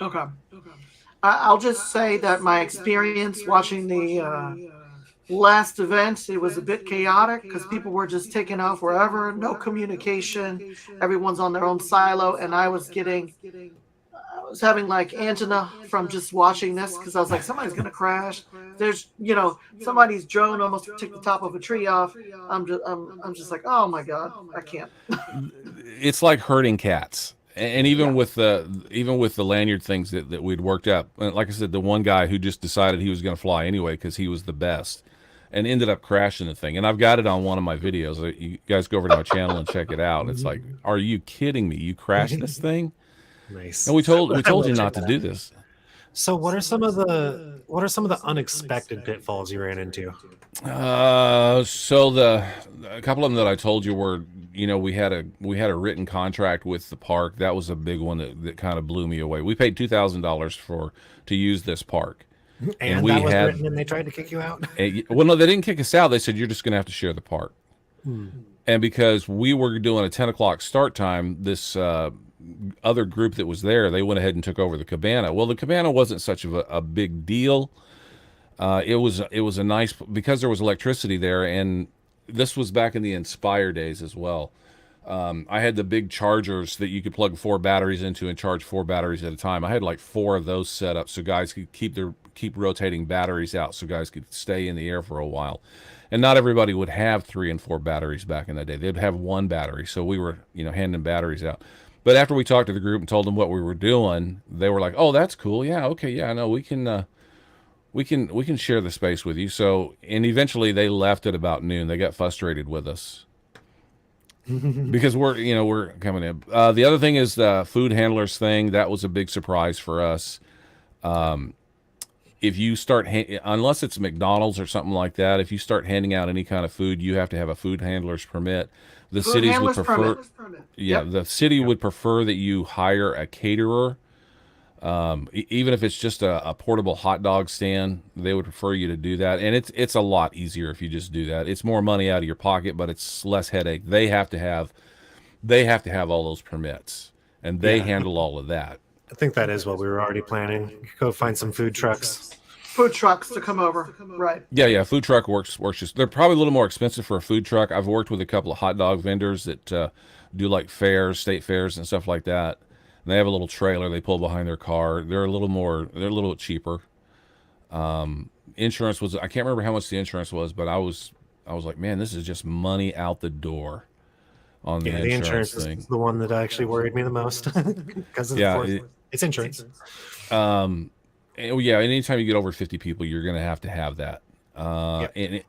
Okay. I'll just say that my experience watching the last event, it was a bit chaotic because people were just taking off wherever, no communication. Everyone's on their own silo, and I was having like angina from just watching this because I was like, somebody's gonna crash. There's, somebody's drone almost took the top of a tree off. I'm just like, oh my god, I can't. It's like herding cats. And even with the lanyard things that we'd worked up, like I said, the one guy who just decided he was going to fly anyway because he was the best, and ended up crashing the thing. And I've got it on one of my videos. You guys go over to my channel and check it out. It's like, are you kidding me? You crashed this thing? Nice. And we told you not to do this. So what are some of the unexpected pitfalls you ran into? So a couple of them that I told you were, we had a written contract with the park. That was a big one that kind of blew me away. We paid $2,000 to use this park. And we that was had written and they tried to kick you out? Well, no, they didn't kick us out. They said, you're just going to have to share the park. And because we were doing a 10 o'clock start time, this other group that was there, they went ahead and took over the cabana. Well, the cabana wasn't such a big deal. It was a nice, because there was electricity there, and this was back in the Inspire days as well. I had the big chargers that you could plug 4 batteries into and charge 4 batteries at a time. I had like 4 of those set up so guys could keep rotating batteries out so guys could stay in the air for a while. And not everybody would have 3 and 4 batteries back in the day. They'd have 1 battery, so we were handing batteries out. But after we talked to the group and told them what we were doing, they were like, "Oh, that's cool. Yeah, okay, yeah, no, we can share the space with you." So, and eventually they left at about noon. They got frustrated with us because we're coming in. The other thing is the food handlers thing. That was a big surprise for us. If you start, unless it's McDonald's or something like that, if you start handing out any kind of food, you have to have a food handler's permit. The cities would prefer, the city would prefer that you hire a caterer. Even if it's just a portable hot dog stand, they would prefer you to do that. And it's a lot easier if you just do that. It's more money out of your pocket, but it's less headache. They have to have all those permits, and they handle all of that. I think that is what we were already planning. Go find some food trucks. Food trucks to come over, right? Yeah. Food truck works. Just they're probably a little more expensive for a food truck. I've worked with a couple of hot dog vendors that do like fairs, state fairs, and stuff like that. And they have a little trailer they pull behind their car. They're a little cheaper. Insurance was, I can't remember how much the insurance was, but I was like, man, this is just money out the door on the insurance thing. Is the one that actually worried me the most because it's insurance. Anytime you get over 50 people, you're going to have that.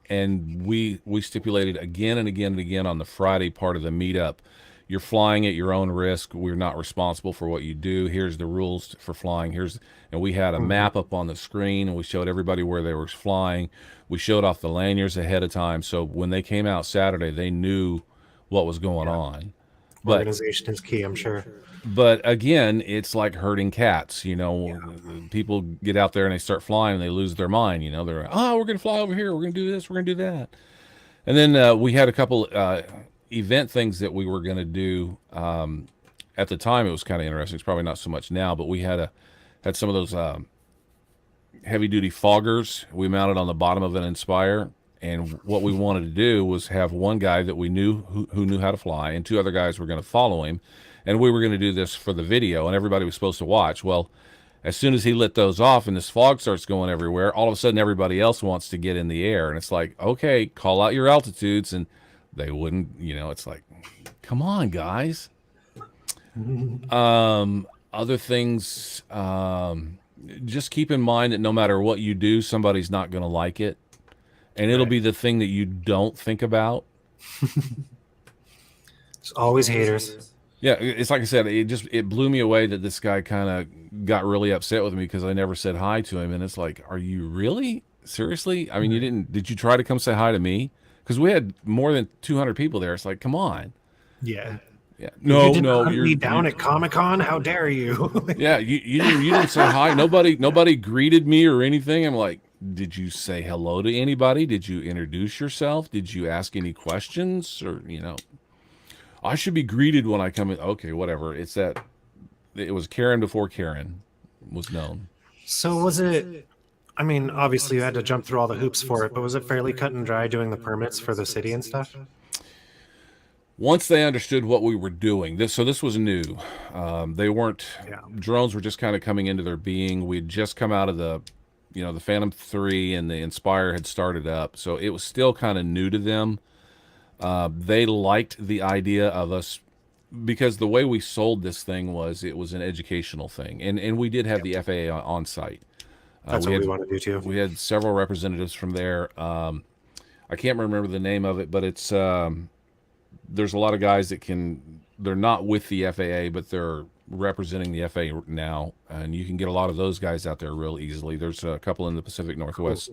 And we stipulated again and again and again on the Friday part of the meetup, you're flying at your own risk. We're not responsible for what you do. Here's the rules for flying. And we had a map up on the screen, and we showed everybody where they were flying. We showed off the lanyards ahead of time, so when they came out Saturday, they knew what was going on. But organization is key, I'm sure. But again, it's like herding cats. People get out there and they start flying and they lose their mind. They're like, we're going to fly over here. We're going to do this. We're going to do that. And then we had a couple event things that we were going to do. At the time, it was kind of interesting. It's probably not so much now, but we had some of those heavy duty foggers we mounted on the bottom of an Inspire. And what we wanted to do was have one guy that we knew who knew how to fly, and 2 other guys were going to follow him. And we were going to do this for the video, and everybody was supposed to watch. Well, as soon as he lit those off and this fog starts going everywhere, all of a sudden everybody else wants to get in the air. And it's like, okay, call out your altitudes. And they wouldn't, it's like, come on, guys. Other things, just keep in mind that no matter what you do, somebody's not going to like it. And it'll be the thing that you don't think about. It's always haters. Yeah, it's like I said, it blew me away that this guy kind of got really upset with me because I never said hi to him. And it's like, are you really? Seriously? I mean, did you try to come say hi to me? Because we had more than 200 people there. It's like, come on. Yeah. No, you didn't hunt me down at Comic-Con? How dare you? Yeah, you didn't say hi. Nobody greeted me or anything. I'm like, did you say hello to anybody? Did you introduce yourself? Did you ask any questions? Or, I should be greeted when I come in. Okay, whatever. It's that it was Karen before Karen was known. So was it? I mean, obviously you had to jump through all the hoops for it, but was it fairly cut and dry doing the permits for the city and stuff? Once they understood what we were doing, this was new. They weren't drones were just kind of coming into their being. We'd just come out of the Phantom 3 and the Inspire had started up, so it was still kind of new to them. They liked the idea of us because the way we sold this thing was it was an educational thing, and we did have the FAA on site. That's what we want to do too. We had several representatives from there. I can't remember the name of it, but it's there's a lot of guys that they're not with the FAA, but they're representing the FAA now, and you can get a lot of those guys out there real easily. There's a couple in the Pacific Northwest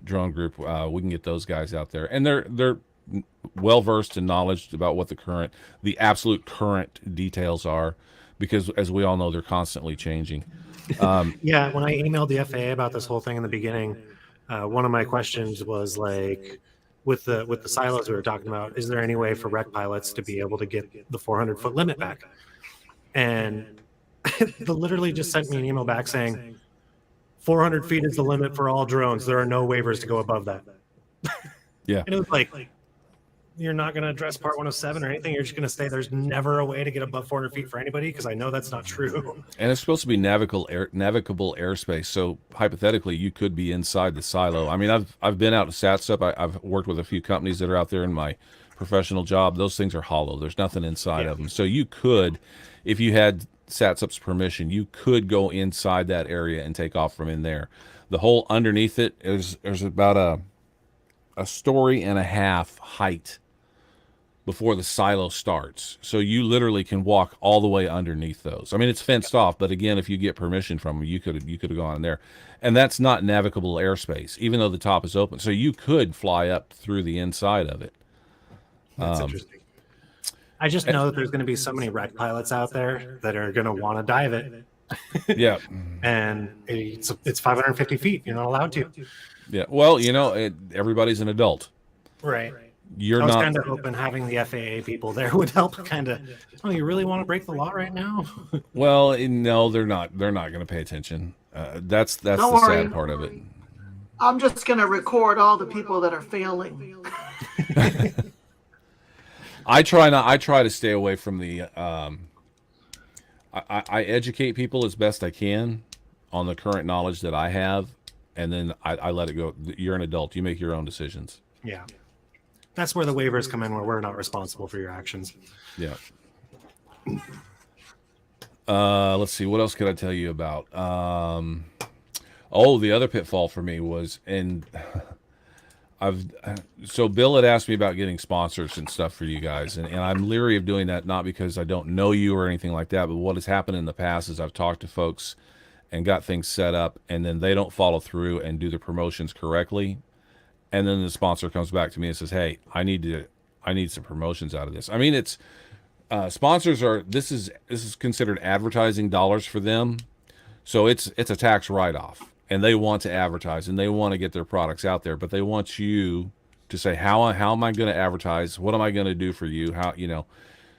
drone group. We can get those guys out there, and they're well versed and knowledge about what the absolute current details are, because as we all know, they're constantly changing. Yeah, when I emailed the FAA about this whole thing in the beginning, one of my questions was like, with the silos we were talking about, is there any way for rec pilots to be able to get the 400-foot limit back? And they literally just sent me an email back saying 400 feet is the limit for all drones. There are no waivers to go above that. Yeah. And it was like, you're not going to address Part 107 or anything. You're just going to say there's never a way to get above 400 feet for anybody, because I know that's not true. And it's supposed to be navigable airspace. So hypothetically, you could be inside the silo. I mean, I've been out to SatSup. I've worked with a few companies that are out there in my professional job. Those things are hollow. There's nothing inside of them. So you could, if you had SatSup's permission, you could go inside that area and take off from in there. The whole underneath it is there's about a story and a half height before the silo starts. So you literally can walk all the way underneath those. I mean, it's fenced off, but again, if you get permission from them, you could have gone in there. And that's not navigable airspace, even though the top is open. So you could fly up through the inside of it. That's interesting. I just know that there's going to be so many rec pilots out there that are going to want to dive it. Yeah. And it's 550 feet. You're not allowed to. Yeah. Well, everybody's an adult. Right. You're I was not kind of hoping having the FAA people there would help kind of, oh, you really want to break the law right now? Well, no, they're not going to pay attention. That's the sad part of it. I'm just going to record all the people that are failing. I try to stay away from the I educate people as best I can on the current knowledge that I have, and then I let it go. You're an adult. You make your own decisions. Yeah. That's where the waivers come in, where we're not responsible for your actions. Yeah. Let's see. What else could I tell you about? The other pitfall for me was, so Bill had asked me about getting sponsors and stuff for you guys, and I'm leery of doing that, not because I don't know you or anything like that, but what has happened in the past is I've talked to folks and got things set up, and then they don't follow through and do the promotions correctly. And then the sponsor comes back to me and says, "Hey, I need some promotions out of this." I mean, it's sponsors are this is considered advertising dollars for them, so it's a tax write-off, and they want to advertise and they want to get their products out there, but they want you to say, "How am I going to advertise? What am I going to do for you?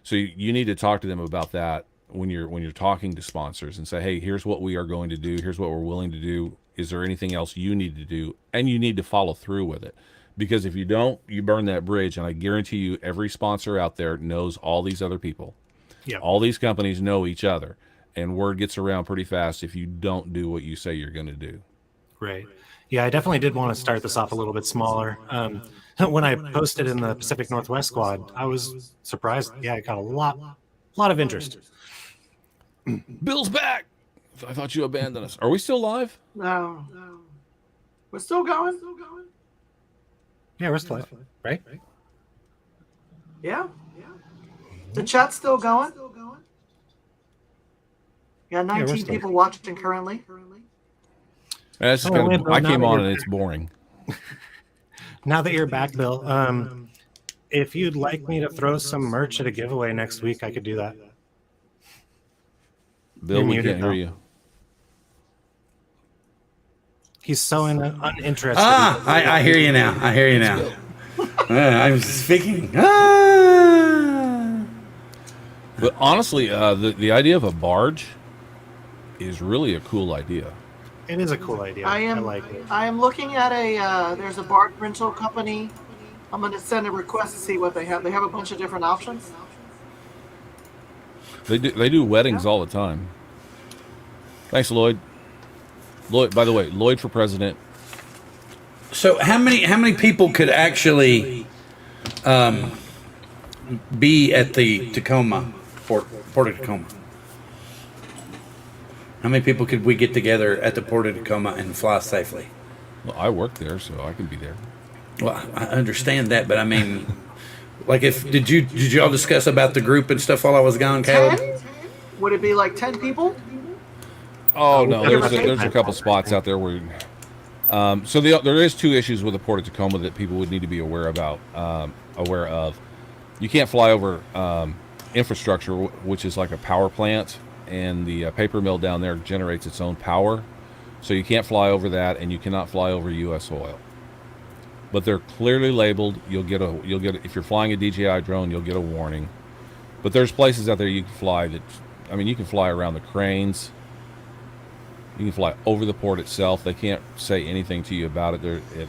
So you need to talk to them about that when you're talking to sponsors and say, "Hey, here's what we are going to do. Here's what we're willing to do. Is there anything else you need to do?" And you need to follow through with it, because if you don't, you burn that bridge. And I guarantee you, every sponsor out there knows all these other people. Yeah. All these companies know each other, and word gets around pretty fast if you don't do what you say you're going to do. Right. Yeah, I definitely did want to start this off a little bit smaller. When I posted in the Pacific Northwest squad, I was surprised. Yeah, I got a lot of interest. Bill's back. I thought you abandoned us. Are we still live? No. We're still going. Yeah, we're still live, right? Yeah. The chat's still going. Yeah, 19 people watching currently. That's just I came on and it's boring. Now that you're back, Bill, if you'd like me to throw some merch at a giveaway next week, I could do that. Bill, we can't hear you. He's so uninterested. I hear you now. I hear you now. I'm speaking. But honestly, the idea of a barge is really a cool idea. It is a cool idea. I like it. I am looking at there's a barge rental company. I'm going to send a request to see what they have. They have a bunch of different options. They do weddings all the time. Thanks, Lloyd. Lloyd, by the way, Lloyd for president. So how many people could actually be at the Tacoma port of Tacoma? How many people could we get together at the port of Tacoma and fly safely? Well, I work there, so I can be there. Well, I understand that, but I mean, like, did you all discuss about the group and stuff while I was gone, Caleb? 10? Would it be like 10 people? Oh no, Yeah, there's a couple spots out there where. So there is 2 issues with the Port of Tacoma that people would need to be aware of. You can't fly over infrastructure, which is like a power plant, and the paper mill down there generates its own power. So you can't fly over that, and you cannot fly over U.S. oil. But they're clearly labeled. You'll get if you're flying a DJI drone, you'll get a warning. But there's places out there you can fly that, I mean, you can fly around the cranes. You can fly over the port itself. They can't say anything to you about it.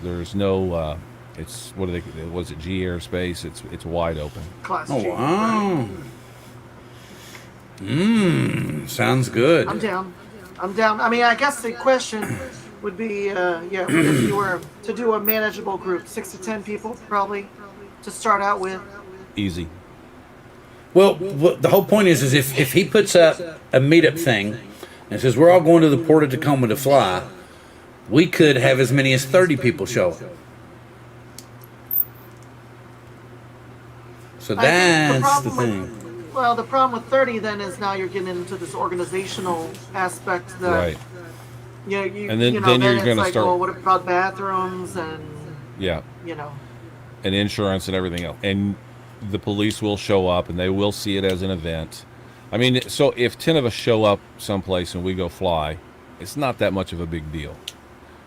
There's no. It's what was it? G airspace. It's wide open. Class Oh G. wow. Sounds good. I'm down. I mean, I guess the question would be, if you were to do a manageable group, 6 to 10 people, probably, to start out with. Easy. Well, the whole point is if he puts up a meetup thing and says we're all going to the port of Tacoma to fly, we could have as many as 30 people show up. So I think that's the problem thing. Well, the problem with 30 then is now you're getting into this organizational aspect that, Right. And then then you're it's gonna like, start- well, what about bathrooms and, Yeah. and insurance and everything else. And the police will show up and they will see it as an event. I mean, so if 10 of us show up someplace and we go fly, it's not that much of a big deal.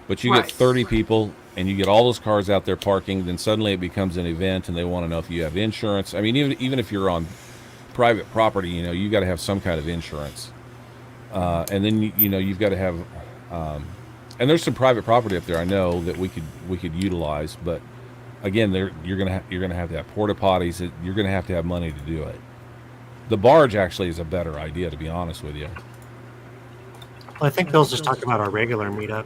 But you Right. get 30 people and you get all those cars out there parking, then suddenly it becomes an event and they want to know if you have insurance. I mean, even if you're on private property, you got to have some kind of insurance. And then, you've got to have, and there's some private property up there I know that we could utilize, but again, you're gonna have to have porta potties. You're gonna have to have money to do it. The barge actually is a better idea, to be honest with you. Well, I think Bill's just talking about our regular meetup.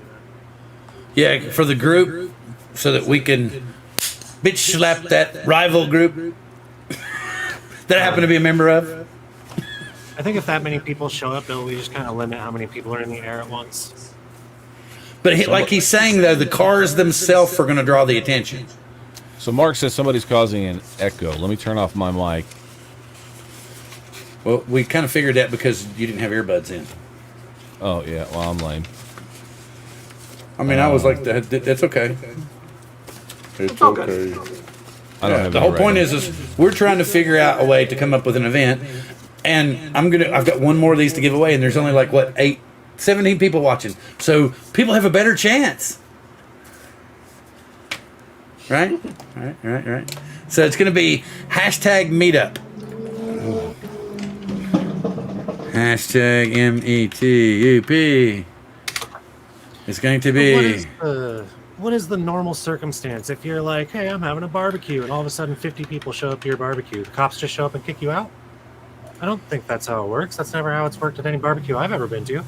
Yeah, for the group, so that we can bitch slap that rival group that I happen to be a member of. I think if that many people show up, Bill, we just kind of limit how many people are in the air at once. But like he's saying, though, the cars themselves are going to draw the attention. So Mark says somebody's causing an echo. Let me turn off my mic. Well, we kind of figured that because you didn't have earbuds in. Oh yeah, well I'm lame. I mean, I was like, that's okay. It's okay. I don't have The any whole right point now. is we're trying to figure out a way to come up with an event, and I've got one more of these to give away, and there's only like 17 people watching, so people have a better chance. Right? Right. So it's going to be #meetup. #METUP. It's going to be. What is the normal circumstance if you're like, hey, I'm having a barbecue, and all of a sudden 50 people show up to your barbecue? The cops just show up and kick you out? I don't think that's how it works. That's never how it's worked at any barbecue I've ever been to.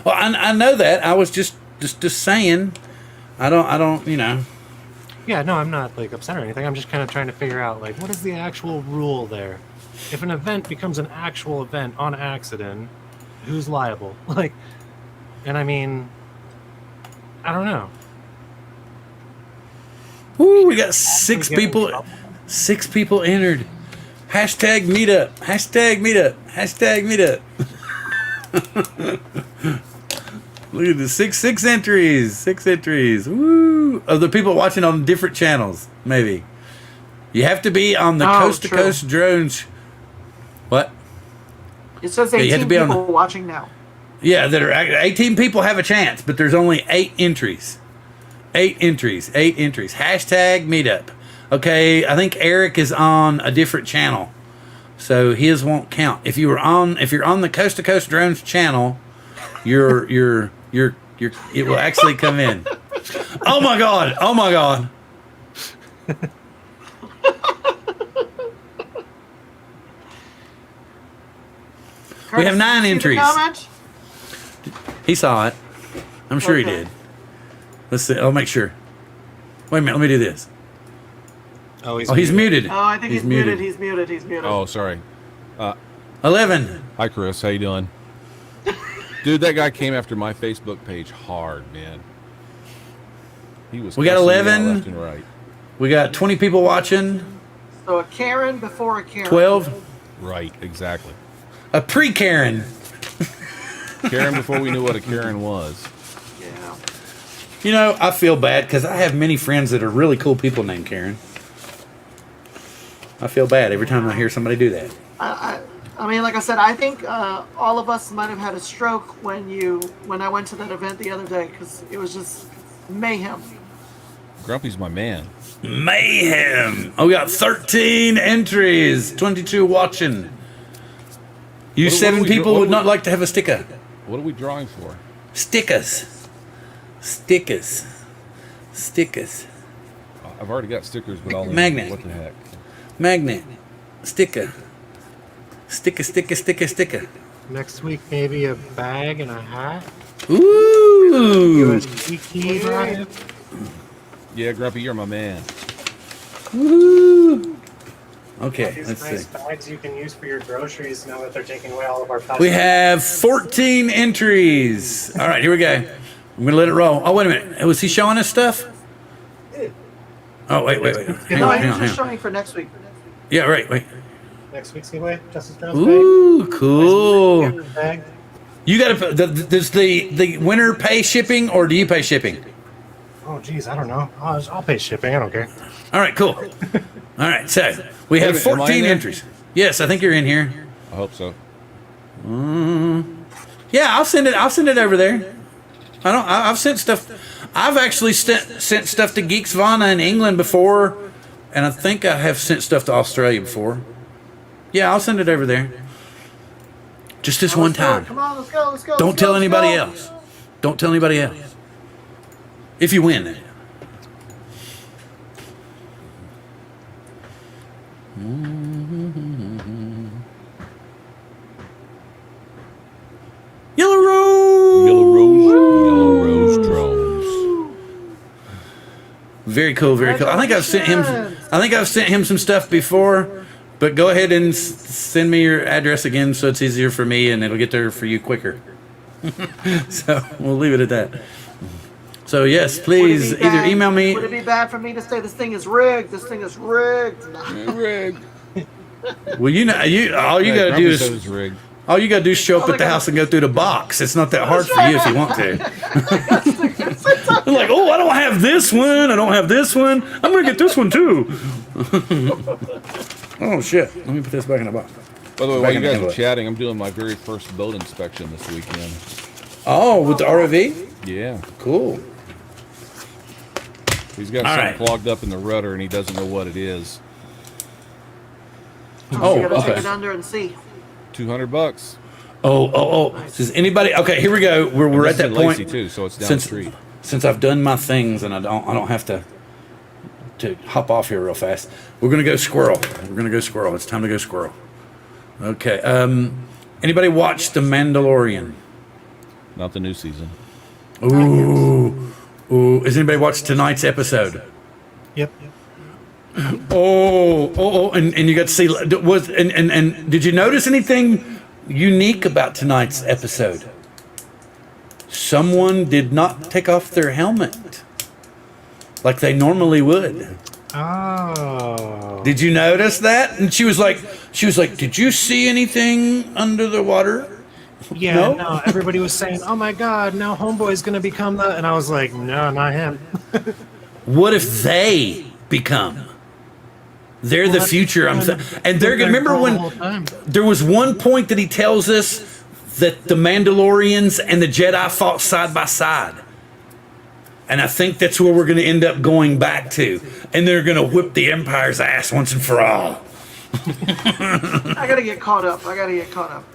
Well, I know that. I was just saying. I don't. Yeah, no, I'm not like upset or anything. I'm just kind of trying to figure out like what is the actual rule there? If an event becomes an actual event on accident, who's liable? And I mean, I don't know. Woo, we got 6 people. 6 people entered. #meetup. #meetup. Look at the 6 entries. 6 entries. Woo! Of the people watching on different channels, maybe. You have to be on the Coast to Coast Drones. What? It says Yeah, you 18 have to be on people watching now. Yeah, that are 18 people have a chance, but there's only 8 entries. 8 entries. 8 entries. Hashtag meetup. Okay, I think Eric is on a different channel, so his won't count. If you're on the Coast to Coast Drones channel, it will actually come in. Oh my god! Oh my god! We have 9 entries. He saw it. I'm sure he did. Let's see. I'll make sure. Wait a minute. Let me do this. Oh, he's muted. Oh, I think he's muted. He's muted. He's muted. Oh, sorry. 11. Hi, Chris. How you doing? Dude, that guy came after my Facebook page hard, man. He was. We got cussing me out 11. left and right. We got 20 people watching. So a Karen before a Karen. 12. Right, exactly. A pre-Karen. Karen before we knew what a Karen was. Yeah. You know, I feel bad because I have many friends that are really cool people named Karen. I feel bad every time I hear somebody do that. I mean, like I said, I think all of us might have had a stroke when I went to that event the other day because it was just mayhem. Grumpy's my man. Mayhem. Oh, we got 13 entries, 22 watching. You What do 7 we- people what would do not we- like to have a sticker. What are we drawing for? Stickers. Stickers. Stickers. I've already got stickers, but I'll Magnet. What the heck? Magnet. Sticker. Sticker, sticker, sticker, sticker. Next week, maybe a bag and a hat. Ooh. USB key drive. Yeah, Grumpy, you're my man. Woo. Okay, These let's nice see. bags you can use for your groceries now that they're taking away all of our plastic. We have 14 entries. All right, here we go. I'm going to let it roll. Oh, wait a minute. Was he showing us stuff? Oh, wait. Hang No, on, he hang was on, just hang on. showing for next week. Yeah, right, wait. Next week's giveaway, Justice Drones Ooh, cool. bag. Bag. You got to, does the winner pay shipping or do you pay shipping? Oh, geez, I don't know. I'll pay shipping. I don't care. All right, cool. All right, so we have Wait a minute, am I in 14 there? entries. Yes, I think you're in here. I hope so. Yeah, I'll send it over there. I've sent stuff. I've actually sent stuff to Geeksvana in England before, and I think I have sent stuff to Australia before. Yeah, I'll send it over there. Just this one Let's do it. time. Come on, let's go. Let's go. Don't let's tell go, let's anybody go. else. Don't tell anybody else. If you win. Yellow Rose. Yellow Rose drones. Very cool, very cool. I think I've sent him some stuff before, but go ahead and send me your address again so it's easier for me and it'll get there for you quicker. So we'll leave it at that. So yes, Would it please be either bad- email me. Would it be bad for me to say this thing is rigged? This thing is rigged. Rigged. Well, all you gotta Grumpy do says is it's rigged. all you gotta do is show up at the house and go through the box. It's not that hard for you if you want to. They're like, oh, I don't have this one. I don't have this one. I'm gonna get this one too. Oh shit! Let me put this back in the box. By the way, Back while in you the guys are envelope. chatting, I'm doing my very first boat inspection this weekend. Oh, with the ROV? Yeah. Cool. He's got All something right. clogged up in the rudder and he doesn't know what it is. Oh, You gotta take okay. it under and see. $200. Oh. Does anybody? Okay, here we go. We're at This is that in point. Lacey too, so it's down Since the street. since I've done my things and I don't have to hop off here real fast. We're gonna go squirrel. It's time to go squirrel. Okay. Anybody watch The Mandalorian? Not the new season. Ooh. Has anybody watched tonight's episode? Yep. And you got to see and did you notice anything unique about tonight's episode? Someone did not take off their helmet like they normally would. Oh. Did you notice that? And she was like, did you see anything under the water? Yeah, No? no, everybody was saying, oh my god, now Homeboy's gonna become the... And I was like, no, not him. What if they become? They're the future. And they're gonna remember The when whole time. there was one point that he tells us that the Mandalorians and the Jedi fought side by side. And I think that's where we're going to end up going back to. And they're going to whip the Empire's ass once and for all. I gotta get caught up.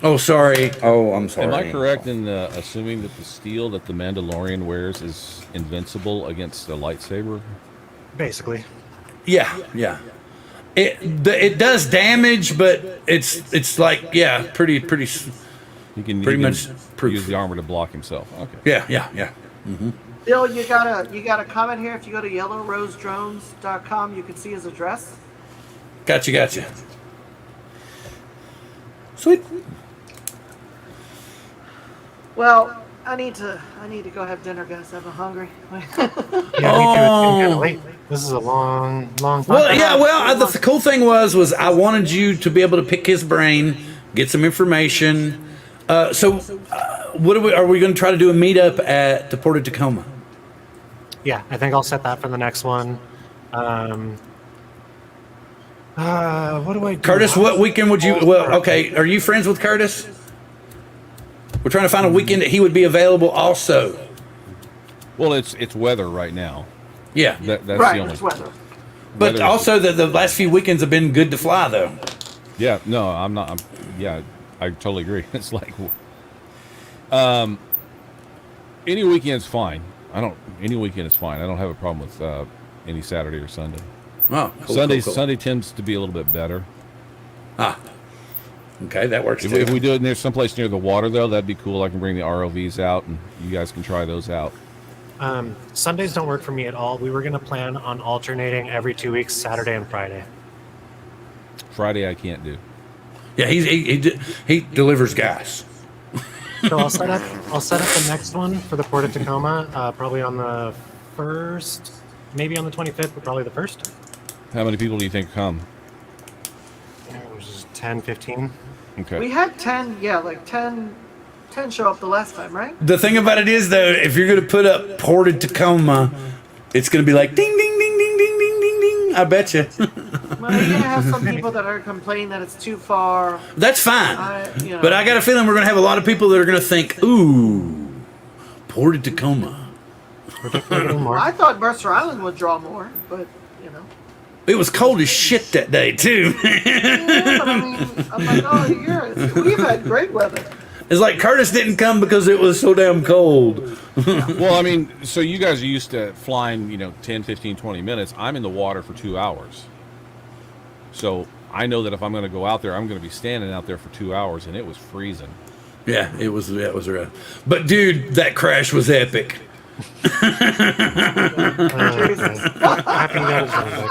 Oh, sorry. Oh, I'm sorry. Am I correct in assuming that the steel that the Mandalorian wears is invincible against a lightsaber? Basically. Yeah. It does damage, but it's like, yeah, pretty He can Pretty much proof. use the armor to block himself. Okay. yeah. Bill, you got a comment here. If you go to yellowrosedrones.com, you can see his address. Gotcha. Sweet. Well, I need to go have dinner, guys. I'm hungry. Yeah, me too. It's getting kind of late. This is a long time. Well, yeah. Well, the cool thing was I wanted you to be able to pick his brain, get some information. What are we going to try to do a meetup at the Port of Tacoma? Yeah, I think I'll set that for the next one. What do I do? Curtis, what weekend would you? Well, okay. Are you friends with Curtis? We're trying to find a weekend that he would be available also. Well, it's weather right now. Yeah. That's Right, the only. it's weather. But weather's- also the last few weekends have been good to fly though. Yeah. No, I'm not. I totally agree. It's like, any weekend's fine. Any weekend is fine. I don't have a problem with any Saturday or Sunday. Oh, cool, Sunday cool. Sunday tends to be a little bit better. Okay, that works too. If we do it near someplace near the water, though, that'd be cool. I can bring the ROVs out, and you guys can try those out. Sundays don't work for me at all. We were going to plan on alternating every 2 weeks, Saturday and Friday. Friday, I can't do. Yeah, he delivers gas. So I'll set up the next one for the Port of Tacoma, probably on the 1st, maybe on the 25th, but probably the 1st. How many people do you think come? Which is 10, 15. Okay. We had 10 show up the last time, right? The thing about it is though, if you're gonna put up Port of Tacoma, it's gonna be like ding ding ding ding ding ding ding ding. I bet you. Well, you're gonna have some people that are complaining that it's too far. That's fine. You know. But I got a feeling we're gonna have a lot of people that are gonna think, ooh, Port of Tacoma. We're definitely getting more. I thought Mercer Island would draw more, but you know. It was cold as shit that day too. Yeah, but I mean, I'm like, oh, we've had great weather. It's like Curtis didn't come because it was so damn cold. Well, I mean, so you guys are used to flying, 10, 15, 20 minutes. I'm in the water for 2 hours. So I know that if I'm going to go out there, I'm going to be standing out there for 2 hours, and it was freezing. Yeah, it was rough. But dude, that crash was epic. Happy notice, everybody.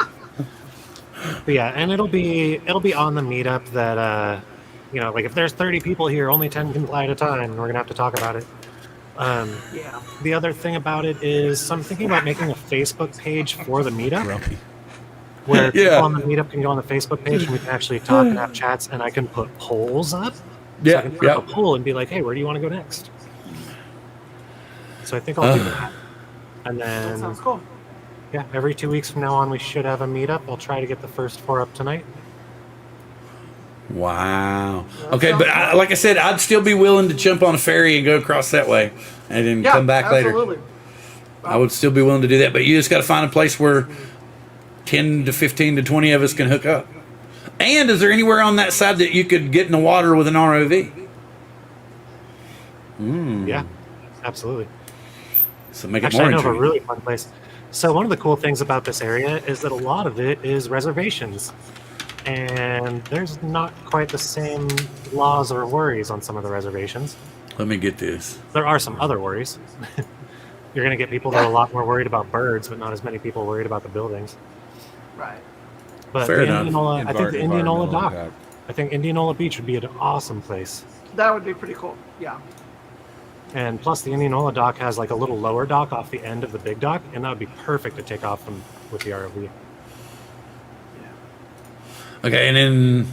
But yeah, and it'll be on the meetup that like if there's 30 people here, only 10 can fly at a time, and we're gonna have to talk about it. Yeah. The other thing about it is I'm thinking about making a Facebook page for the meetup, where people on the meetup can go on the Facebook page and we can actually talk and have chats, and I can put polls up. So I can put up a poll and be like, hey, where do you want to go next? So I think I'll do that. And That then sounds cool. yeah, every 2 weeks from now on, we should have a meetup. I'll try to get the first 4 up tonight. Wow. Okay, but like I said, I'd still be willing to jump on a ferry and go across that way and then come back absolutely. later. I would still be willing to do that, but you just got to find a place where 10 to 15 to 20 of us can hook up. And is there anywhere on that side that you could get in the water with an ROV? Yeah, absolutely. So make it Actually, more I know of a intriguing. really fun place. So one of the cool things about this area is that a lot of it is reservations. And there's not quite the same laws or worries on some of the reservations. Let me get this. There are some other worries. You're going to get people that are a lot more worried about birds, but not as many people worried about the buildings. Right. But Fair the enough. Indianola, I think the Indianola Environmental dock. impact. I think Indianola Beach would be an awesome place. That would be pretty cool. Yeah. And plus, the Indianola dock has like a little lower dock off the end of the big dock, and that would be perfect to take off from with the ROV. Okay, and then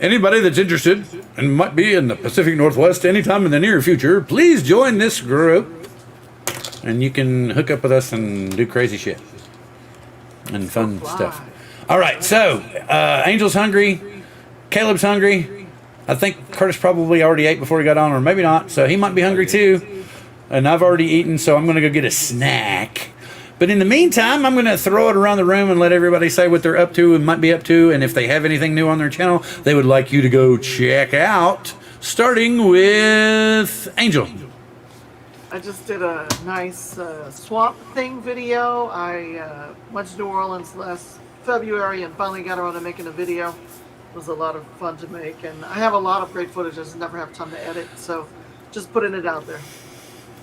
anybody that's interested and might be in the Pacific Northwest anytime in the near future, please join this group. And you can hook up with us and do crazy shit and fun stuff. All right, so Angel's hungry, Caleb's hungry. I think Curtis probably already ate before he got on, or maybe not. So he might be hungry too. And I've already eaten, so I'm going to go get a snack. But in the meantime, I'm going to throw it around the room and let everybody say what they're up to and might be up to. And if they have anything new on their channel, they would like you to go check out. Starting with Angel. I just did a nice swamp thing video. I went to New Orleans last February and finally got around to making a video. It was a lot of fun to make, and I have a lot of great footage. I just never have time to edit, so just putting it out there.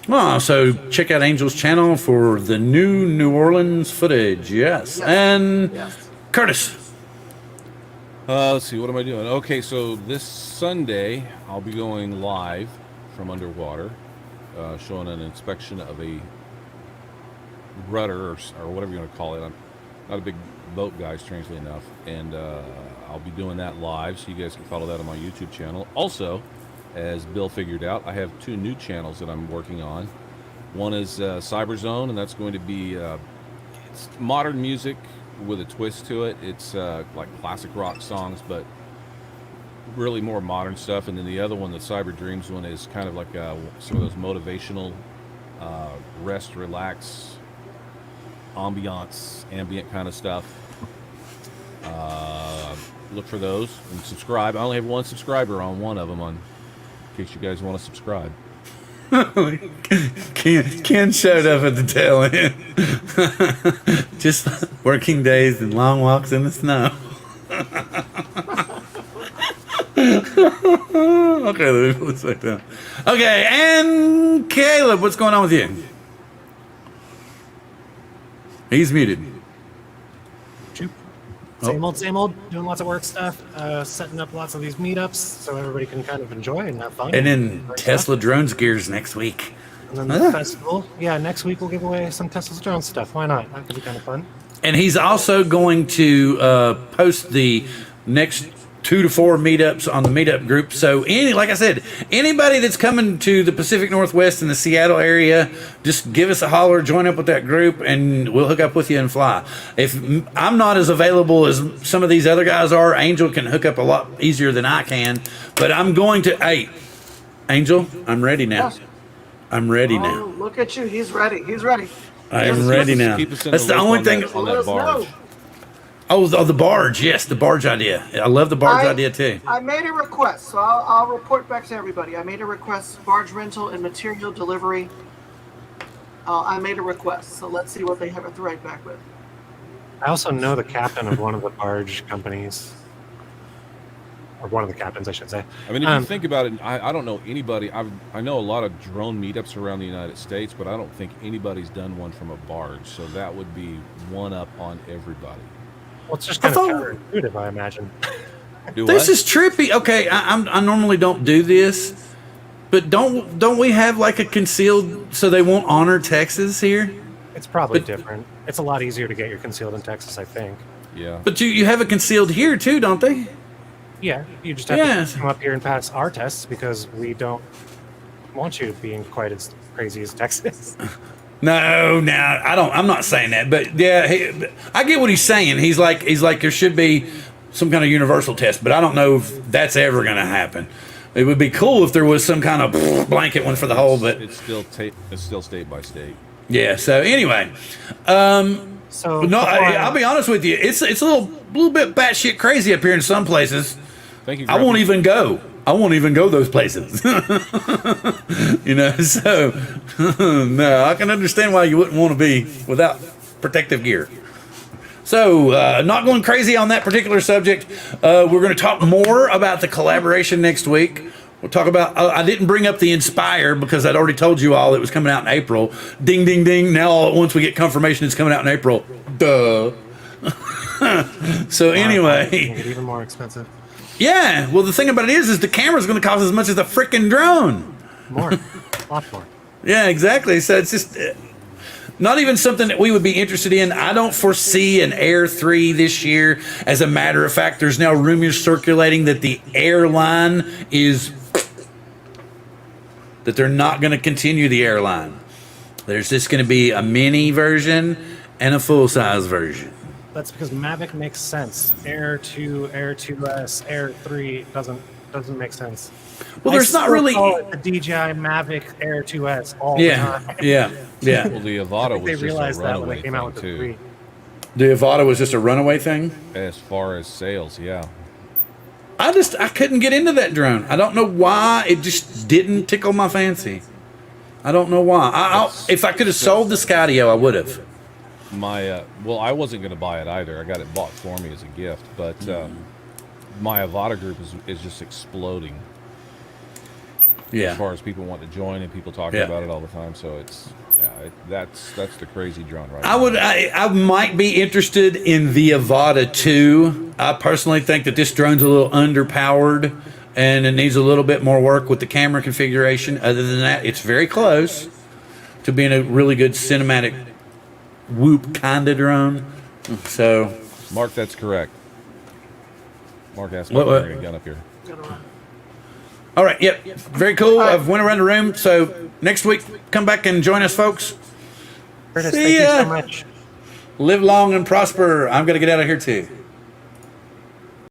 Oh, so check out Angel's channel for the New Orleans footage. Yes. And Curtis. Let's see, what am I doing? Okay, so this Sunday I'll be going live from underwater, showing an inspection of a rudder or whatever you want to call it. I'm not a big boat guy, strangely enough, and I'll be doing that live, so you guys can follow that on my YouTube channel. Also, as Bill figured out, I have 2 new channels that I'm working on. One is Cyber Zone, and that's going to be it's modern music with a twist to it. It's like classic rock songs, but really more modern stuff. And then the other one, the Cyber Dreams one, is kind of like some of those motivational rest, relax, ambient kind of stuff. Look for those and subscribe. I only have 1 subscriber on one of them, in case you guys want to subscribe. Ken showed up at the tail end. Just working days and long walks in the snow. Okay, let me put this back down. Okay, and Caleb, what's going on with you? He's muted. Same old, doing lots of work stuff, setting up lots of these meetups so everybody can kind of enjoy and have fun. And then Tesla drones gears next week. And then the festival. Yeah, next week we'll give away some Tesla drone stuff. Why not? That could be kind of fun. And he's also going to post the next 2 to 4 meetups on the meetup group. So, like I said, anybody that's coming to the Pacific Northwest and the Seattle area, just give us a holler, join up with that group, and we'll hook up with you and fly. If I'm not as available as some of these other guys are, Angel can hook up a lot easier than I can. But I'm going to, hey, Angel, I'm ready now. I'm ready now. Look at you. He's ready. He's ready. I am ready now. That's the only thing. On that barge. Oh, the barge. Yes, the barge idea. I love the barge idea too. I made a request, so I'll report back to everybody. I made a request, barge rental and material delivery. I made a request, so let's see what they have to write back with. I also know the captain of one of the barge companies. Or one of the captains, I should say. I mean, if you think about it, I don't know anybody. I know a lot of drone meetups around the United States, but I don't think anybody's done one from a barge. So that would be one up on everybody. Well, it's just kind of counterintuitive, I imagine. This is trippy. Okay, I normally don't do this, but don't we have like a concealed so they won't honor Texas here? It's probably different. It's a lot easier to get your concealed in Texas, I think. Yeah. But you have it concealed here too, don't they? Yeah, you just have to come up here and pass our tests because we don't want you being quite as crazy as Texas. No, I don't. I'm not saying that, but yeah, I get what he's saying. He's like there should be some kind of universal test, but I don't know if that's ever going to happen. It would be cool if there was some kind of blanket one for the whole, but it's still state by state. Yeah. So anyway, so no, I'll be honest with you. It's a little bit batshit crazy up here in some places. Thank you. I won't even go. I won't even go those places. You know, so no, I can understand why you wouldn't want to be without protective gear. So, not going crazy on that particular subject. We're going to talk more about the collaboration next week. We'll talk about, I didn't bring up the Inspire because I'd already told you all it was coming out in April. Ding, ding, ding. Now, all at once we get confirmation it's coming out in April. Duh. So, anyway. Make it even more expensive. Yeah, well, the thing about it is the camera's going to cost as much as a freaking drone. More, lots more. Yeah, exactly. So it's just not even something that we would be interested in. I don't foresee an Air 3 this year. As a matter of fact, there's now rumors circulating that the airline is that they're not going to continue the airline. There's just going to be a mini version and a full-size version. That's because Mavic makes sense. Air 2, Air 2S, Air 3 doesn't Doesn't make sense. Well, I there's not still really. call it the DJI Mavic Air 2S all the Yeah, time. yeah, yeah. Well, the I Avata think they was just realized a that when runaway they came out thing with the too. 3. The Avata was just a runaway thing. As far as sales, yeah. I couldn't get into that drone. I don't know why. It just didn't tickle my fancy. I don't know why. If I could have sold the Skydio, I would have. My well, I wasn't going to buy it either. I got it bought for me as a gift, but my Avata group is just exploding. Yeah. As far as people want to join and people talking Yeah. about it all the time, so it's that's the crazy drone right I now. would. I might be interested in the Avata 2. I personally think that this drone's a little underpowered and it needs a little bit more work with the camera configuration. Other than that, it's very close to being a really good cinematic whoop kind of drone. So, Mark, that's correct. Mark asked me What- to what? bring a gun up here. all right, yep, very cool. I've went around the room. So next week, come back and join us, folks. Curtis, See thank you ya. so much. Live long and prosper. I'm gonna get out of here too.